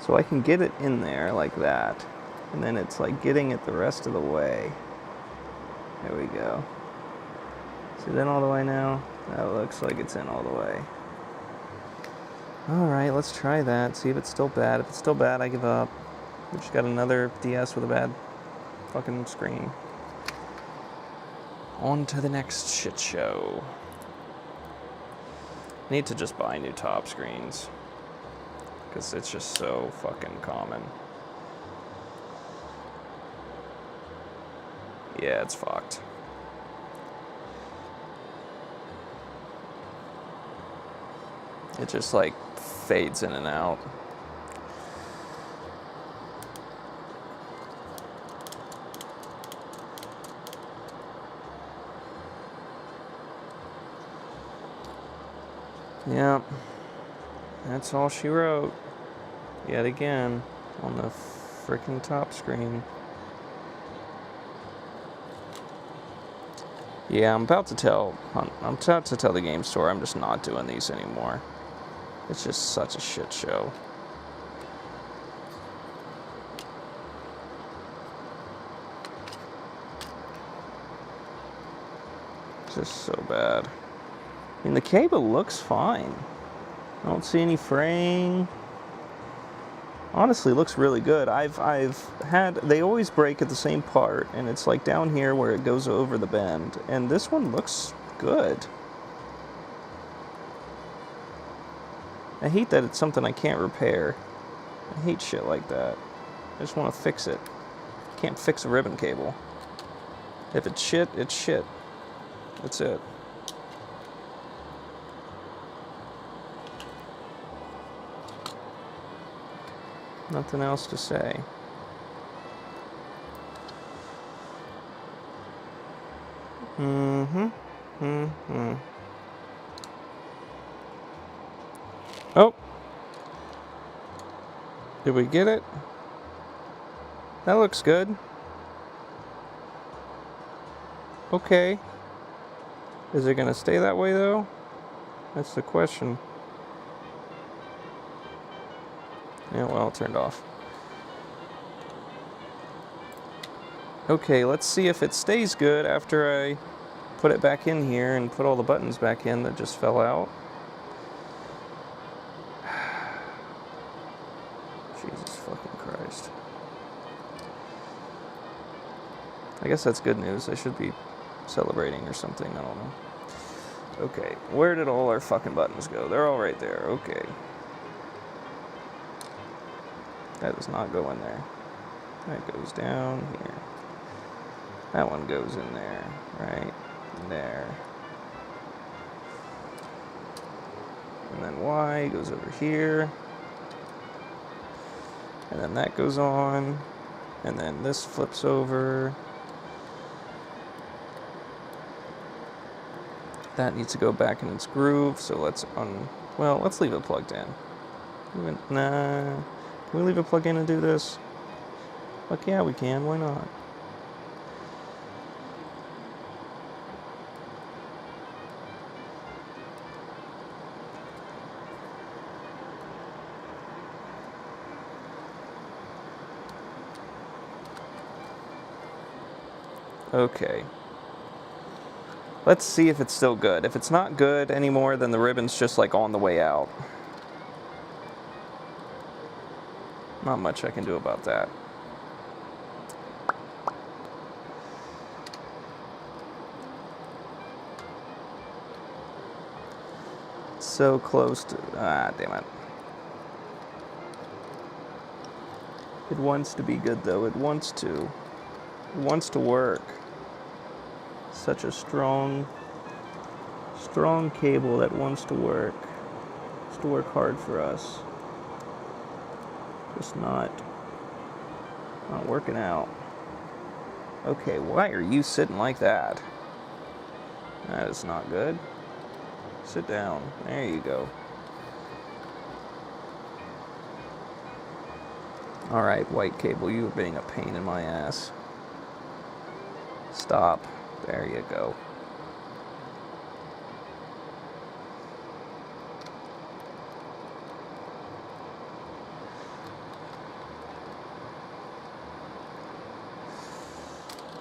So I can get it in there like that, and then it's like getting it the rest of the way. There we go. Is it in all the way now? That looks like it's in all the way. Alright, let's try that. See if it's still bad. If it's still bad, I give up. We just got another DS with a bad fucking screen. On to the next shit show. Need to just buy new top screens. Because it's just so fucking common. Yeah, it's fucked. It just like fades in and out. Yep. That's all she wrote. Yet again, on the frickin' top screen. Yeah, I'm about to tell the game store I'm just not doing these anymore. It's just such a shit show. Just so bad. I mean, the cable looks fine. I don't see any fraying. Honestly, looks really good. I've had, they always break at the same part, and it's like down here where it goes over the bend, and this one looks good. I hate that it's something I can't repair. I hate shit like that. I just want to fix it. Can't fix a ribbon cable. If it's shit, it's shit. That's it. Nothing else to say. Oh. Did we get it? That looks good. Okay. Is it gonna stay that way though? That's the question. Yeah, well, it turned off. Okay, let's see if it stays good after I put it back in here and put all the buttons back in that just fell out. Jesus fucking Christ. I guess that's good news. I should be celebrating or something. I don't know. Okay, where did all our fucking buttons go? They're all right there. Okay. That does not go in there. That goes down here. That one goes in there, right there. And then Y goes over here. And then that goes on. And then this flips over. That needs to go back in its groove, so let's let's leave it plugged in. Nah. Can we leave it plugged in and do this? Fuck yeah, we can. Why not? Okay. Let's see if it's still good. If it's not good anymore, then the ribbon's just like on the way out. Not much I can do about that. So close to... Ah, damn it. It wants to be good, though. It wants to. It wants to work. Such a strong cable that wants to work. Wants to work hard for us. Just not working out. Okay, why are you sitting like that? That is not good. Sit down. There you go. Alright, white cable, you are being a pain in my ass. Stop. There you go.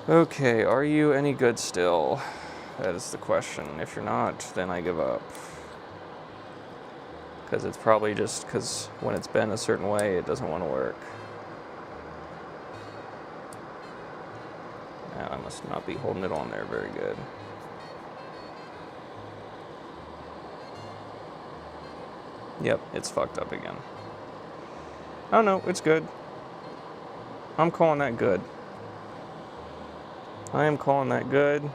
Okay, are you any good still? That is the question. If you're not, then I give up. Because it's probably just because when it's bent a certain way, it doesn't want to work. Now I must not be holding it on there very good. Yep, it's fucked up again. Oh no, it's good. I'm calling that good. I am calling that good.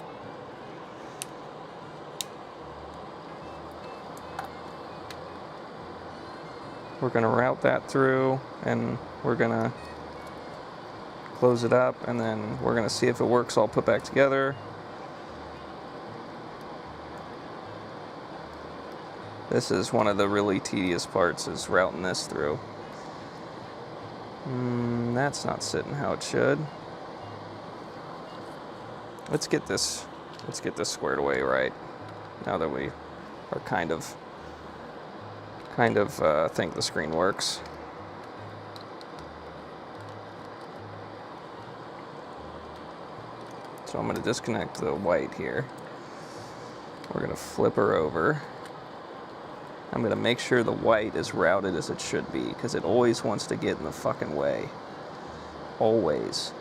We're going to route that through, and we're going to close it up, and then we're going to see if it works all put back together. This is one of the really tedious parts, is routing this through. That's not sitting how it should. Let's get this squared away right. Now that we are kind of think the screen works. So I'm going to disconnect the white here. We're going to flip her over. I'm going to make sure the white is routed as it should be, because it always wants to get in the fucking way. Always.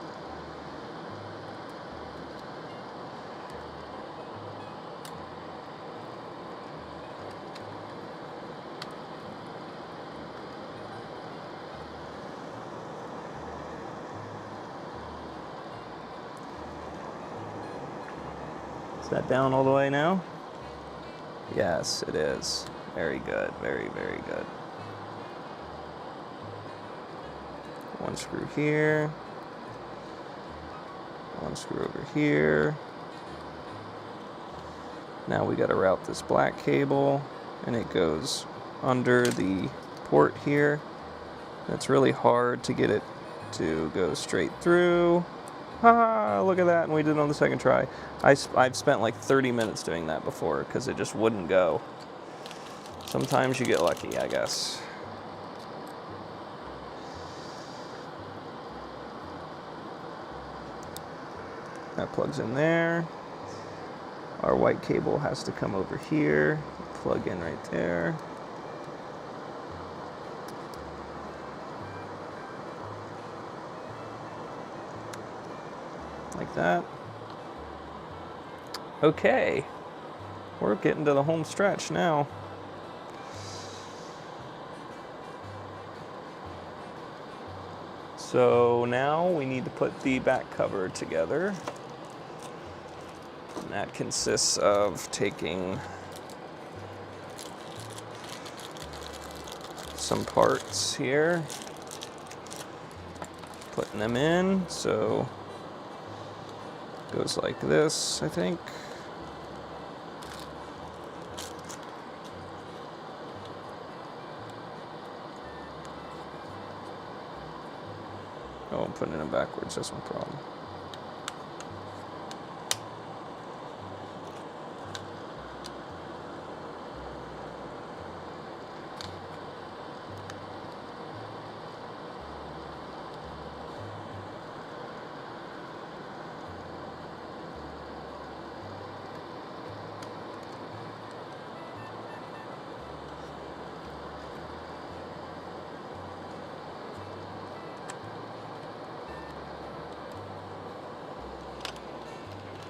Is that down all the way now? Yes, it is. Very good. Very, very good. One screw here. One screw over here. Now we got to route this black cable, and it goes under the port here. It's really hard to get it to go straight through. Ah, look at that, and we did it on the second try. I've spent like 30 minutes doing that before because it just wouldn't go. Sometimes you get lucky, I guess. That plugs in there. Our white cable has to come over here, plug in right there. Like that. Okay, we're getting to the home stretch now. So now we need to put the back cover together. And that consists of taking some parts here, putting them in, so it goes like this, I think. Oh, I'm putting it backwards, that's my problem.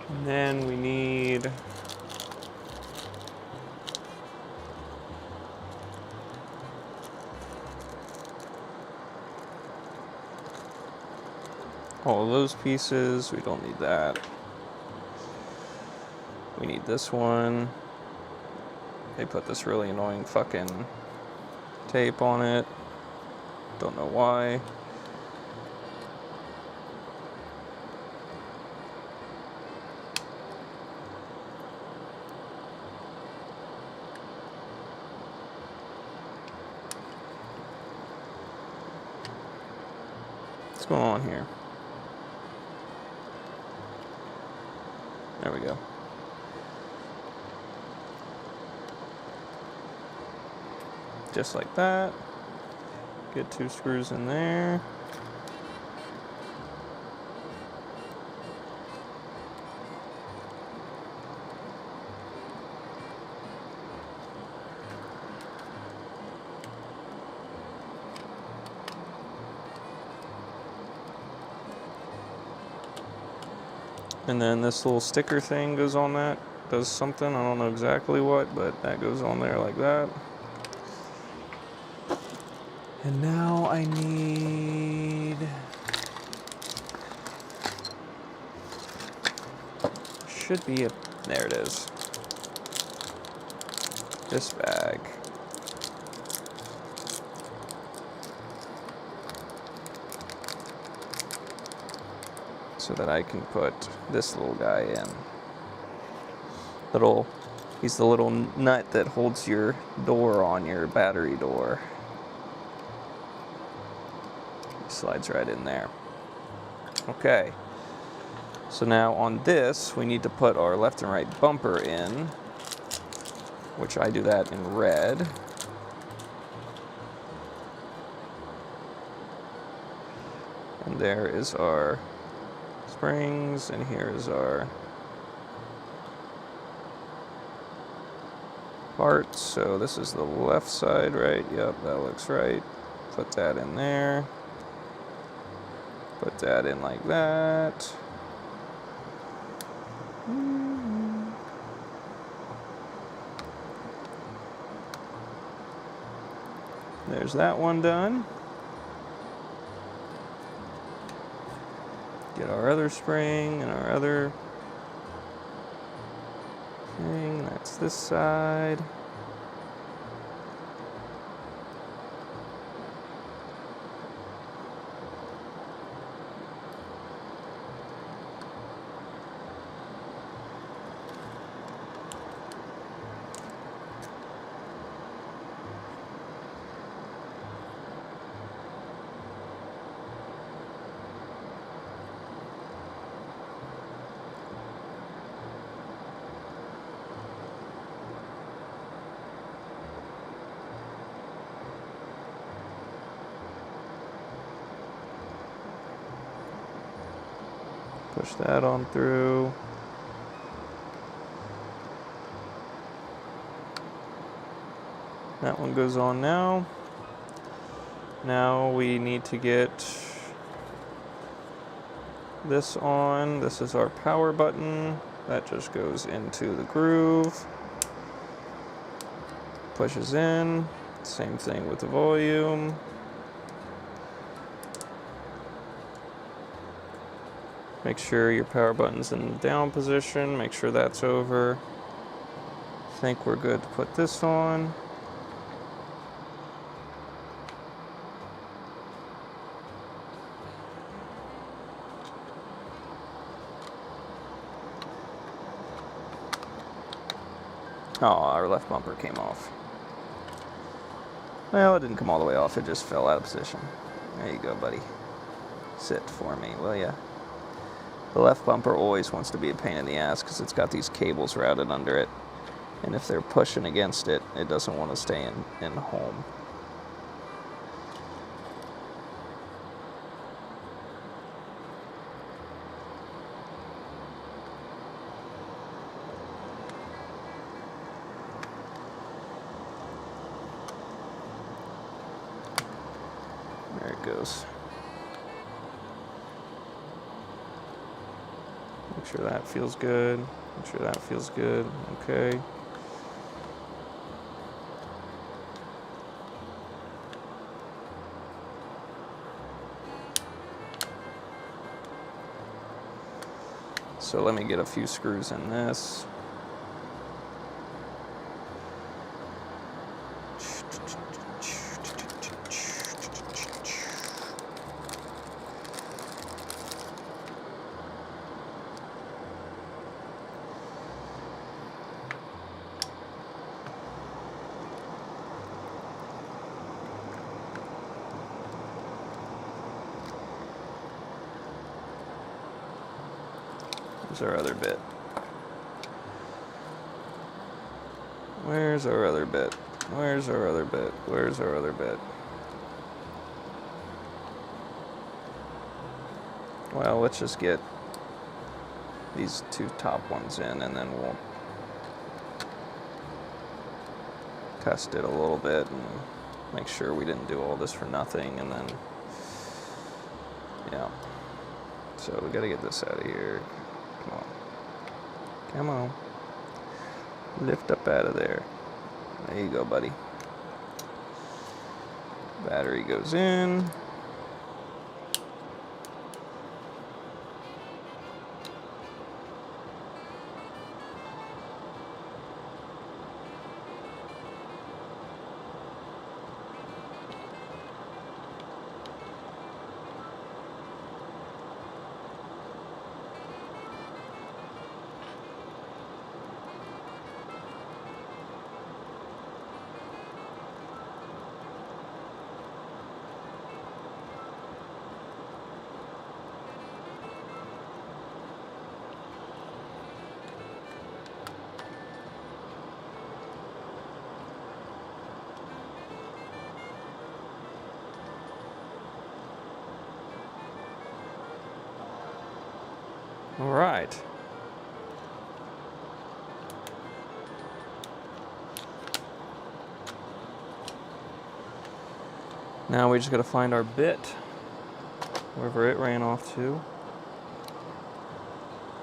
And then we need all of those pieces. We don't need that. We need this one. They put this really annoying fucking tape on it. Don't know why. What's going on here? There we go. Just like that. Get 2 screws in there. And then this little sticker thing goes on that. Does something. I don't know exactly what, but that goes on there like that. And now I need... Should be a... There it is. This bag. So that I can put this little guy in. He's the little nut that holds your door on your battery door. He slides right in there. Okay. So now on this, we need to put our left and right bumper in, which I do that in red. And there is our springs, and here is our parts. So this is the left side, right? Yep, that looks right. Put that in there. Put that in like that. There's that one done. Get our other spring and our other thing. That's this side. Push that on through. That one goes on now. Now we need to get this on. This is our power button. That just goes into the groove. Pushes in. Same thing with the volume. Make sure your power button's in the down position. Make sure that's over. I think we're good to put this on. Oh, our left bumper came off. Well, it didn't come all the way off. It just fell out of position. There you go, buddy. Sit for me, will ya? The left bumper always wants to be a pain in the ass because it's got these cables routed under it. And if they're pushing against it, it doesn't want to stay in home. There it goes. Make sure that feels good. Make sure that feels good. Okay. So let me get a few screws in this. Where's our other bit? Where's our other bit? Where's our other bit? Where's our other bit? Well, let's just get these two top ones in and then we'll test it a little bit and make sure we didn't do all this for nothing, and then yeah. So we gotta get this out of here. Come on. Come on. Lift up out of there. There you go, buddy. Battery goes in. All right. Now we just got to find our bit, wherever it ran off to.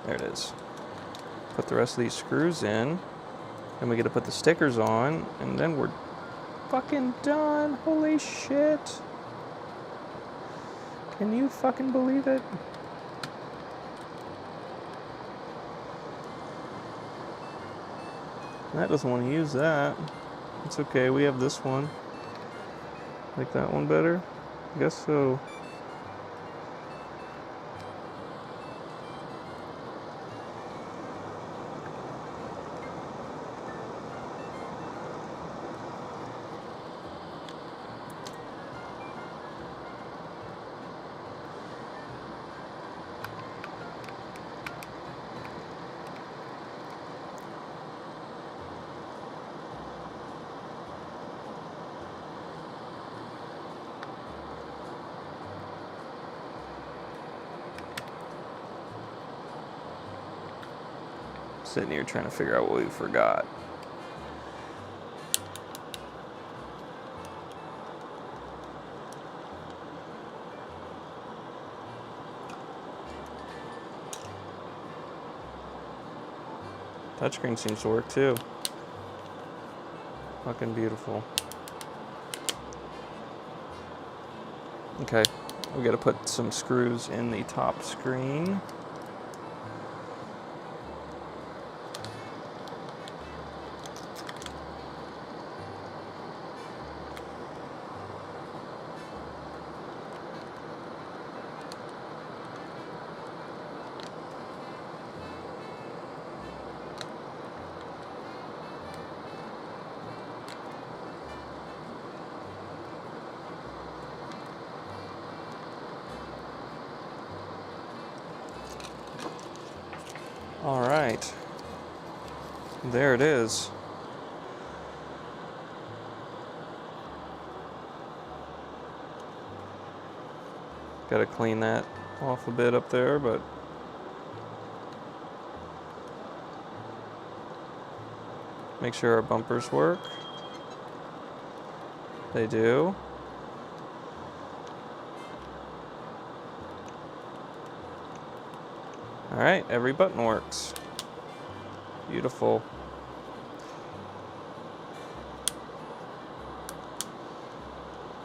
There it is. Put the rest of these screws in, and we get to put the stickers on, and then we're fucking done. Holy shit. Can you fucking believe it? That doesn't want to use that. It's okay, we have this one. Like that one better? I guess so. Sitting here trying to figure out what we forgot. Touchscreen seems to work too. Fucking beautiful. Okay, we gotta put some screws in the top screen. All right, there it is. Got to clean that off a bit up there, but make sure our bumpers work. They do. All right, every button works. Beautiful.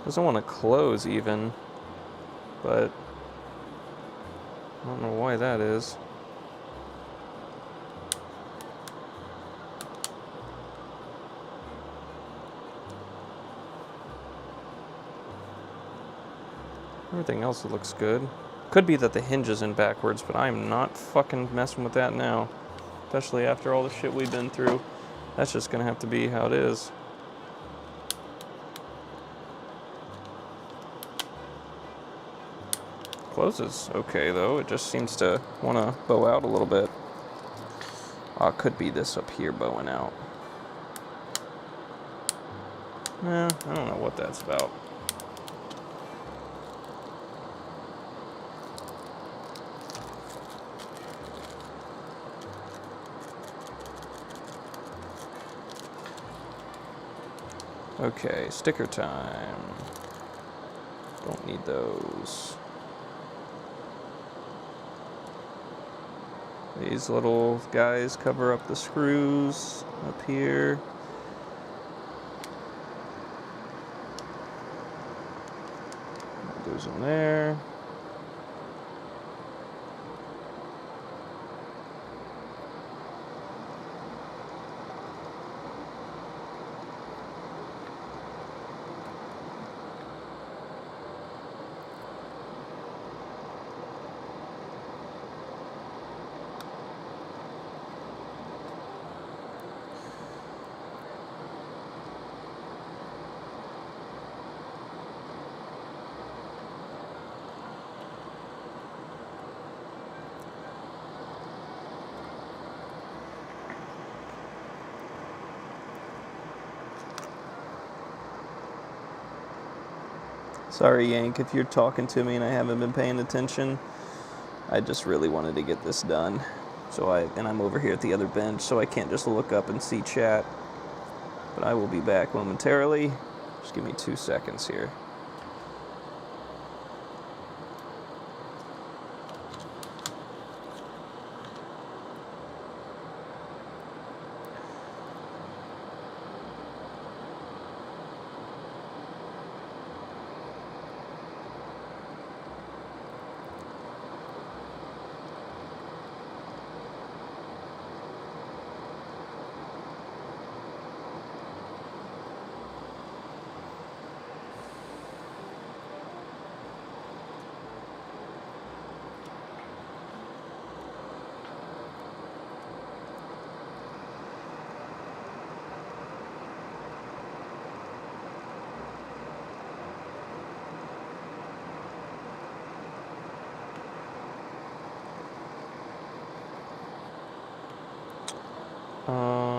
Doesn't want to close even, but I don't know why that is. Everything else looks good. Could be that the hinge is in backwards, but I'm not fucking messing with that now. Especially after all the shit we've been through. That's just gonna have to be how it is. Closes okay though, it just seems to want to bow out a little bit. Could be this up here bowing out. I don't know what that's about. Okay, sticker time. Don't need those. These little guys cover up the screws up here. That goes in there. Sorry, Yank, if you're talking to me and I haven't been paying attention. I just really wanted to get this done. And I'm over here at the other bench, so I can't just look up and see chat. But I will be back momentarily. Just give me 2 seconds here.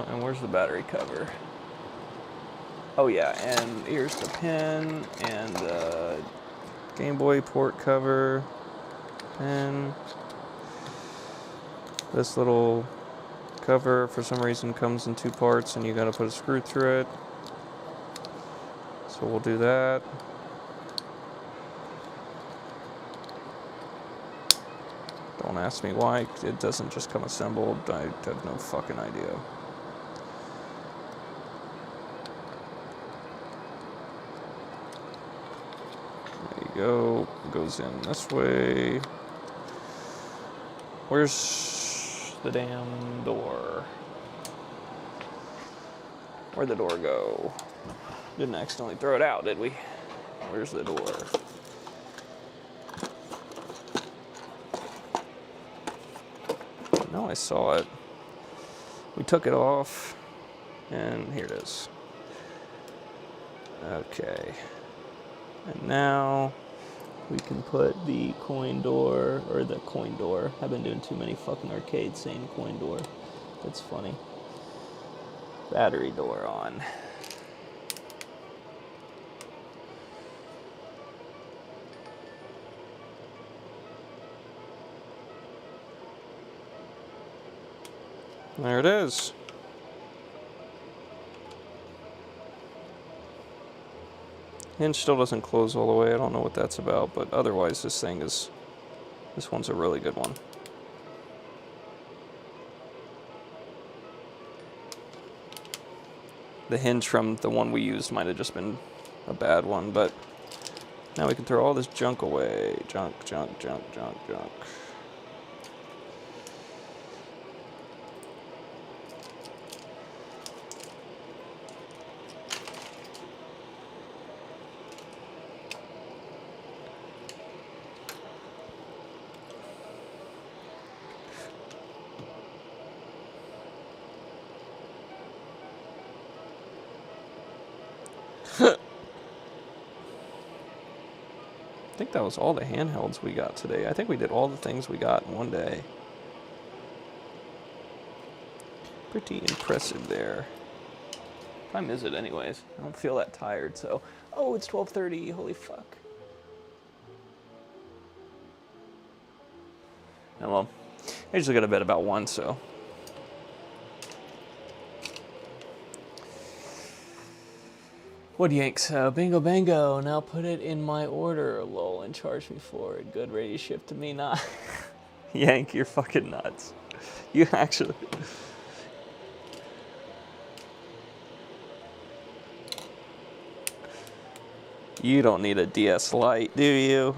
And where's the battery cover? Oh yeah, and here's the pin and the Game Boy port cover. And this little cover for some reason comes in 2 parts and you gotta put a screw through it. So we'll do that. Don't ask me why it doesn't just come assembled. I have no fucking idea. There you go. It goes in this way. Where's the damn door? Where'd the door go? Didn't accidentally throw it out, did we? Where's the door? No, I saw it. We took it off, and here it is. Okay. And now we can put the coin door, or the coin door. I've been doing too many fucking arcades saying coin door. That's funny. Battery door on. There it is. Hinge still doesn't close all the way. I don't know what that's about, but otherwise this one's a really good one. The hinge from the one we used might have just been a bad one, but now we can throw all this junk away. Junk, junk, junk, junk, junk. I think that was all the handhelds we got today. I think we did all the things we got in one day. Pretty impressive there. What time is it anyways? I don't feel that tired, so... Oh, it's 12:30. Holy fuck. Oh well. I usually go to bed about 1, so... What yanks? Bingo bango. Now put it in my order, lol, and charge me for it. Good, ready to ship to me. Nah. Yank, you're fucking nuts. You actually. You don't need a DS Lite, do you?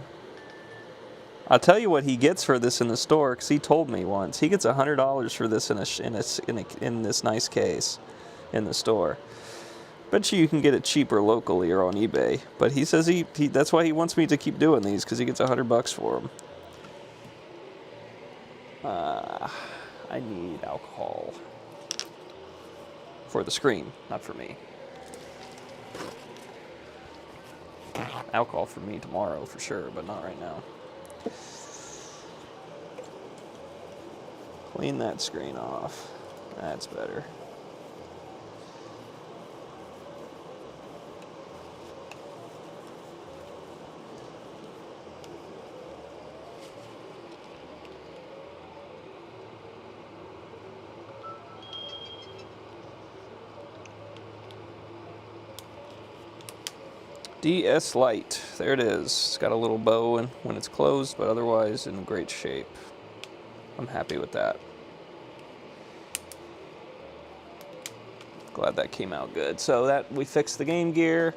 I'll tell you what he gets for this in the store, because he told me once. He gets $100 for this in this nice case in the store. Bet you can get it cheaper locally or on eBay. But he says he that's why he wants me to keep doing these, because he gets $100 for them. I need alcohol for the screen, not for me. Alcohol for me tomorrow for sure, but not right now. Clean that screen off. That's better. DS Lite, there it is. It's got a little bow when it's closed, but otherwise in great shape. I'm happy with that. Glad that came out good. So that we fixed the Game Gear.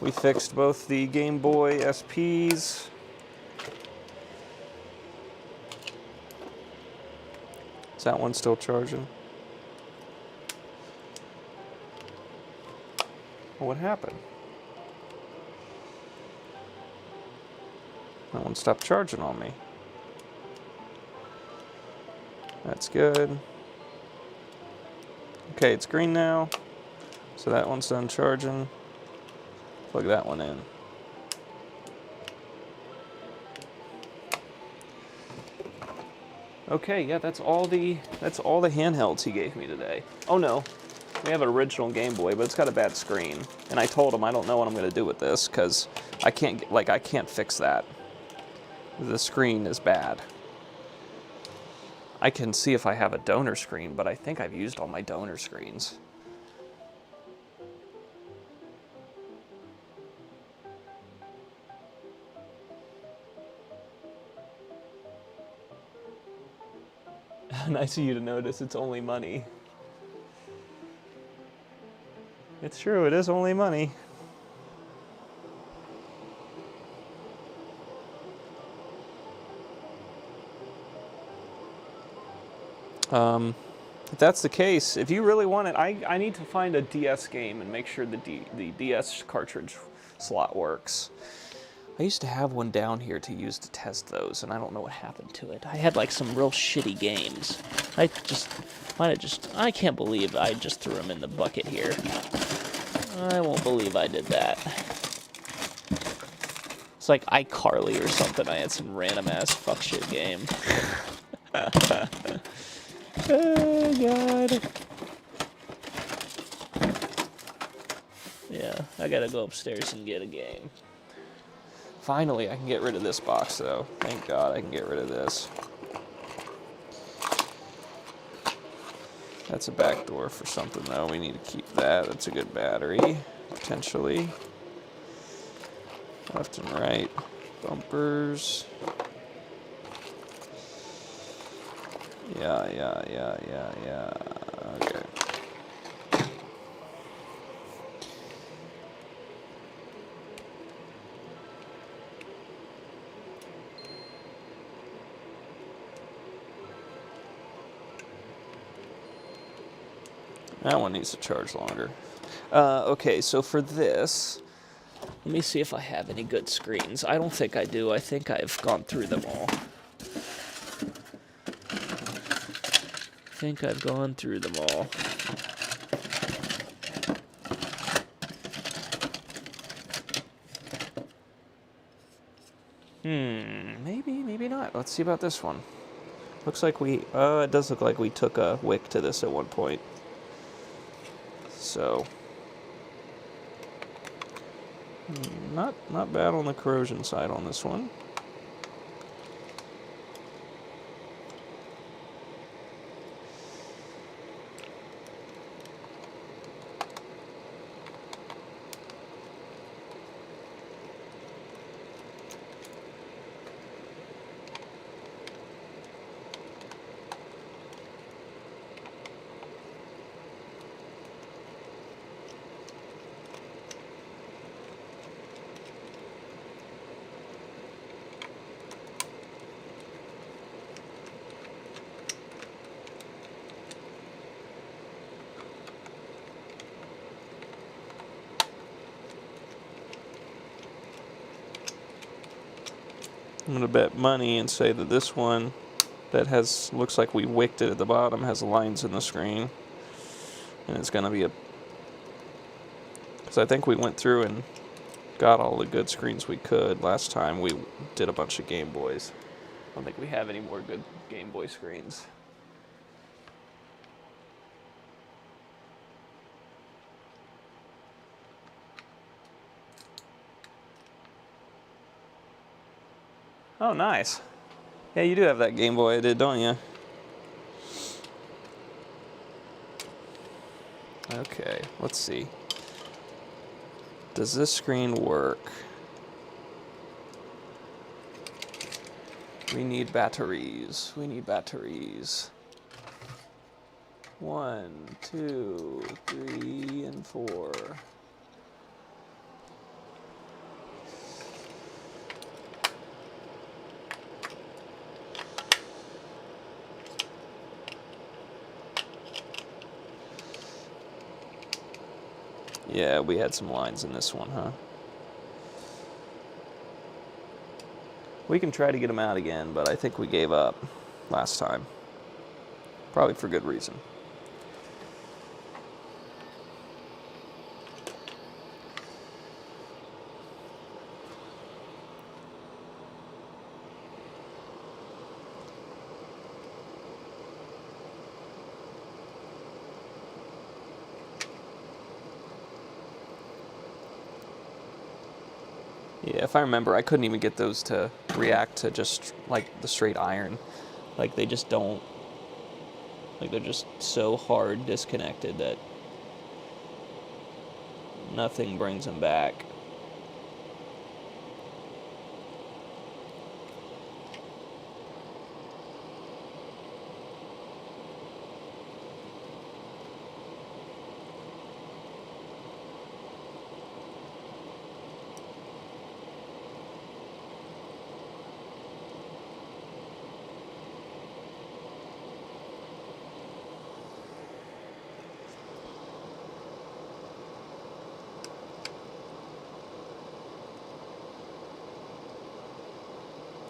We fixed both the Game Boy SPs. Is that one still charging? What happened? That one stopped charging on me. That's good. Okay, it's green now. So that one's done charging. Plug that one in. Okay, yeah, that's all the handhelds he gave me today. Oh no, we have an original Game Boy, but it's got a bad screen. And I told him I don't know what I'm gonna do with this, because I can't fix that. The screen is bad. I can see if I have a donor screen, but I think I've used all my donor screens. Nice of you to notice it's only money. It's true, it is only money. If that's the case, if you really want it, I need to find a DS game and make sure the DS cartridge slot works. I used to have one down here to use to test those, and I don't know what happened to it. I had like some real shitty games. I can't believe I just threw them in the bucket here. I won't believe I did that. It's like iCarly or something. I had some random ass fuck shit game. Oh, God. Yeah, I gotta go upstairs and get a game. Finally, I can get rid of this box, though. Thank God I can get rid of this. That's a back door for something, though. We need to keep that. That's a good battery, potentially. Left and right. Bumpers. Yeah. Okay. That one needs to charge longer. Okay, so for this, let me see if I have any good screens. I don't think I do. I think I've gone through them all. Maybe not. Let's see about this one. Looks like it does look like we took a wick to this at one point. So, not bad on the corrosion side on this one.
I'm gonna bet money and say that this one that looks like we wicked it at the bottom has lines in the screen, and it's gonna be because I think we went through and got all the good screens we could last time we did a bunch of Game Boys. I don't think we have any more good Game Boy screens. Oh, nice. Yeah, you do have that Game Boy I did, don't you? Okay, let's see. Does this screen work? We need batteries. We need batteries. 1, 2, 3, and 4. Yeah, we had some lines in this one, huh? We can try to get them out again, but I think we gave up last time. Probably for good reason. Yeah, if I remember, I couldn't even get those to react to just like the straight iron. Like they just don't, like they're just so hard disconnected that nothing brings them back.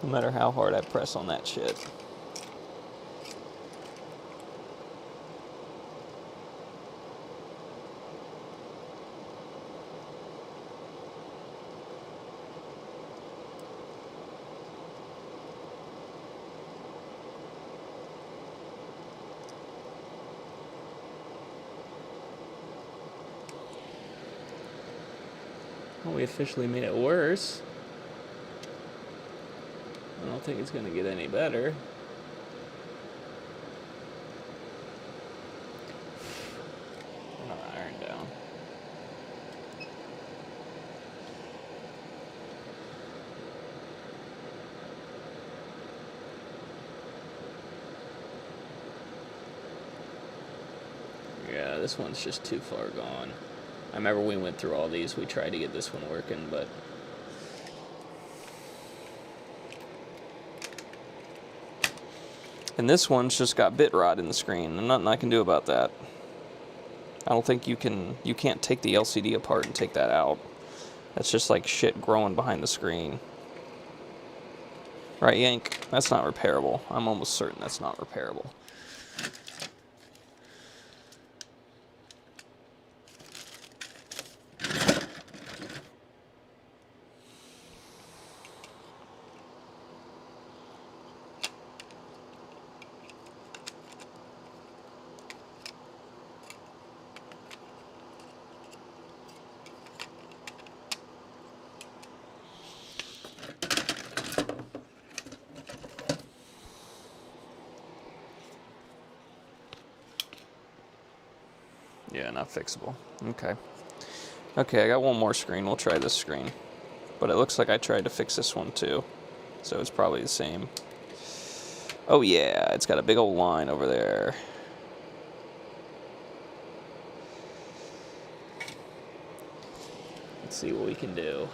No matter how hard I press on that shit. Well, we officially made it worse. I don't think it's going to get any better. Turn our iron down. Yeah, this one's just too far gone. I remember we went through all these. We tried to get this one working, but... And this one's just got bit rot in the screen, and nothing I can do about that. I don't think you can't take the LCD apart and take that out. That's just like shit growing behind the screen. Right, Yank? That's not repairable. I'm almost certain that's not repairable. Yeah, not fixable. Okay. Okay, I got one more screen. We'll try this screen. But it looks like I tried to fix this one too. So it's probably the same. Oh yeah, it's got a big old line over there. Let's see what we can do.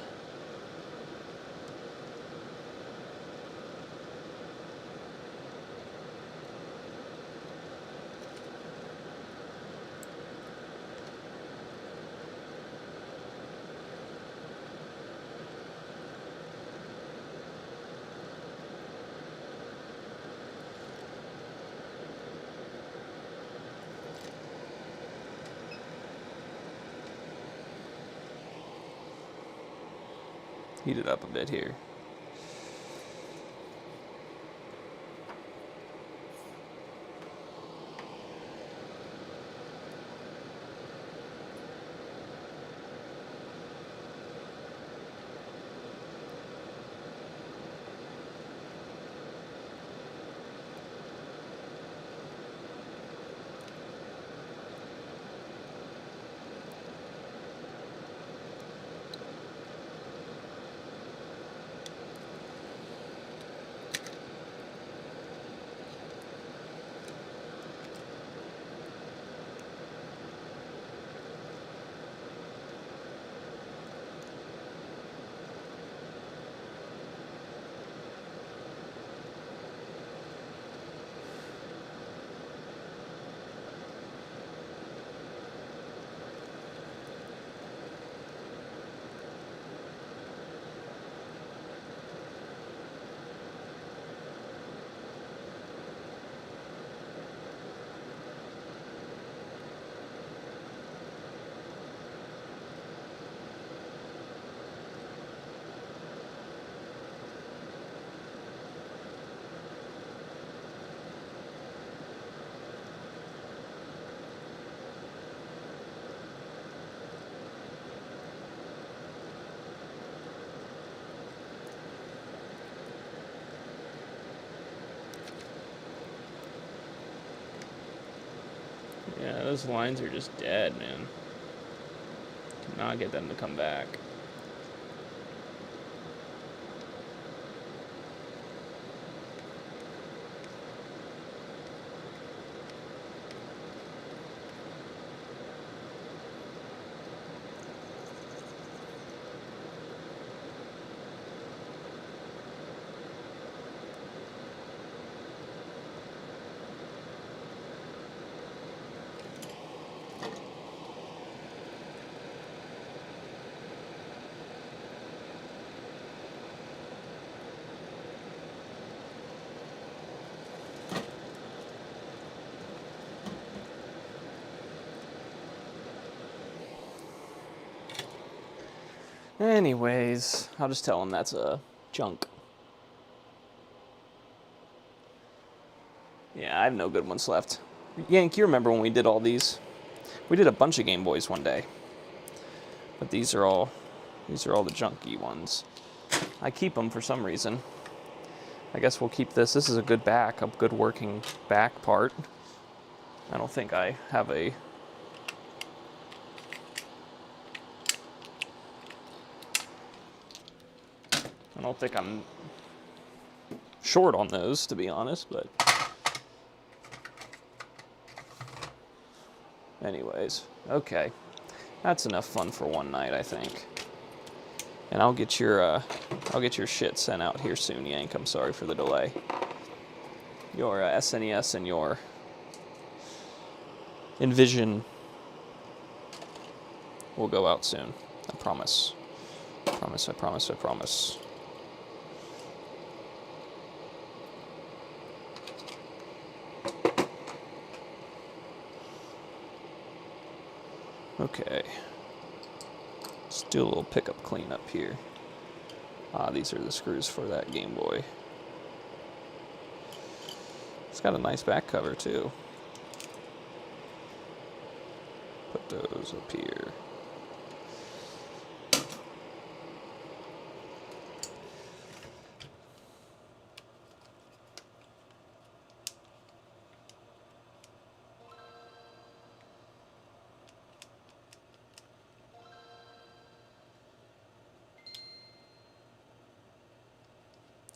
heat it up a bit here. Yeah, those lines are just dead, man. Cannot get them to come back. Anyways, I'll just tell him that's a junk. Yeah, I have no good ones left. Yank, you remember when we did all these? We did a bunch of Game Boys one day. But these are all the junky ones. I keep them for some reason. I guess we'll keep this. This is a good back, a good working back part. I don't think I have a... I don't think I'm short on those, to be honest, but... Anyways, okay. That's enough fun for one night, I think. And I'll get your shit sent out here soon, Yank. I'm sorry for the delay. Your SNES and your Envision will go out soon. I promise. I promise, I promise, I promise. Okay. Let's do a little pickup cleanup here. Ah, these are the screws for that Game Boy. It's got a nice back cover too. Put those up here.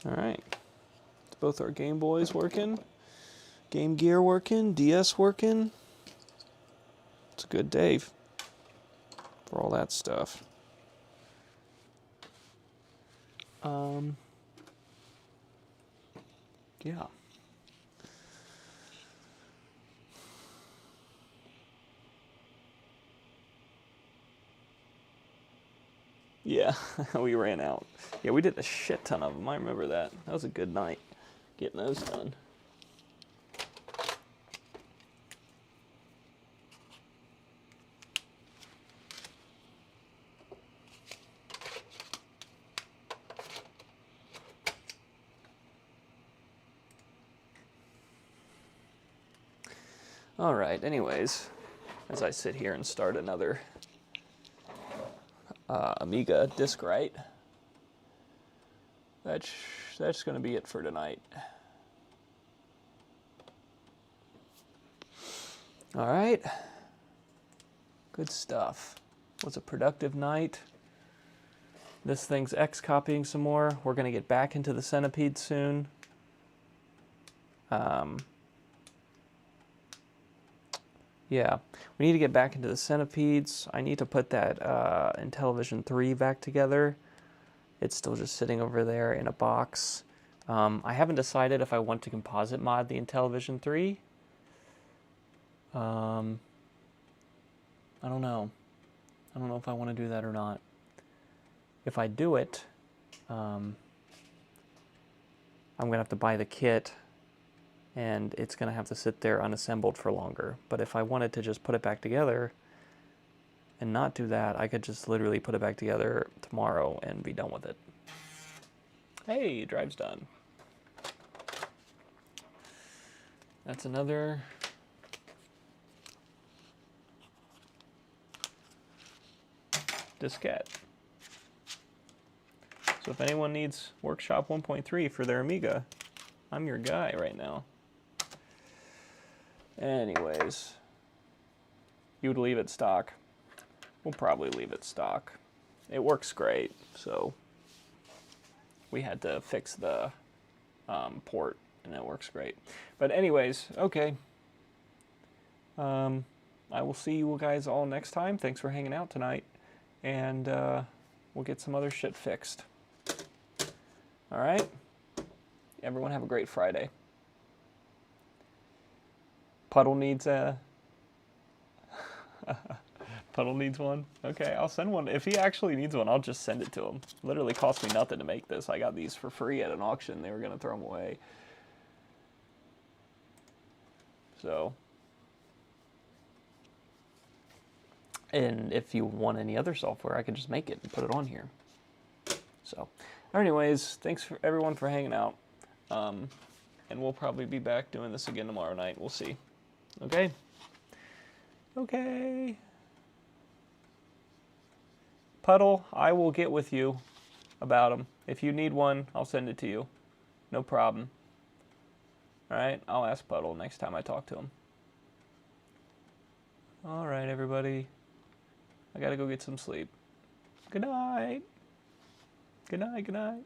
All right, both our Game Boys working, Game Gear working, DS working. It's a good day for all that stuff. Yeah. Yeah, we ran out. Yeah, we did a shit ton of them. I remember that. That was a good night getting those done. All right, anyways, as I sit here and start another Amiga disk write, that's going to be it for tonight. All right, good stuff. Was a productive night. This thing's X-copying some more. We're going to get back into the Centipede soon. Yeah, we need to get back into the Centipedes. I need to put that Intellivision 3 back together. It's still just sitting over there in a box. I haven't decided if I want to composite mod the Intellivision 3. I don't know. I don't know if I want to do that or not. If I do it, I'm going to have to buy the kit, and it's going to have to sit there unassembled for longer. But if I wanted to just put it back together and not do that, I could just literally put it back together tomorrow and be done with it. Hey, drive's done. That's another diskette. So if anyone needs Workshop 1.3 for their Amiga, I'm your guy right now. Anyways, you would leave it stock. We'll probably leave it stock. It works great, so we had to fix the port, and it works great. But anyways, okay. I will see you guys all next time. Thanks for hanging out tonight, and we'll get some other shit fixed. All right? Everyone have a great Friday. Puddle needs a... Puddle needs one? Okay, I'll send one. If he actually needs one, I'll just send it to him. Literally cost me nothing to make this. I got these for free at an auction. They were going to throw them away. So... And if you want any other software, I can just make it and put it on here. So, anyways, thanks for everyone for hanging out. And we'll probably be back doing this again tomorrow night. We'll see. Okay? Okay. Puddle, I will get with you about them. If you need one, I'll send it to you. No problem. Alright, I'll ask Puddle next time I talk to him. Alright, everybody. I gotta go get some sleep. Good night. Good night, good night.